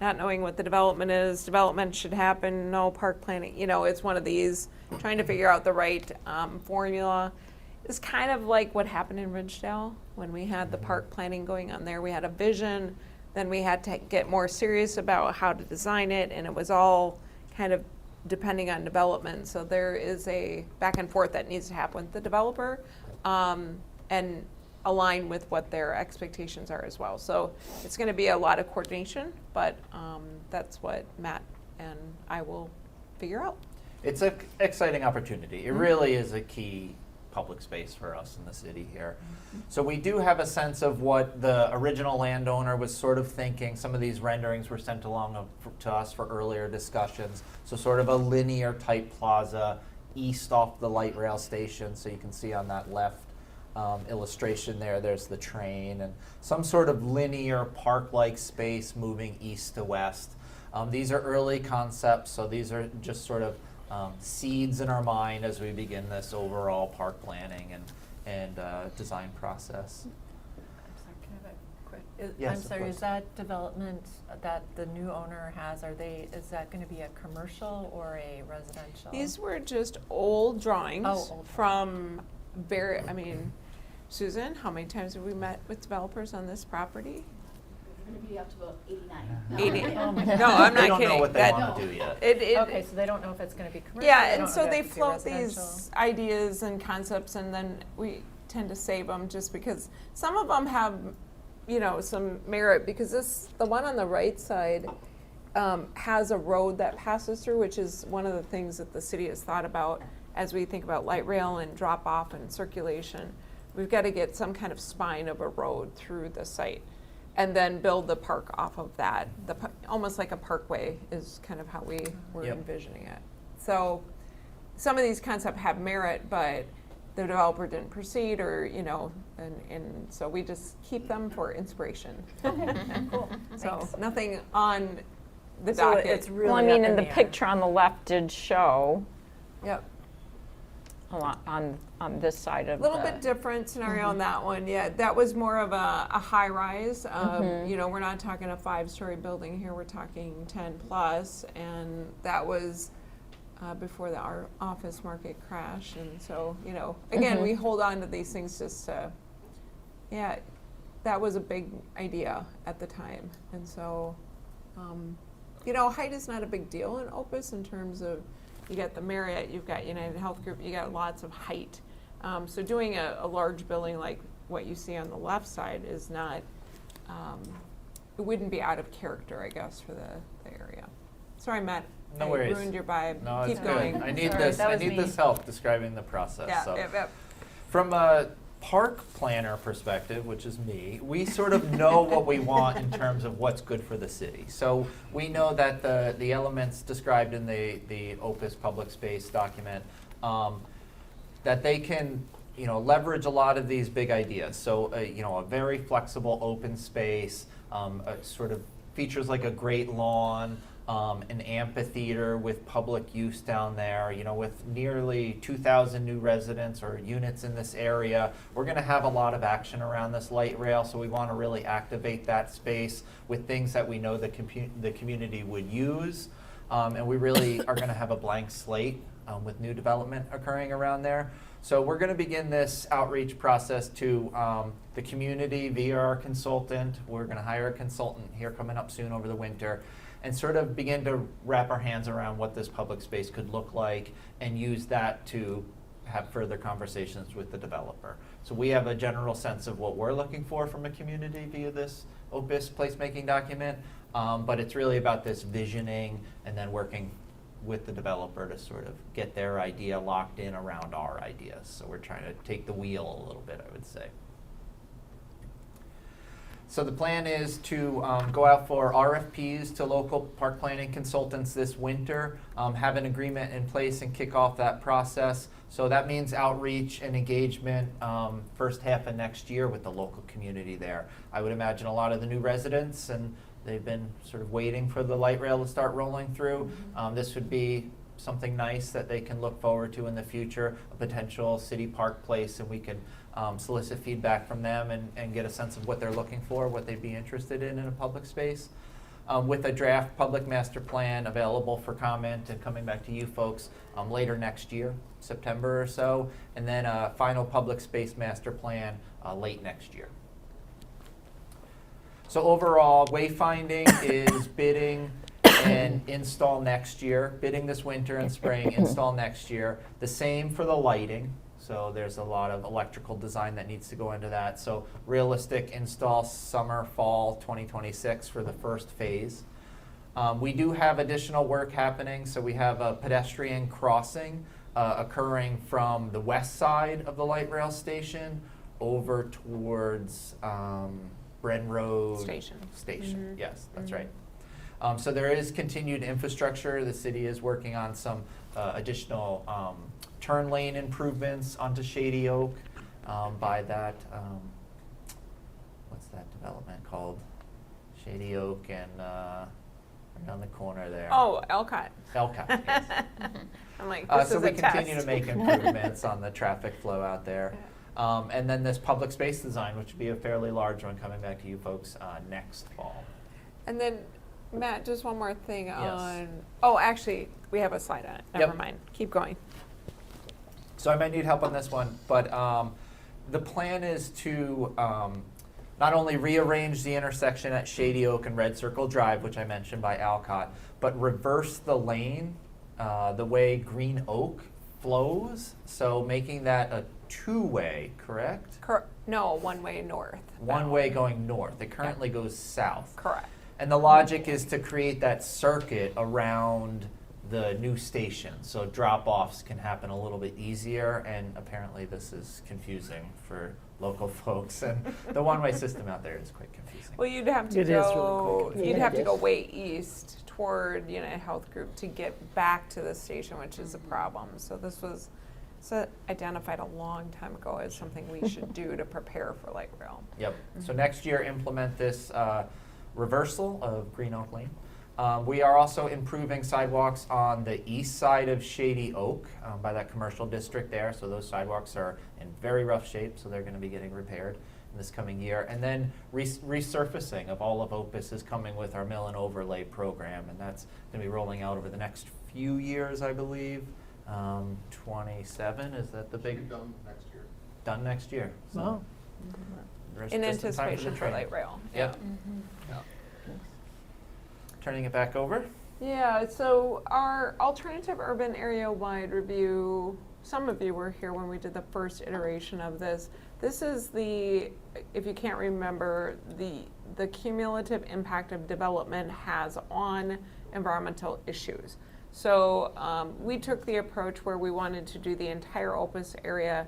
S4: not knowing what the development is. Development should happen, no park planning. You know, it's one of these, trying to figure out the right formula. It's kind of like what happened in Ridgedale when we had the park planning going on there. We had a vision, then we had to get more serious about how to design it, and it was all kind of depending on development. So there is a back and forth that needs to happen with the developer and align with what their expectations are as well. So it's going to be a lot of coordination, but that's what Matt and I will figure out.
S9: It's an exciting opportunity. It really is a key public space for us in the city here. So we do have a sense of what the original landowner was sort of thinking. Some of these renderings were sent along to us for earlier discussions. So sort of a linear type plaza east off the light rail station. So you can see on that left illustration there's the train, and some sort of linear park-like space moving east to west. These are early concepts, so these are just sort of seeds in our mind as we begin this overall park planning and design process. Yes,
S8: I'm
S9: of
S8: sorry,
S9: course.
S8: is that development that the new owner has, is that going to be a commercial or a residential?
S4: These were just old drawings
S8: old.
S4: from Susan, how many times have we met with developers on this property?
S12: We're gonna be up to about 89.
S4: 80.
S8: Oh my
S4: No,
S8: God.
S4: I'm
S9: They
S4: not
S9: don't
S4: kidding.
S9: know what they
S4: That-
S9: want to do yet.
S8: Okay, so they don't know if it's going to be commercial.
S4: Yeah,
S8: they
S4: and
S8: don't
S4: so
S8: know
S4: they
S8: if it's
S4: float
S8: residential.
S4: these ideas and concepts, and then we tend to save them just because some of them have, some merit, because the one on the right side has a road that passes through, which is one of the things that the city has thought about as we think about light rail and drop off and circulation. We've got to get some kind of spine of a road through the site and then build the park off of that. Almost like a parkway is kind of how we were
S9: Yep.
S4: envisioning it. So some of these concepts have merit, but the developer didn't proceed, or and so we just keep them for inspiration.
S8: Cool.
S4: So nothing on the
S8: So
S4: docket.
S8: it's really
S7: Well, I
S8: up
S7: mean,
S8: in
S7: and the
S8: the air.
S7: picture on the left did show
S4: Yep.
S7: a lot on this side of
S4: A little
S7: the-
S4: bit different scenario on that one. Yeah, that was more of a high rise.
S7: Mhm.
S4: We're not talking a 5-story building here. We're talking 10 plus, and that was before our office market crash. And so, again,
S7: Mhm.
S4: we hold on to these things just to, that was a big idea at the time. And so, height is not a big deal in Opus in terms of, you got the Marriott, you've got United Health Group, you got lots of height. So doing a large building like what you see on the left side is not, it wouldn't be out of character, I guess, for the area. Sorry, Matt.
S9: No
S4: I
S9: worries.
S4: ruined your vibe.
S9: No,
S4: Keep
S9: it's
S4: going.
S9: good. I need
S8: Sorry,
S9: this.
S8: that
S9: I
S8: was
S9: need
S8: me.
S9: this help describing the process.
S4: Yeah,
S9: so.
S4: yep.
S9: From a park planner perspective, which is me, we sort of know what we want in terms of what's good for the city. So we know that the elements described in the Opus public space document, that they can leverage a lot of these big ideas. So a very flexible open space, sort of features like a great lawn, an amphitheater with public use down there, with nearly 2,000 new residents or units in this area. We're going to have a lot of action around this light rail, so we want to really activate that space with things that we know the community would use. And we really are going to have a blank slate with new development occurring around there. So we're going to begin this outreach process to the community via our consultant. We're going to hire a consultant here coming up soon over the winter, and sort of begin to wrap our hands around what this public space could look like and use that to have further conversations with the developer. So we have a general sense of what we're looking for from a community via this Opus placemaking document, but it's really about this visioning and then working with the developer to sort of get their idea locked in around our ideas. So we're trying to take the wheel a little bit, I would say. So the plan is to go out for RFPs to local park planning consultants this winter, have an agreement in place and kick off that process. So that means outreach and engagement first half of next year with the local community there. I would imagine a lot of the new residents, and they've been sort of waiting for the light rail to start rolling through. This would be something nice that they can look forward to in the future, a potential city park place, and we could solicit feedback from them and get a sense of what they're looking for, what they'd be interested in a public space. With a draft public master plan available for comment and coming back to you folks later next year, September or so, and then a final public space master plan late next year. So overall, wayfinding is bidding and install next year, bidding this winter and spring, install next year. The same for the lighting. So there's a lot of electrical design that needs to go into that. So realistic install summer, fall 2026 for the first phase. We do have additional work happening. So we have a pedestrian crossing occurring from the west side of the light rail station over towards Bren Road
S4: Station.
S9: Yes, that's right. So there is continued infrastructure. The city is working on some additional turn lane improvements onto Shady Oak by that, what's that development called? Shady Oak and right on the corner there.
S4: Oh, Elcott.
S9: Elcott, yes.
S4: I'm like, this
S9: So
S4: is
S9: we
S4: a
S9: continue
S4: test.
S9: to make improvements on the traffic flow out there. And then this public space design, which would be a fairly large one, coming back to you folks next fall.
S4: And then, Matt, just one more thing
S9: Yes.
S4: on, oh, actually, we have a slide on it. Never
S9: Yep.
S4: mind. Keep going.
S9: So I might need help on this one, but the plan is to not only rearrange the intersection at Shady Oak and Red Circle Drive, which I mentioned by Alcott, but reverse the lane the way Green Oak flows, so making that a two-way, correct?
S4: No, one-way north.
S9: One way going north. It currently goes south.
S4: Correct.
S9: And the logic is to create that circuit around the new station, so drop-offs can happen a little bit easier, and apparently this is confusing for local folks, and the one-way system out there is quite confusing.
S4: Well, you'd have to
S6: It is really
S4: go.
S6: quick.
S4: You'd have to go way east toward United Health Group to get back to the station, which is a problem. So this was identified a long time ago as something we should do to prepare for light rail.
S9: Yep. So next year, implement this reversal of Green Oak Lane. We are also improving sidewalks on the east side of Shady Oak by that commercial district there. So those sidewalks are in very rough shape, so they're going to be getting repaired in this coming year. And then resurfacing of all of Opus is coming with our mill and overlay program, and that's going to be rolling out over the next few years, I believe. 27, is that the big?
S20: Done next year.
S9: Done next year. So
S6: Wow.
S9: there's
S4: In
S9: just time the
S4: anticipation for
S9: train.
S4: light rail.
S9: Yep.
S4: Yeah.
S9: Turning it back over.
S4: Yeah, so our alternative urban area-wide review, some of you were here when we did the first iteration of this. This is the, if you can't remember, the cumulative impact of development has on environmental issues. So we took the approach where we wanted to do the entire Opus area.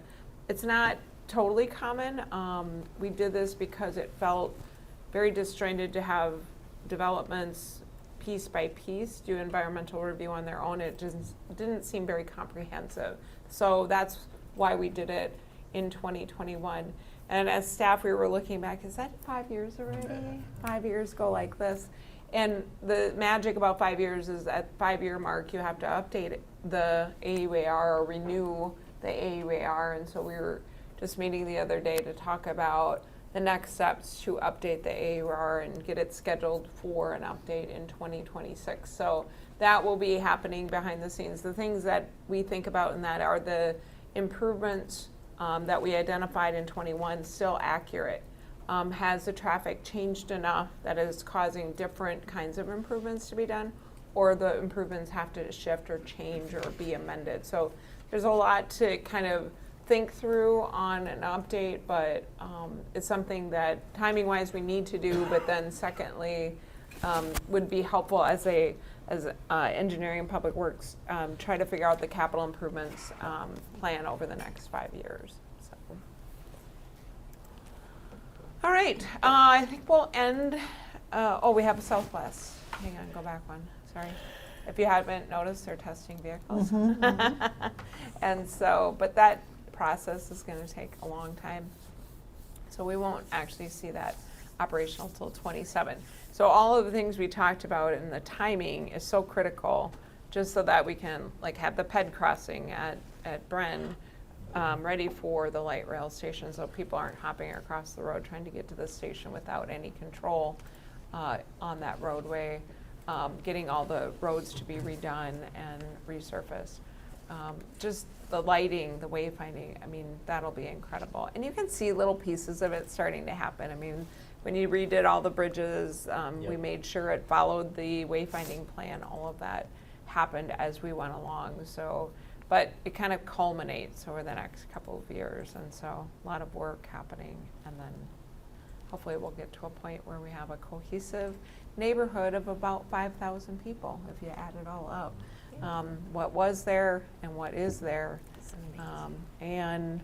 S4: It's not totally common. We did this because it felt very disjointed to have developments piece by piece do environmental review on their own. It just didn't seem very comprehensive. So that's why we did it in 2021. And as staff, we were looking back, is that 5 years already? 5 years go like this. And the magic about 5 years is at 5-year mark, you have to update the AUAR or renew the AUAR. And so we were just meeting the other day to talk about the next steps to update the AUR and get it scheduled for an update in 2026. So that will be happening behind the scenes. The things that we think about in that are the improvements that we identified in 21 still accurate. Has the traffic changed enough that is causing different kinds of improvements to be done, or the improvements have to shift or change or be amended? So there's a lot to kind of think through on an update, but it's something that timing-wise we need to do, but then secondly, would be helpful as engineering and public works try to figure out the capital improvements plan over the next 5 years. So. All right, I think we'll end. We have a Southwest. Hang on, go back one. Sorry. If you haven't noticed, they're testing vehicles. And so, but that process is going to take a long time. So we won't actually see that operational till 27. So all of the things we talked about and the timing is so critical, just so that we can like have the PED crossing at Bren ready for the light rail station, so people aren't hopping across the road trying to get to the station without any control on that roadway. Getting all the roads to be redone and resurfaced. Just the lighting, the wayfinding, I mean, that'll be incredible. And you can see little pieces of it starting to happen. I mean, when you redid all the bridges, we made sure it followed the wayfinding plan. All of that happened as we went along. So, but it kind of culminates over the next couple of years. And so a lot of work happening. And then hopefully we'll get to a point where we have a cohesive neighborhood of about 5,000 people, if you add it all up. What was there and what is there. And,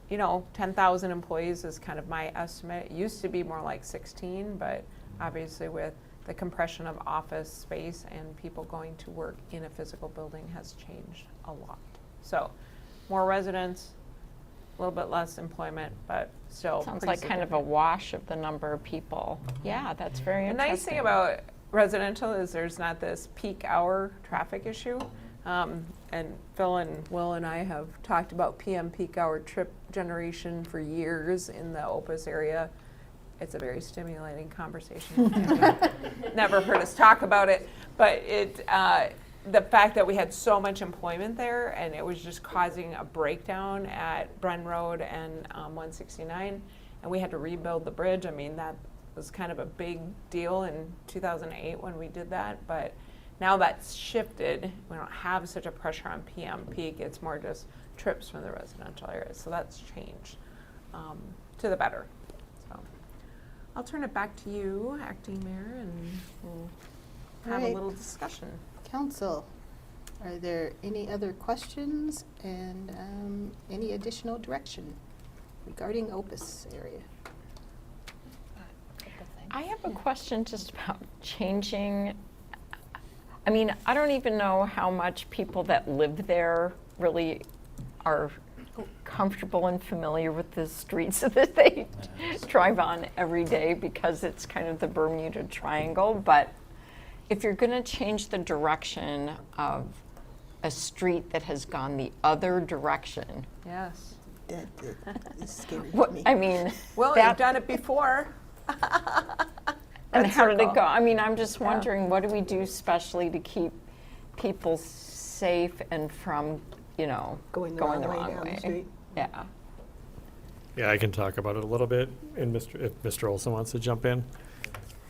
S4: you know, 10,000 employees is kind of my estimate. It used to be more like 16, but obviously with the compression of office space and people going to work in a physical building has changed a lot. So more residents, a little bit less employment, but still
S7: Sounds
S4: pretty
S7: like kind of a wash of the number of people. Yeah, that's very
S4: The
S7: interesting.
S4: nice thing about residential is there's not this peak hour traffic issue. And Phil and Will and I have talked about PM peak hour trip generation for years in the Opus area. It's a very stimulating conversation. Never heard us talk about it, but the fact that we had so much employment there and it was just causing a breakdown at Bren Road and 169, and we had to rebuild the bridge. I mean, that was kind of a big deal in 2008 when we did that, but now that's shifted. We don't have such a pressure on PM peak. It's more just trips from the residential areas. So that's changed to the better. So I'll turn it back to you, Acting Mayor, and we'll have a little discussion.
S1: Council, are there any other questions and any additional direction regarding Opus area?
S7: I have a question just about changing. I mean, I don't even know how much people that live there really are comfortable and familiar with the streets that they drive on every day, because it's kind of the Bermuda Triangle. But if you're going to change the direction of a street that has gone the other direction.
S4: Yes.
S1: That is scary
S7: What,
S1: to me.
S7: I mean,
S4: Well,
S7: that-
S4: you've done it before.
S7: And how did it
S4: circle.
S7: go? I mean, I'm just
S4: Yeah.
S7: wondering, what do we do specially to keep people safe and from, you know,
S1: Going the wrong way down the street?
S7: Yeah.
S10: Yeah, I can talk about it a little bit, and if Mr. Olson wants to jump in.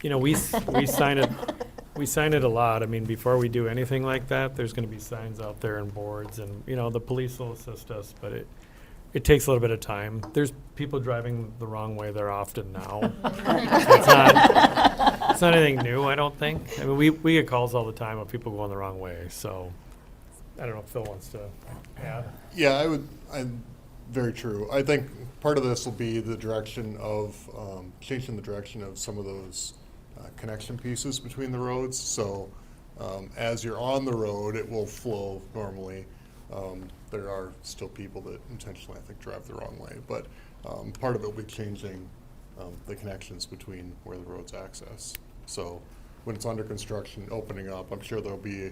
S10: You know, we sign it a lot. I mean, before we do anything like that, there's going to be signs out there and boards, and, you know, the police will assist us, but it takes a little bit of time. There's people driving the wrong way there often now. It's not anything new, I don't think. I mean, we get calls all the time of people going the wrong way, so I don't know if Phil wants to add.
S20: Yeah, very true. I think part of this will be the direction of, changing the direction of some of those connection pieces between the roads. So as you're on the road, it will flow normally. There are still people that intentionally, I think, drive the wrong way. But part of it will be changing the connections between where the roads access. So when it's under construction, opening up, I'm sure there'll be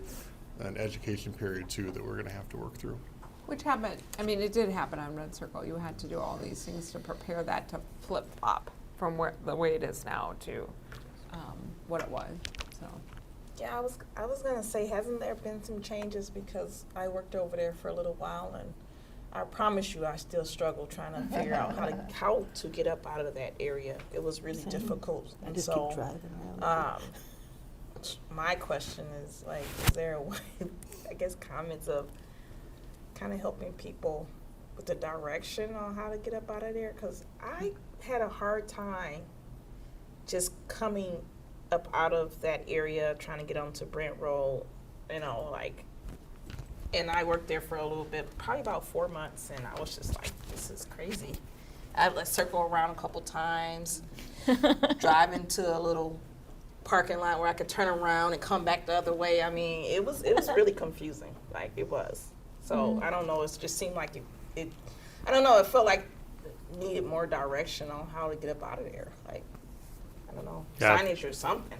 S20: an education period too that we're going to have to work through.
S4: Which happened, I mean, it did happen on Red Circle. You had to do all these things to prepare that to flip-flop from the way it is now to what it was, so.
S19: Yeah, I was gonna say, hasn't there been some changes, because I worked over there for a little while, and I promise you, I still struggle trying to figure out how to get up out of that area. It was really difficult,
S1: I
S19: and
S1: just
S19: so
S1: keep driving around.
S19: my question is, like, is there a way? I guess comments of kind of helping people with the direction on how to get up out of there? Because I had a hard time just coming up out of that area, trying to get onto Brent Road, you know, like, and I worked there for a little bit, probably about 4 months, and I was just like, this is crazy. I had to circle around a couple times, drive into a little parking lot where I could turn around and come back the other way. I mean, it was really confusing, like it was. So I don't know, it just seemed like it I don't know, it felt like it needed more direction on how to get up out of there. Like, I don't know,
S10: Yeah.
S19: signage or something.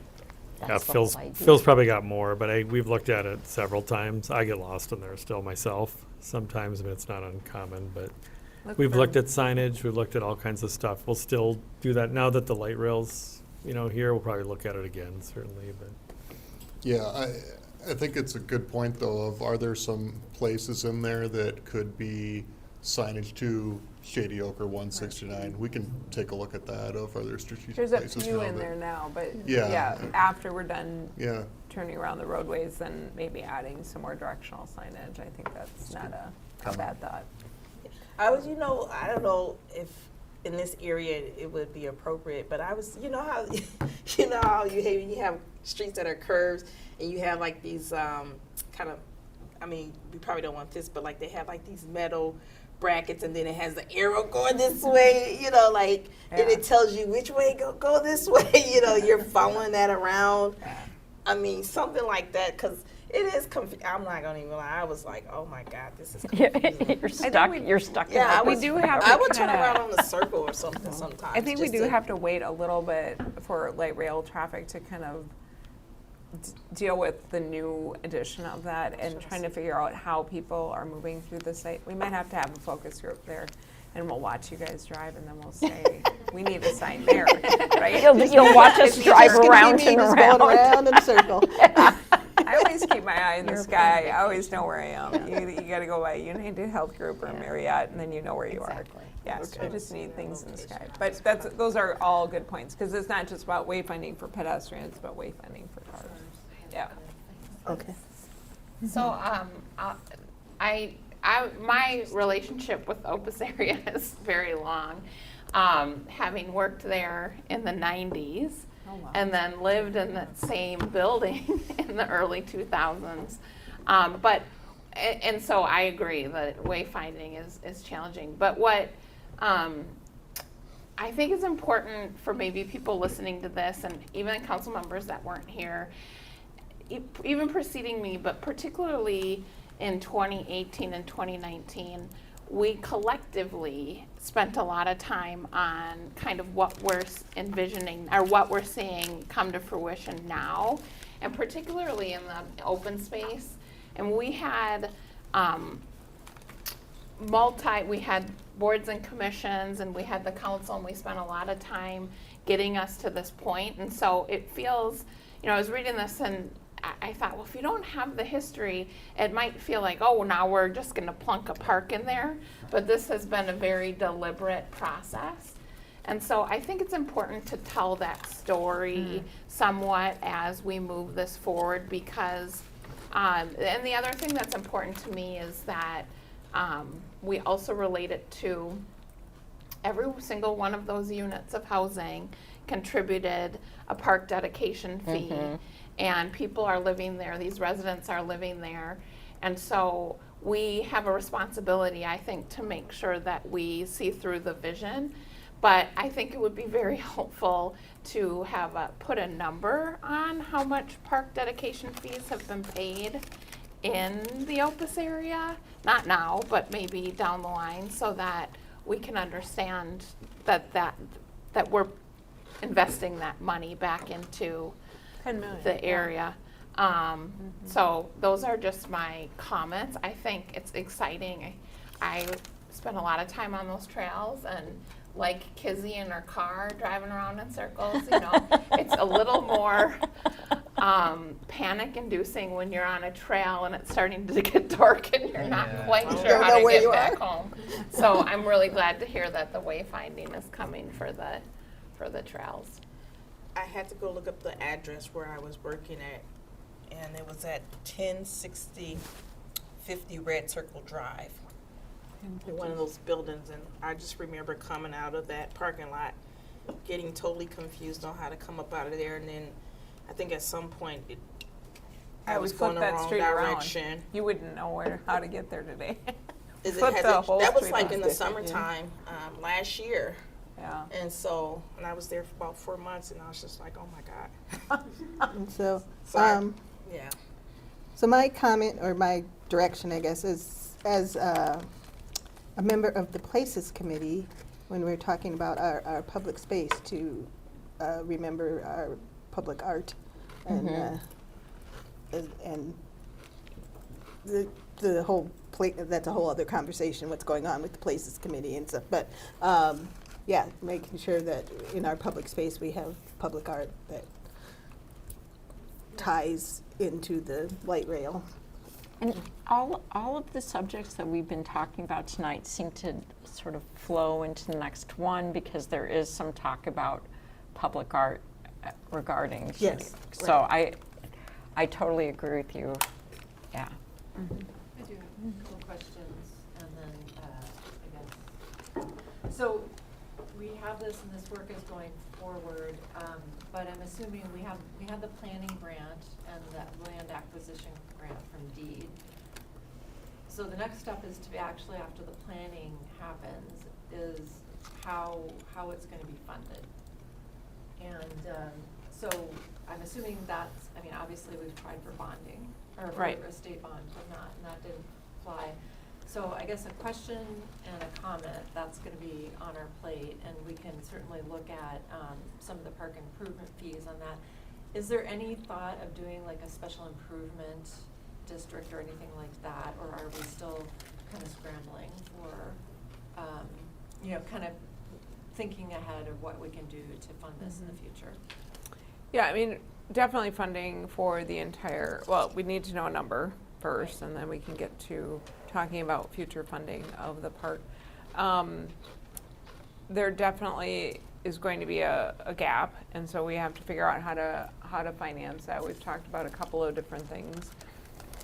S10: Yeah, Phil's probably got more, but we've looked at it several times. I get lost in there still myself sometimes. I mean, it's not uncommon, but we've looked at signage. We've looked at all kinds of stuff. We'll still do that now that the light rail's, here. We'll probably look at it again, certainly. But
S20: Yeah, I think it's a good point, though, of are there some places in there that could be signage to Shady Oak or 169? We can take a look at that, of are there strategic
S4: There's a
S20: places
S4: few
S20: now
S4: in
S20: that-
S4: there now, but
S20: Yeah.
S4: after we're done
S20: Yeah.
S4: turning around the roadways, then maybe adding some more directional signage. I think that's not a bad thought.
S19: I was, I don't know if in this area it would be appropriate, but I was, how, how you have streets that are curves and you have like these kind of, I mean, we probably don't want this, but like they have like these metal brackets and then it has the arrow going this way, and it tells you which way go this way, you're following that around. I mean, something like that, because it is I'm not gonna even lie. I was like, oh my God, this is confusing.
S7: You're stuck.
S19: Yeah,
S4: we do have.
S19: I would turn around on the circle or something sometimes.
S4: I think we
S19: just
S4: do
S19: to-
S4: have to wait a little bit for light rail traffic to kind of deal with the new addition of that and trying to figure out how people are moving through the site. We might have to have a focus group there. And we'll watch you guys drive, and then we'll say, we need a sign there, right?
S7: You'll watch us drive around and
S1: Just
S7: around.
S1: going around in a circle.
S4: I always keep my eye in the sky. I always know where I am. You got to go by United Health Group or Marriott, and then you know where you are. Yes, I just need things in the sky. But those are all good points, because it's not just about wayfinding for pedestrians, but wayfinding for cars. Yeah.
S1: Okay.
S18: So, my relationship with Opus area is very long. Having worked there in the 90s and then lived in that same building in the early 2000s. And so I agree that wayfinding is challenging. But what I think is important for maybe people listening to this, and even council members that weren't here, even preceding me, but particularly in 2018 and 2019, we collectively spent a lot of time on kind of what we're envisioning or what we're seeing come to fruition now, and particularly in the open space. And we had we had boards and commissions, and we had the council, and we spent a lot of time getting us to this point. And so it feels, I was reading this and I thought, well, if you don't have the history, it might feel like, oh, now we're just going to plunk a park in there. But this has been a very deliberate process. And so I think it's important to tell that story somewhat as we move this forward, because, and the other thing that's important to me is that we also relate it to every single one of those units of housing contributed a park dedication fee. And people are living there, these residents are living there. And so we have a responsibility, I think, to make sure that we see through the vision. But I think it would be very helpful to have put a number on how much park dedication fees have been paid in the Opus area. Not now, but maybe down the line, so that we can understand that we're investing that money back into
S4: 10 million.
S18: the area. So those are just my comments. I think it's exciting. I spent a lot of time on those trails, and like Kizzy in her car driving around in circles, it's a little more panic-inducing when you're on a trail and it's starting to get dark and you're not quite sure how to get back home. So I'm really glad to hear that the wayfinding is coming for the trails.
S19: I had to go look up the address where I was working at, and it was at 1060 50 Red Circle Drive. In one of those buildings, and I just remember coming out of that parking lot, getting totally confused on how to come up out of there, and then I think at some point I was going the wrong direction.
S4: You wouldn't know how to get there today.
S19: That was like in the summertime last year.
S4: Yeah.
S19: And so, and I was there for about 4 months, and I was just like, oh my God.
S1: And so,
S19: Yeah.
S1: So my comment or my direction, I guess, is as a member of the Places Committee, when we're talking about our public space, to remember our public art and the whole that's a whole other conversation, what's going on with the Places Committee and stuff. But yeah, making sure that in our public space we have public art that ties into the light rail.
S7: And all of the subjects that we've been talking about tonight seem to sort of flow into the next one, because there is some talk about public art regarding.
S1: Yes.
S7: So I totally agree with you. Yeah.
S8: I do have a couple questions, and then I guess. So we have this, and this work is going forward, but I'm assuming we have the planning grant and the land acquisition grant from DEED. So the next step is to be actually, after the planning happens, is how it's going to be funded. And so I'm assuming that's, I mean, obviously we've tried for bonding, or for a state bond, and that didn't fly. So I guess a question and a comment, that's going to be on our plate, and we can certainly look at some of the park improvement fees on that. Is there any thought of doing like a special improvement district or anything like that, or are we still kind of scrambling for, kind of thinking ahead of what we can do to fund this in the future?
S4: Yeah, I mean, definitely funding for the entire, well, we need to know a number first, and then we can get to talking about future funding of the park. There definitely is going to be a gap, and so we have to figure out how to finance that. We've talked about a couple of different things.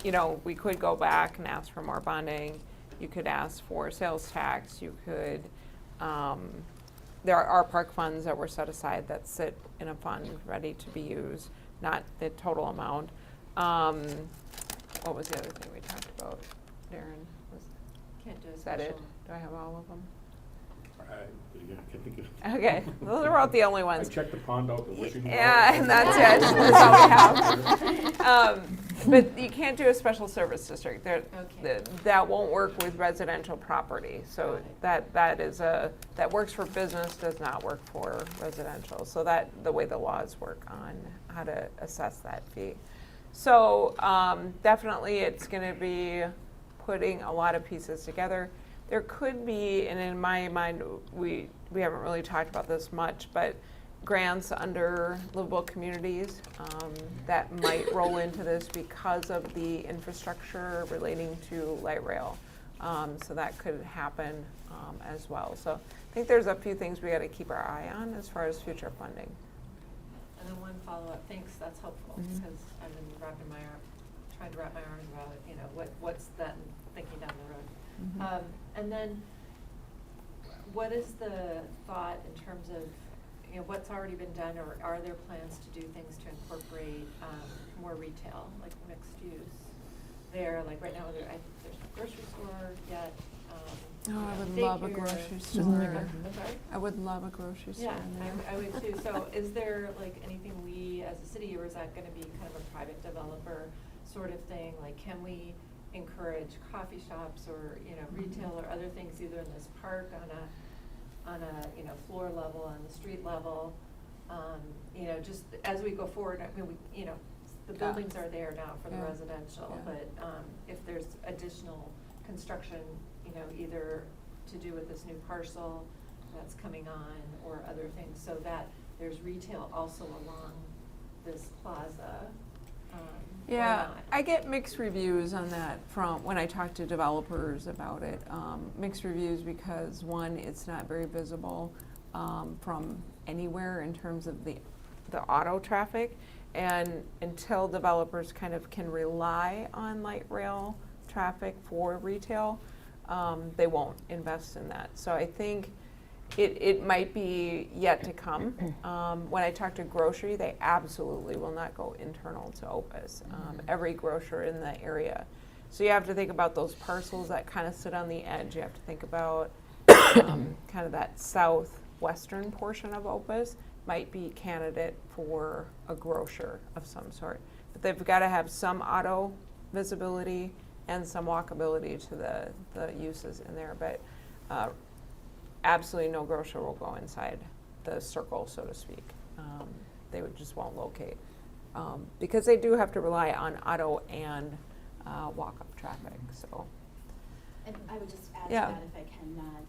S4: You know, we could go back and ask for more bonding. You could ask for sales tax. You could, there are park funds that were set aside that sit in a fund ready to be used, not the total amount. What was the other thing we talked about, Darren?
S8: Can't do a
S4: Is that it?
S8: special.
S4: Do I have all of them?
S5: Yeah, I can think of.
S4: Okay, those are about the only ones.
S5: I checked the pond out, the wishing well.
S4: Yeah, and that's it. That's all we have. But you can't do a special service district. That won't work with residential property. So that works for business, does not work for residential. So that the way the laws work on how to assess that fee. So definitely, it's going to be putting a lot of pieces together. There could be, and in my mind, we haven't really talked about this much, but grants under livable communities that might roll into this because of the infrastructure relating to light rail. So that could happen as well. So I think there's a few things we got to keep our eye on as far as future funding.
S8: And then one follow-up, thanks, that's helpful, because I've been trying to wrap my arms around it, you know, what's that thinking down the road. And then what is the thought in terms of, you know, what's already been done, or are there plans to do things to incorporate more retail, like mixed use there? Like right now, there's no grocery store yet.
S4: I would love a grocery store. I would love a grocery store.
S8: Yeah, I would too. So is there like anything we as a city, or is that going to be kind of a private developer sort of thing? Like, can we encourage coffee shops or, you know, retail or other things either in this park on a you know, floor level, on the street level, you know, just as we go forward? I mean, you know, the buildings are there now for the residential, but if there's additional construction, you know, either to do with this new parcel that's coming on or other things, so that there's retail also along this plaza.
S4: Yeah, I get mixed reviews on that from when I talk to developers about it. Mixed reviews because, one, it's not very visible from anywhere in terms of the auto traffic, and until developers kind of can rely on light rail traffic for retail, they won't invest in that. So I think it might be yet to come. When I talk to grocery, they absolutely will not go internal to Opus. Every grocer in the area. So you have to think about those parcels that kind of sit on the edge. You have to think about kind of that southwestern portion of Opus might be candidate for a grocer of some sort. But they've got to have some auto visibility and some walkability to the uses in there. But absolutely no grocer will go inside the circle, so to speak. They just won't locate. Because they do have to rely on auto and walk-up traffic, so.
S12: And I would just add
S4: Yeah.
S12: to that, if I can, that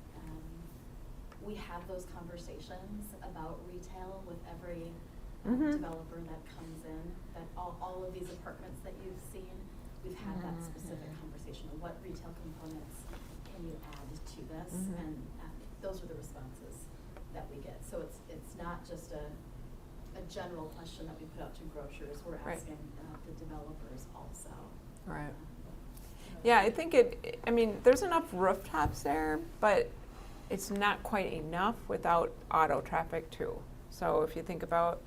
S12: we have those conversations about retail with every developer that comes in, that all of these apartments that you've seen, we've had that specific conversation of what retail components can you add to this, and those are the responses that we get. So it's not just a general question that we put out to grocers, we're asking the developers also.
S4: Right. Yeah, I think I mean, there's enough rooftops there, but it's not quite enough without auto traffic too. So if you think about,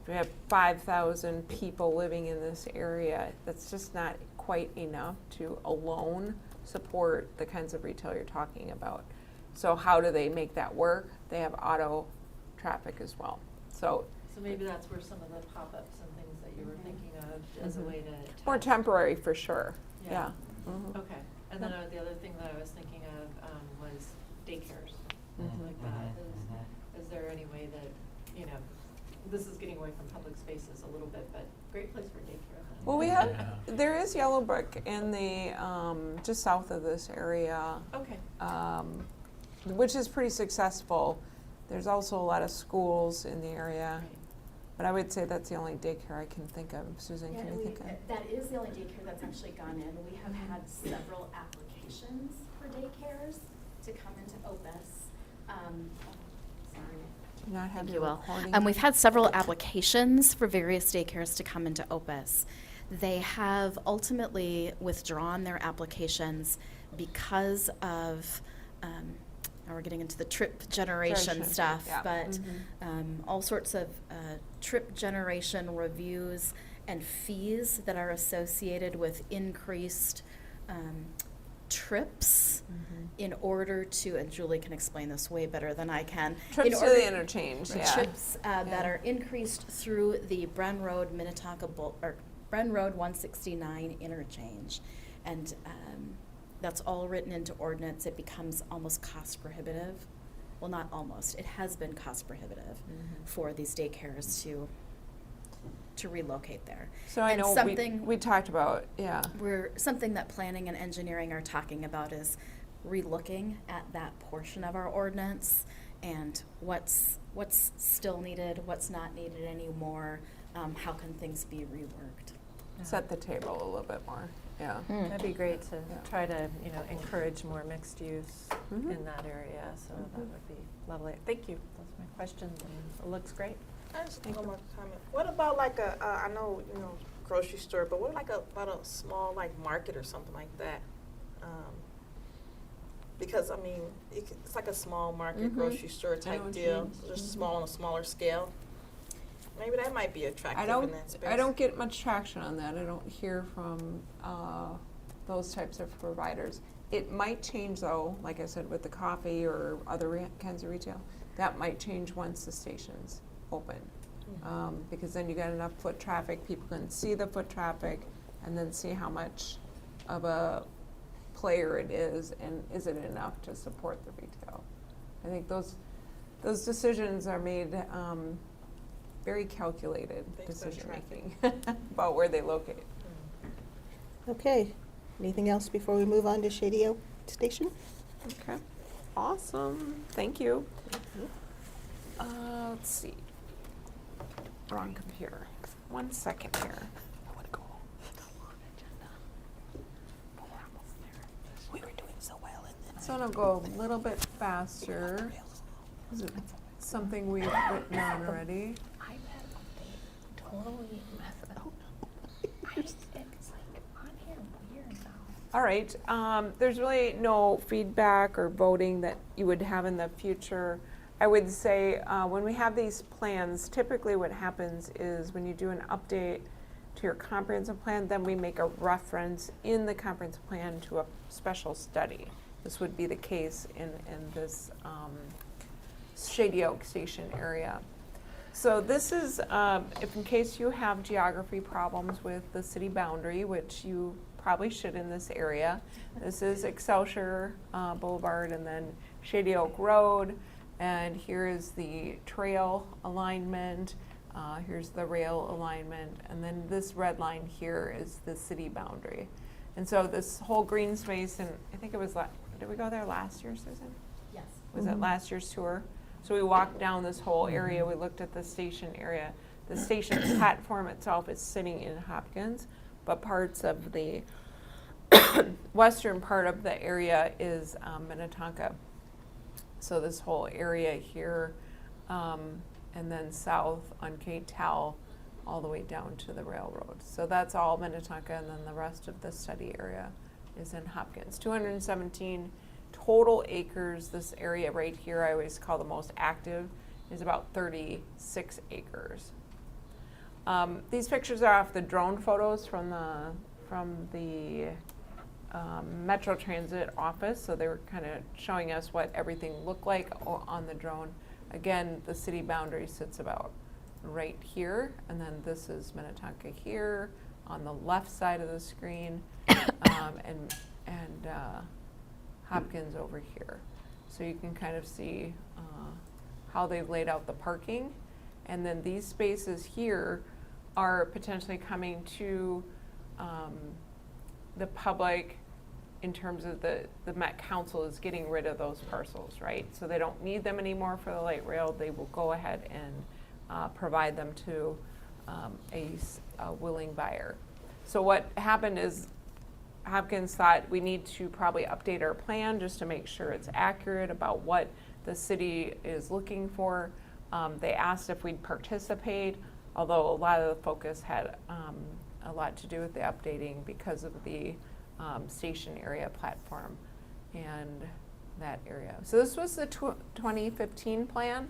S4: if we have 5,000 people living in this area, that's just not quite enough to alone support the kinds of retail you're talking about. So how do they make that work? They have auto traffic as well. So
S8: maybe that's where some of the pop-ups and things that you were thinking of as a way to.
S4: Or temporary for sure. Yeah.
S8: Okay. And then the other thing that I was thinking of was daycares, things like that. Is there any way that, you know, this is getting away from public spaces a little bit, but great place for daycare.
S4: Well, we have, there is Yellowbrook in the, just south of this area.
S8: Okay.
S4: Which is pretty successful. There's also a lot of schools in the area. But I would say that's the only daycare I can think of. Susan,
S12: Yeah,
S4: can you think of?
S12: that is the only daycare that's actually gone in. We have had several applications for daycares to come into Opus.
S4: Do not have
S21: Thank
S4: your
S21: you, Will.
S4: recording.
S21: We've had several applications for various daycares to come into Opus. They have ultimately withdrawn their applications because of, now we're getting into the trip generation stuff,
S4: yeah.
S21: but all sorts of trip generation reviews and fees that are associated with increased trips in order to, and Julie can explain this way better than I can.
S4: Trips to the interchange, yeah.
S21: Trips that are increased through the Bren Road, Minnetonka or Bren Road 169 interchange. And that's all written into ordinance. It becomes almost cost prohibitive. Well, not almost. It has been cost prohibitive for these daycares to relocate there.
S4: So I
S21: And
S4: know
S21: something
S4: we talked about, yeah.
S21: Something that planning and engineering are talking about is relooking at that portion of our ordinance and what's still needed, what's not needed anymore, how can things be reworked.
S4: Set the table a little bit more, yeah.
S8: That'd be great to try to, you know, encourage more mixed use in that area. So that would be lovely. Thank you. Those are my questions, and it looks great.
S19: I just one more comment. What about like I know, you know, grocery store, but what about a small like market or something like that? Because I mean, it's like a small market grocery store type deal, just small on a smaller scale. Maybe that might be attractive in that space.
S4: I don't get much traction on that. I don't hear from those types of providers. It might change though, like I said, with the coffee or other kinds of retail. That might change once the station's open. Because then you got enough foot traffic, people can see the foot traffic and then see how much of a player it is and is it enough to support the retail. I think those decisions are made very calculated decision making about where they locate.
S1: Okay. Anything else before we move on to Shady Oak Station?
S4: Okay. Awesome. Thank you. Let's see. Wrong computer. 1 second here. I want to go. We were doing so well in this. So I'll go a little bit faster. Is it something we've written on already?
S18: Totally mess it up. It's like on here weird now.
S4: All right, there's really no feedback or voting that you would have in the future. I would say when we have these plans, typically what happens is when you do an update to your comprehensive plan, then we make a reference in the comprehensive plan to a special study. This would be the case in this Shady Oak Station area. So this is, if in case you have geography problems with the city boundary, which you probably should in this area. This is Excelsior Boulevard and then Shady Oak Road. And here is the trail alignment. Here's the rail alignment. And then this red line here is the city boundary. And so this whole green space, and I think it was, did we go there last year, Susan?
S12: Yes.
S4: Was it last year's tour? So we walked down this whole area. We looked at the station area. The station platform itself is sitting in Hopkins, but parts of the western part of the area is Minnetonka. So this whole area here, and then south on Kate Towel, all the way down to the railroad. So that's all Minnetonka, and then the rest of the study area is in Hopkins. 217 total acres. This area right here, I always call the most active, is about 36 acres. These pictures are off the drone photos from the Metro Transit office, so they were kind of showing us what everything looked like on the drone. Again, the city boundary sits about right here, and then this is Minnetonka here on the left side of the screen, and Hopkins over here. So you can kind of see how they've laid out the parking, and then these spaces here are potentially coming to the public in terms of the Met Council is getting rid of those parcels, right? So they don't need them anymore for the light rail. They will go ahead and provide them to a willing buyer. So what happened is Hopkins thought we need to probably update our plan just to make sure it's accurate about what the city is looking for. They asked if we'd participate, although a lot of the focus had a lot to do with the updating because of the station area platform and that area. So this was the 2015 plan.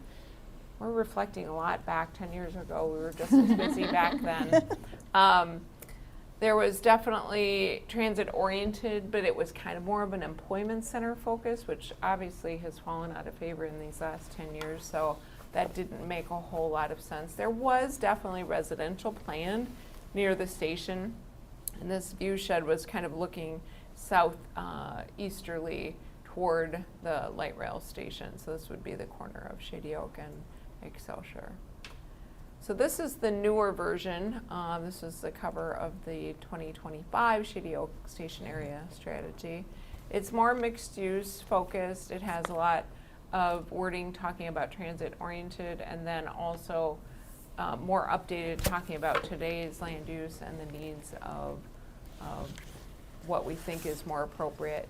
S4: We're reflecting a lot back 10 years ago. We were just as busy back then. There was definitely transit oriented, but it was kind of more of an employment center focus, which obviously has fallen out of favor in these last 10 years. So that didn't make a whole lot of sense. There was definitely residential planned near the station. And this view shed was kind of looking south easterly toward the light rail station. So this would be the corner of Shady Oak and Excelsior. So this is the newer version. This is the cover of the 2025 Shady Oak Station Area Strategy. It's more mixed use focused. It has a lot of wording talking about transit oriented, and then also more updated talking about today's land use and the needs of what we think is more appropriate.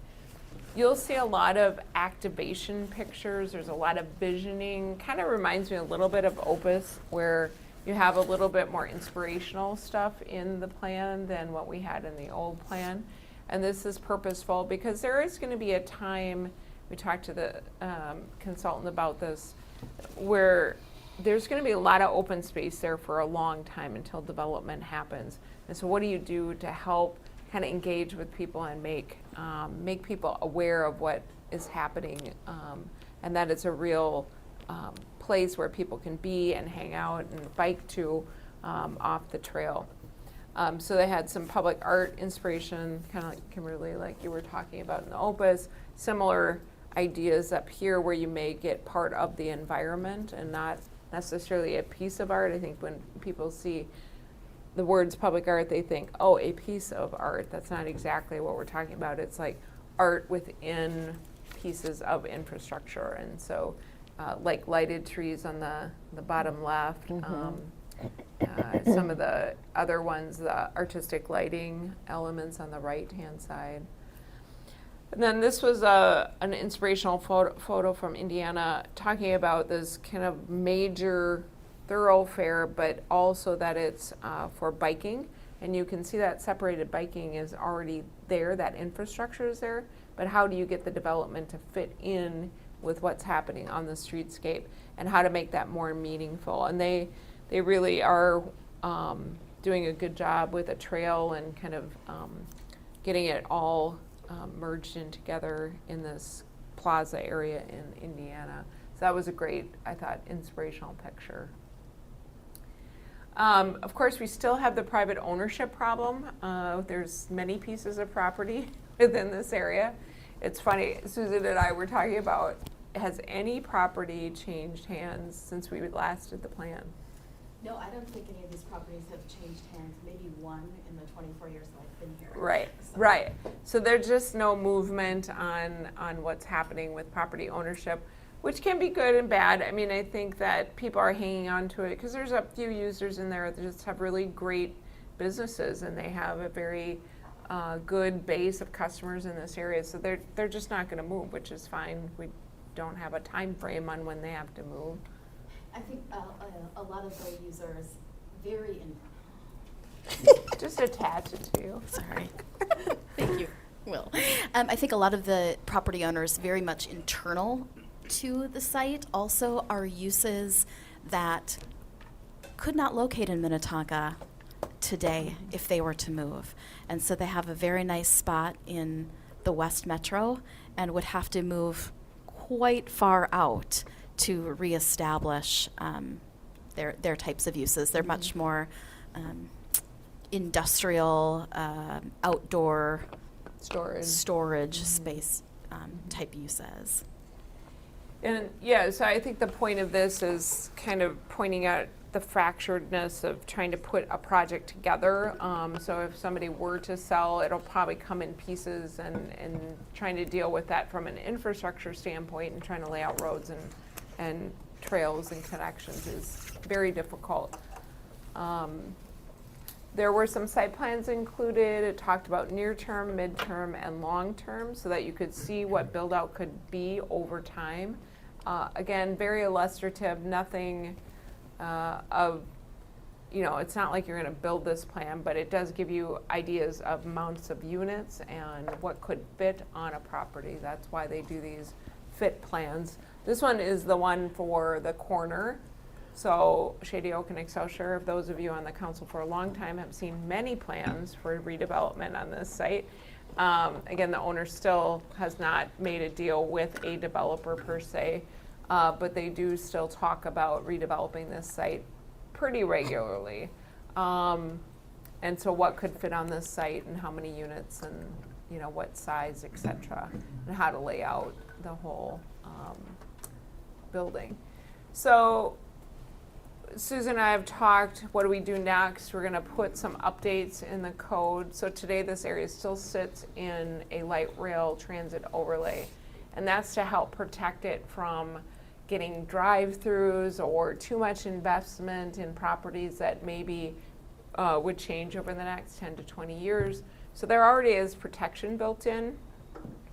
S4: You'll see a lot of activation pictures. There's a lot of visioning. Kind of reminds me a little bit of Opus, where you have a little bit more inspirational stuff in the plan than what we had in the old plan. And this is purposeful because there is going to be a time, we talked to the consultant about this, where there's going to be a lot of open space there for a long time until development happens. And so what do you do to help kind of engage with people and make people aware of what is happening, and that it's a real place where people can be and hang out and bike to off the trail. So they had some public art inspiration, kind of like Kimberly, like you were talking about in the Opus, similar ideas up here where you may get part of the environment and not necessarily a piece of art. I think when people see the words public art, they think, oh, a piece of art. That's not exactly what we're talking about. It's like art within pieces of infrastructure. And so like lighted trees on the bottom left, some of the other ones, the artistic lighting elements on the right-hand side. And then this was an inspirational photo from Indiana talking about this kind of major thoroughfare, but also that it's for biking. And you can see that separated biking is already there, that infrastructure is there, but how do you get the development to fit in with what's happening on the streetscape and how to make that more meaningful? And they really are doing a good job with a trail and kind of getting it all merged in together in this plaza area in Indiana. So that was a great, I thought, inspirational picture. Of course, we still have the private ownership problem. There's many pieces of property within this area. It's funny, Susan and I were talking about, has any property changed hands since we last did the plan?
S12: No, I don't think any of these properties have changed hands, maybe one in the 24 years that I've been here.
S4: Right, right. So there's just no movement on what's happening with property ownership, which can be good and bad. I mean, I think that people are hanging on to it because there's a few users in there that just have really great businesses and they have a very good base of customers in this area. So they're just not going to move, which is fine. We don't have a time frame on when they have to move.
S12: I think a lot of the users very
S4: Just attach it to you.
S21: Sorry. Thank you. Will. I think a lot of the property owners very much internal to the site also are uses that could not locate in Minnetonka today if they were to move. And so they have a very nice spot in the West Metro and would have to move quite far out to reestablish their types of uses. They're much more industrial, outdoor storage space type uses.
S4: And yeah, so I think the point of this is kind of pointing out the fracturedness of trying to put a project together. So if somebody were to sell, it'll probably come in pieces, and trying to deal with that from an infrastructure standpoint and trying to lay out roads and trails and connections is very difficult. There were some site plans included. It talked about near-term, mid-term, and long-term so that you could see what build-out could be over time. Again, very illustrative, nothing it's not like you're going to build this plan, but it does give you ideas of amounts of units and what could fit on a property. That's why they do these fit plans. This one is the one for the corner. So Shady Oak and Excelsior, if those of you on the council for a long time have seen many plans for redevelopment on this site. Again, the owner still has not made a deal with a developer per se, but they do still talk about redeveloping this site pretty regularly. And so what could fit on this site and how many units and what size, et cetera, and how to lay out the whole building. So Susan and I have talked, what do we do next? We're going to put some updates in the code. So today this area still sits in a light rail transit overlay, and that's to help protect it from getting drive-throughs or too much investment in properties that maybe would change over the next 10 to 20 years. So there already is protection built in,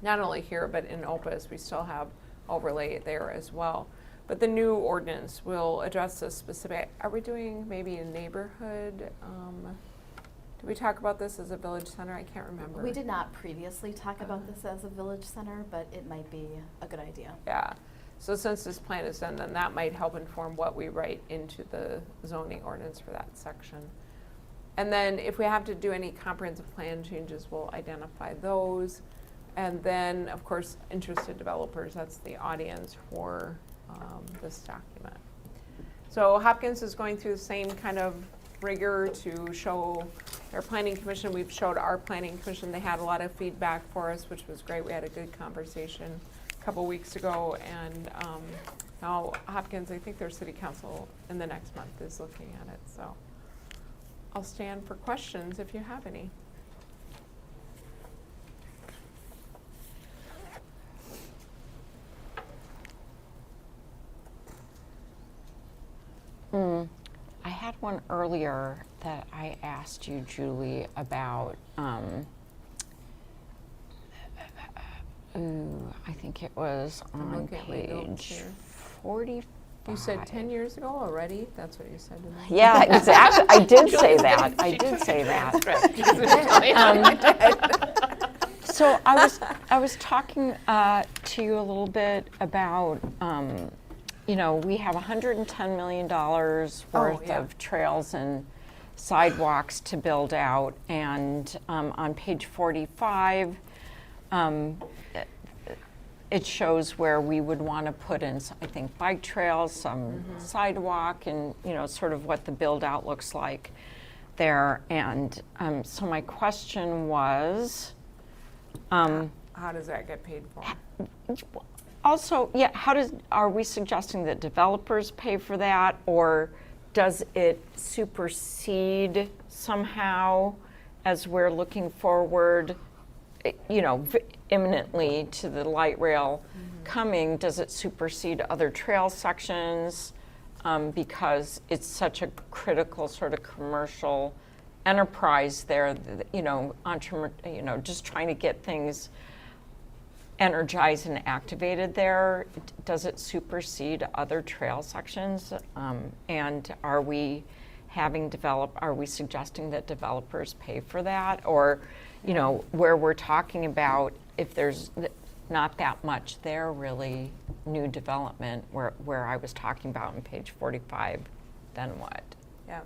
S4: not only here, but in Opus, we still have overlay there as well. But the new ordinance will address this specific. Are we doing maybe a neighborhood? Did we talk about this as a village center? I can't remember.
S21: We did not previously talk about this as a village center, but it might be a good idea.
S4: Yeah. So since this plan is done, then that might help inform what we write into the zoning ordinance for that section. And then if we have to do any comprehensive plan changes, we'll identify those. And then, of course, interested developers, that's the audience for this document. So Hopkins is going through the same kind of rigor to show their planning commission. We've showed our planning commission. They had a lot of feedback for us, which was great. We had a good conversation a couple weeks ago, and now Hopkins, I think their city council in the next month is looking at it. So I'll stand for questions if you have any.
S7: I had one earlier that I asked you, Julie, about, I think it was on page 45
S4: You said 10 years ago already? That's what you said to me.
S7: Yeah, exactly. I did say that. I did say that. So I was talking to you a little bit about, you know, we have $110 million worth of trails and sidewalks to build out, and on page 45, it shows where we would want to put in, I think, bike trails, some sidewalk, and, you know, sort of what the build out looks like there. And so my question was,
S4: How does that get paid for?
S7: also, yeah, are we suggesting that developers pay for that, or does it supersede somehow as we're looking forward, you know, imminently to the light rail coming? Does it supersede other trail sections because it's such a critical sort of commercial enterprise there, you know, just trying to get things energized and activated there? Does it supersede other trail sections? And are we suggesting that developers pay for that? Or, you know, where we're talking about if there's not that much there really new development where I was talking about on page 45, then what?
S4: Yeah.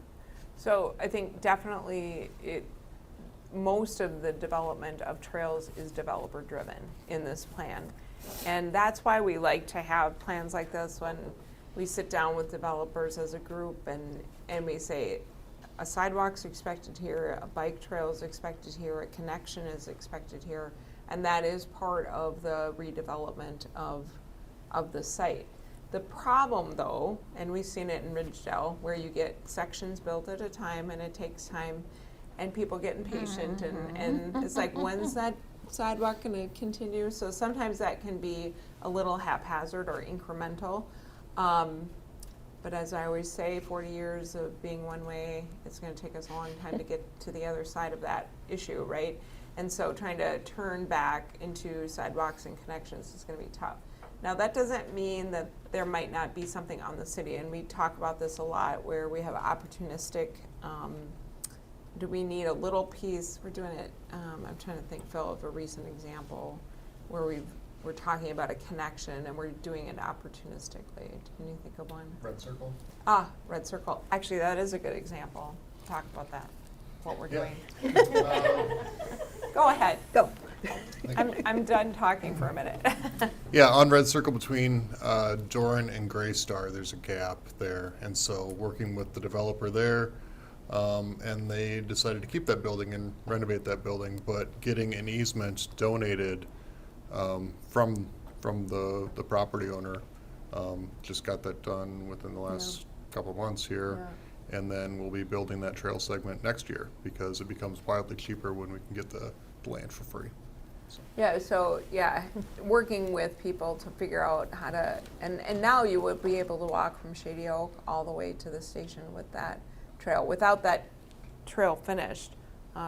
S4: So I think definitely most of the development of trails is developer driven in this plan. And that's why we like to have plans like this when we sit down with developers as a group and we say a sidewalk's expected here, a bike trail is expected here, a connection is expected here, and that is part of the redevelopment of the site. The problem though, and we've seen it in Ridgedale, where you get sections built at a time and it takes time and people get impatient and it's like, when's that sidewalk going to continue? So sometimes that can be a little haphazard or incremental. But as I always say, 40 years of being one way, it's going to take us a long time to get to the other side of that issue, right? And so trying to turn back into sidewalks and connections is going to be tough. Now that doesn't mean that there might not be something on the city, and we talk about this a lot, where we have opportunistic, do we need a little piece? We're doing it, I'm trying to think, Phil, of a recent example where we're talking about a connection and we're doing it opportunistically. Can you think of one?
S20: Red Circle?
S4: Red Circle. Actually, that is a good example. Talk about that, what we're doing. Go ahead.
S1: Go.
S4: I'm done talking for a minute.
S20: Yeah, on Red Circle between Doran and Gray Star, there's a gap there. And so working with the developer there, and they decided to keep that building and renovate that building, but getting an easement donated from the property owner. Just got that done within the last couple of months here. And then we'll be building that trail segment next year because it becomes wildly cheaper when we can get the land for free.
S4: Working with people to figure out how to, and now you would be able to walk from Shady Oak all the way to the station with that trail, without that trail finished.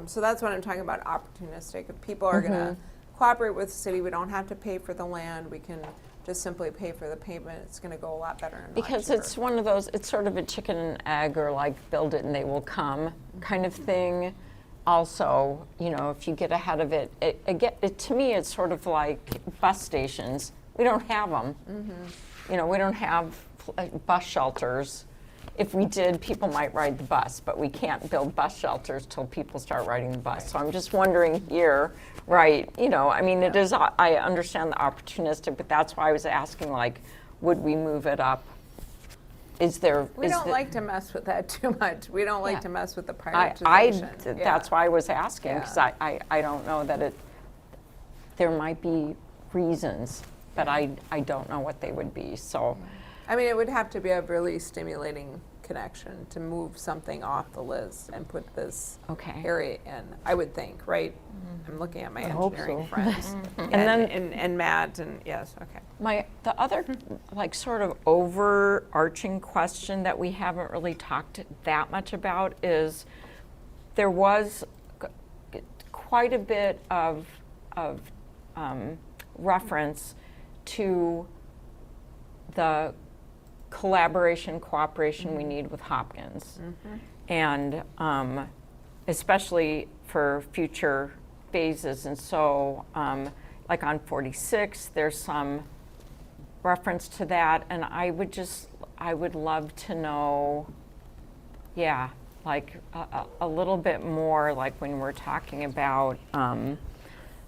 S4: So that's what I'm talking about, opportunistic. If people are going to cooperate with the city, we don't have to pay for the land, we can just simply pay for the pavement. It's going to go a lot better and
S7: Because
S4: lot
S7: it's one of those, it's sort of a chicken and egg, or like build it and they will come kind of thing. Also, you know, if you get ahead of it, to me it's sort of like bus stations. We don't have them. You know, we don't have bus shelters. If we did, people might ride the bus, but we can't build bus shelters till people start riding the bus. So I'm just wondering here, right, you know, I mean, it is, I understand the opportunistic, but that's why I was asking, like, would we move it up?
S4: We don't like to mess with that too much. We don't like to mess with the prioritization.
S7: That's why I was asking, because I don't know that there might be reasons, but I don't know what they would be, so.
S4: I mean, it would have to be a really stimulating connection to move something off the list and put this area in, I would think, right? I'm looking at my engineering friends. And Matt, and yes, okay.
S7: The other, like, sort of overarching question that we haven't really talked that much about is there was quite a bit of reference to the collaboration, cooperation we need with Hopkins. And especially for future phases. And so, like on 46, there's some reference to that. And I would love to know, yeah, like a little bit more, like when we're talking about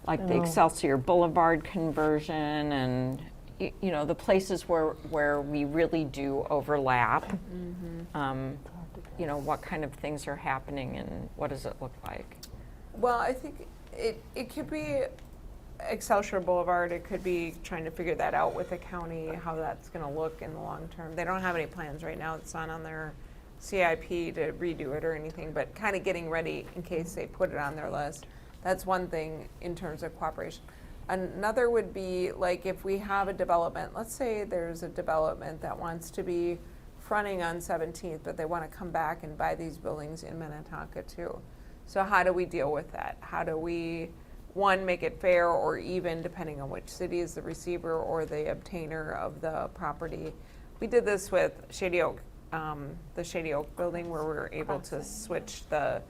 S7: like the Excelsior Boulevard conversion and you know, the places where we really do overlap. You know, what kind of things are happening and what does it look like?
S4: Well, I think it could be Excelsior Boulevard. It could be trying to figure that out with the county, how that's going to look in the long term. They don't have any plans right now. It's not on their CIP to redo it or anything, but kind of getting ready in case they put it on their list. That's one thing in terms of cooperation. Another would be like if we have a development, let's say there's a development that wants to be fronting on 17th, but they want to come back and buy these buildings in Minnetonka too. So how do we deal with that? How do we, one, make it fair or even depending on which city is the receiver or the obtainer of the property? We did this with Shady Oak, the Shady Oak building where we were able to switch the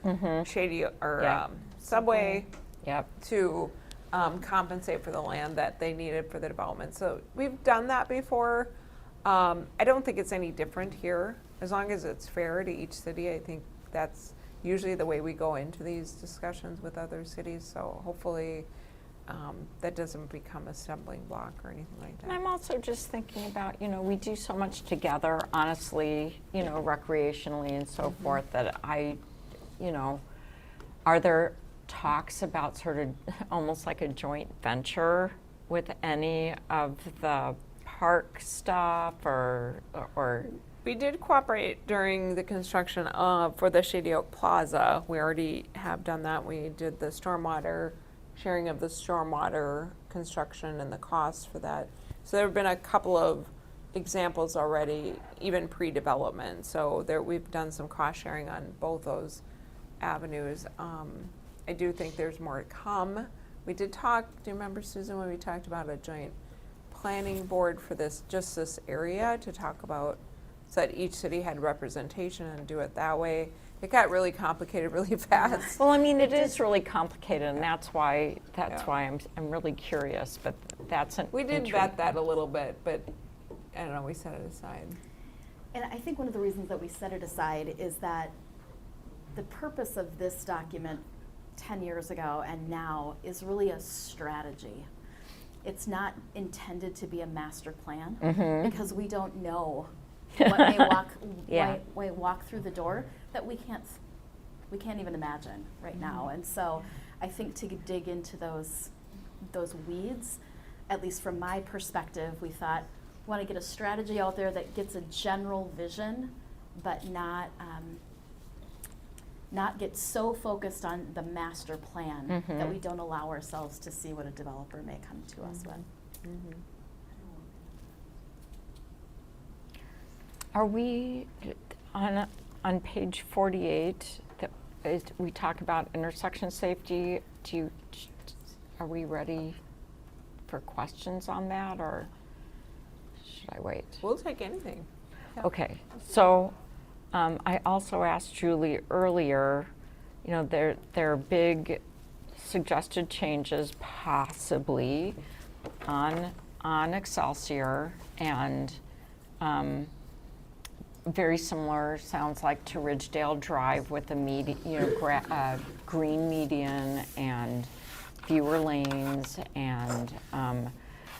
S4: Shady or subway to compensate for the land that they needed for the development. So we've done that before. I don't think it's any different here. As long as it's fair to each city, I think that's usually the way we go into these discussions with other cities. So hopefully that doesn't become a stumbling block or anything like that.
S7: And I'm also just thinking about, you know, we do so much together, honestly, you know, recreationally and so forth that you know, are there talks about sort of almost like a joint venture with any of the park stuff or
S4: we did cooperate during the construction for the Shady Oak Plaza. We already have done that. We did the stormwater, sharing of the stormwater construction and the costs for that. So there have been a couple of examples already, even pre-development. So there we've done some cost sharing on both those avenues. I do think there's more to come. We did talk, do you remember, Susan, when we talked about a joint planning board for this area to talk about, so that each city had representation and do it that way? It got really complicated really fast.
S7: Well, I mean, it is really complicated, and that's why I'm really curious. But that's
S4: we did vet that a little bit, but I don't know. We set it aside.
S21: And I think one of the reasons that we set it aside is that the purpose of this document 10 years ago and now is really a strategy. It's not intended to be a master plan because we don't know what may walk through the door that we can't even imagine right now. And so I think to dig into those weeds, at least from my perspective, we thought we want to get a strategy out there that gets a general vision, but not get so focused on the master plan that we don't allow ourselves to see what a developer may come to us with.
S7: Are we on page 48? We talk about intersection safety. Are we ready for questions on that, or should I wait?
S4: We'll take anything. Yeah.
S7: Okay, so I also asked Julie earlier. You know, there are big suggested changes possibly on Excelsior and. Very similar, sounds like, to Ridgedale Drive with a green median and fewer lanes. And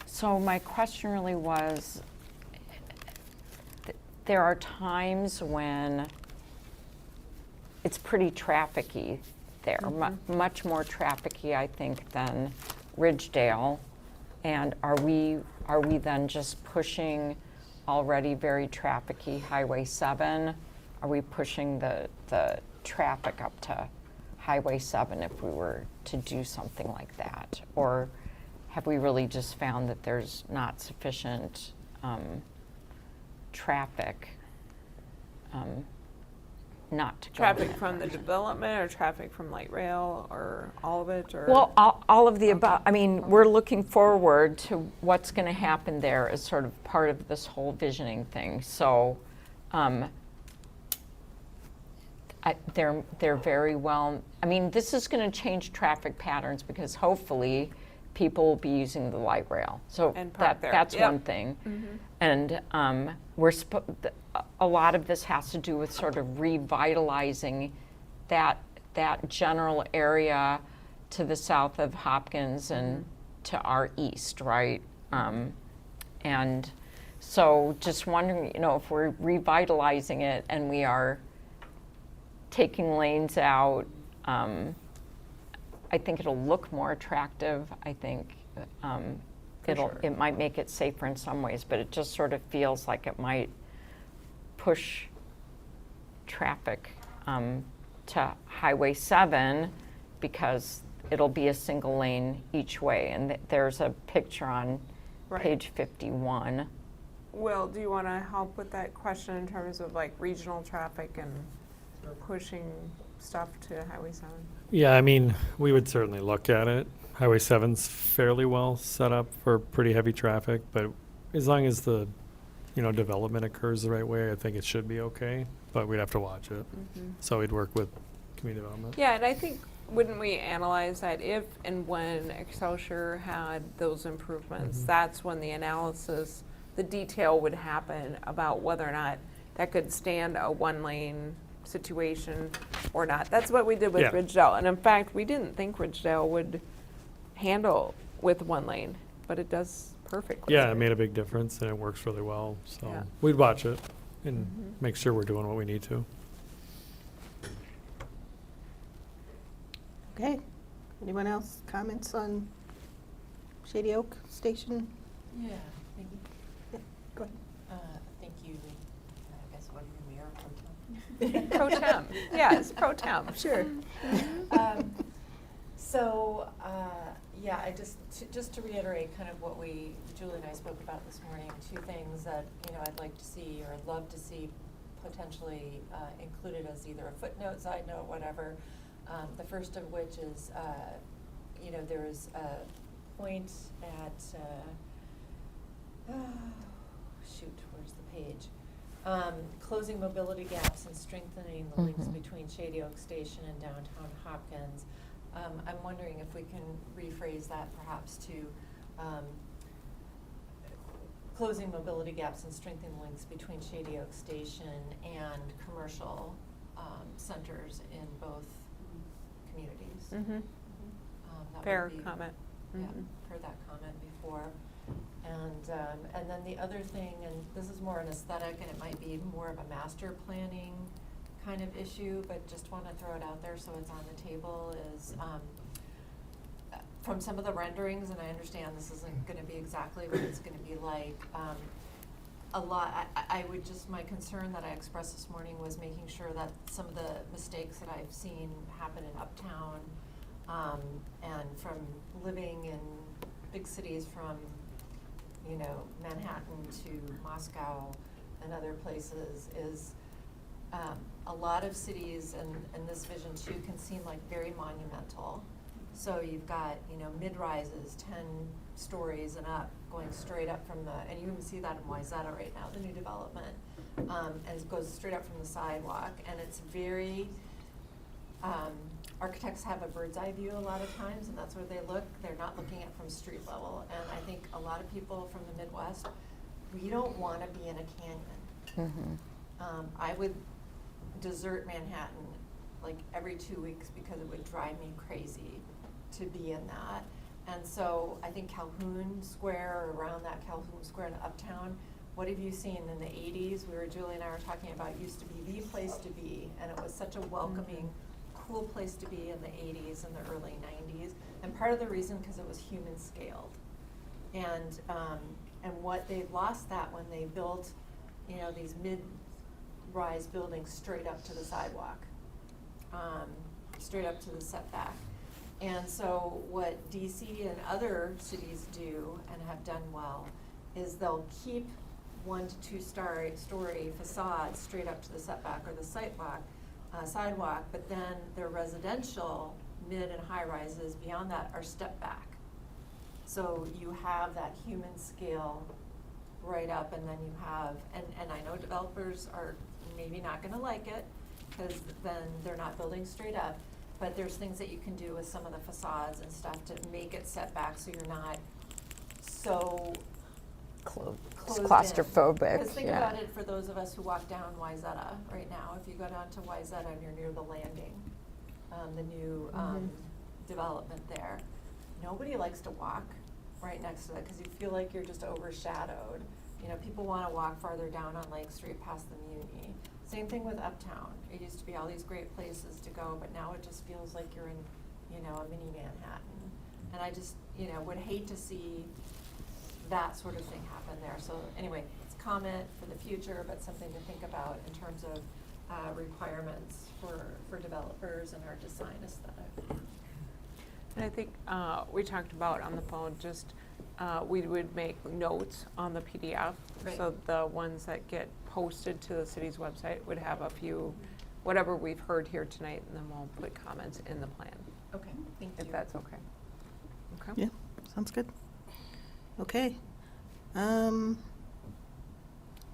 S7: so my question really was, there are times when it's pretty trafficky there, much more trafficky, I think, than Ridgedale. And are we then just pushing already very trafficky Highway 7? Are we pushing the traffic up to Highway 7 if we were to do something like that? Or have we really just found that there's not sufficient traffic not to go
S4: Traffic
S7: that
S4: from the development or traffic from light rail or all of it? Or
S7: Well, all of the above. I mean, we're looking forward to what's going to happen there as sort of part of this whole visioning thing. So they're very well, I mean, this is going to change traffic patterns because hopefully people will be using the light rail. So
S4: And park there.
S7: that's
S4: Yep.
S7: one thing.
S4: Mhm.
S7: And a lot of this has to do with sort of revitalizing that general area to the south of Hopkins and to our east, right? And so just wondering, if we're revitalizing it and we are taking lanes out, I think it'll look more attractive. I think it might make it safer in some ways, but it just sort of feels like it might push traffic to Highway 7 because it'll be a single lane each way. And there's a picture on
S4: Right.
S7: page 51.
S4: Will, do you want to help with that question in terms of like regional traffic and pushing stuff to Highway 7?
S10: Yeah, I mean, we would certainly look at it. Highway 7's fairly well set up for pretty heavy traffic, but as long as the, development occurs the right way, I think it should be okay, but we'd have to watch it. So we'd work with community development.
S4: Yeah, and I think, wouldn't we analyze that if and when Excelsior had those improvements, that's when the analysis, the detail would happen about whether or not that could stand a one-lane situation or not. That's what we did with
S10: Yeah.
S4: Ridgedale. And in fact, we didn't think Ridgedale would handle with one lane, but it does perfectly.
S10: Yeah, it made a big difference and it works really well, so
S4: Yeah.
S10: we'd watch it and make sure we're doing what we need to.
S1: Okay. Anyone else comments on Shady Oak Station?
S8: Yeah, thank you.
S1: Yeah, go ahead.
S8: Thank you, I guess, what, Mayor
S4: Pro tem. Yes, pro tem.
S1: Sure.
S8: So, yeah, just to reiterate kind of what Julie and I spoke about this morning, two things that, I'd like to see or I'd love to see potentially included as either a footnote, side note, whatever. The first of which is, there is a point at, where's the page? Closing mobility gaps and strengthening the links between Shady Oak Station and downtown Hopkins. I'm wondering if we can rephrase that perhaps to closing mobility gaps and strengthening links between Shady Oak Station and commercial centers in both communities.
S4: Mhm.
S8: That
S4: Fair
S8: would be-
S4: comment.
S8: Yeah, heard that comment before. And then the other thing, and this is more an aesthetic and it might be more of a master planning kind of issue, but just want to throw it out there so it's on the table, is from some of the renderings, and I understand this isn't going to be exactly what it's going to be like, I would just, my concern that I expressed this morning was making sure that some of the mistakes that I've seen happen in Uptown, and from living in big cities from, Manhattan to Moscow and other places, is a lot of cities, and this vision too, can seem like very monumental. So you've got, mid-rises, 10 stories and up, going straight up from and you even see that in Wayzata right now, the new development, and it goes straight up from the sidewalk, and it's very, architects have a bird's eye view a lot of times, and that's where they look. They're not looking at from street level, and I think a lot of people from the Midwest, we don't want to be in a canyon. I would desert Manhattan like every 2 weeks because it would drive me crazy to be in that. And so I think Calhoun Square, or around that Calhoun Square in Uptown, what have you seen in the 80s? Julie and I were talking about, it used to be the place to be, and it was such a welcoming, cool place to be in the 80s and the early 90s. And part of the reason, because it was human scaled. And what they've lost that when they built, these mid-rise buildings straight up to the sidewalk, straight up to the setback. And so what DC and other cities do and have done well is they'll keep 1 to 2 story facades straight up to the setback or the sidewalk, sidewalk, but then their residential mid and high rises beyond that are step back. So you have that human scale right up, and then you have, and I know developers are maybe not gonna like it, because then they're not building straight up, but there's things that you can do with some of the facades and stuff to make it set back so you're not so closed
S7: claustrophobic,
S8: Because think
S7: yeah.
S8: about it for those of us who walk down Wayzata right now. If you go down to Wayzata and you're near the landing, the new development there, nobody likes to walk right next to that because you feel like you're just overshadowed. You know, people want to walk farther down on Lake Street past the Muni. Same thing with Uptown. It used to be all these great places to go, but now it just feels like you're in, you know, a mini Manhattan. And I just, you know, would hate to see that sort of thing happen there. So anyway, it's a comment for the future, but something to think about in terms of requirements for developers and our design aesthetic.
S4: And I think we talked about on the phone, just we would make notes on the PDF.
S8: Right.
S4: So the ones that get posted to the city's website would have a few, whatever we've heard here tonight, and then we'll put comments in the plan,
S8: Okay, thank you.
S4: if that's okay. Okay?
S1: Yeah, sounds good. Okay.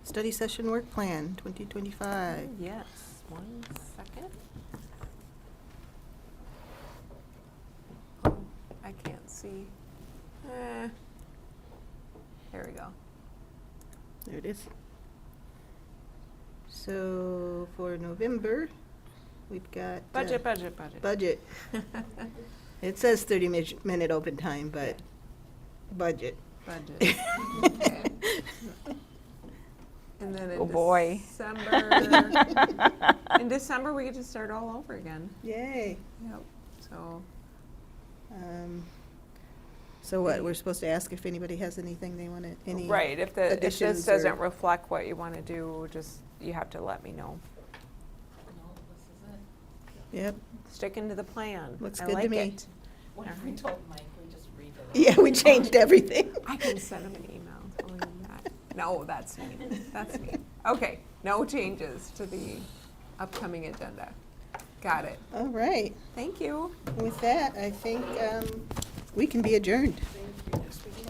S1: Study session work plan, 2025.
S4: Yes, 1 second. Oh, I can't see. There we go.
S1: There it is. So for November, we've got.
S4: Budget.
S1: Budget. It says 30-minute open time, but budget.
S4: Budget. Okay. And then
S7: Oh, boy.
S4: in December, we get to start all over again.
S1: Yay.
S4: Yep, so.
S1: So what, we're supposed to ask if anybody has anything they want to, any
S4: Right, if
S1: additions
S4: this doesn't
S1: or-
S4: reflect what you want to do, just, you have to let me know.
S19: No, this is it.
S1: Yep,
S4: Sticking to the plan.
S1: Looks
S4: I
S1: good to
S4: like
S1: me.
S4: it.
S19: What if we
S4: Alright.
S19: told Mike we just read it?
S1: yeah, we changed everything.
S4: I can send him an email telling him that. No, that's me. That's me. Okay, no changes to the upcoming agenda. Got it.
S1: All right,
S4: Thank you.
S1: with that, I think we can be adjourned.
S19: Next week.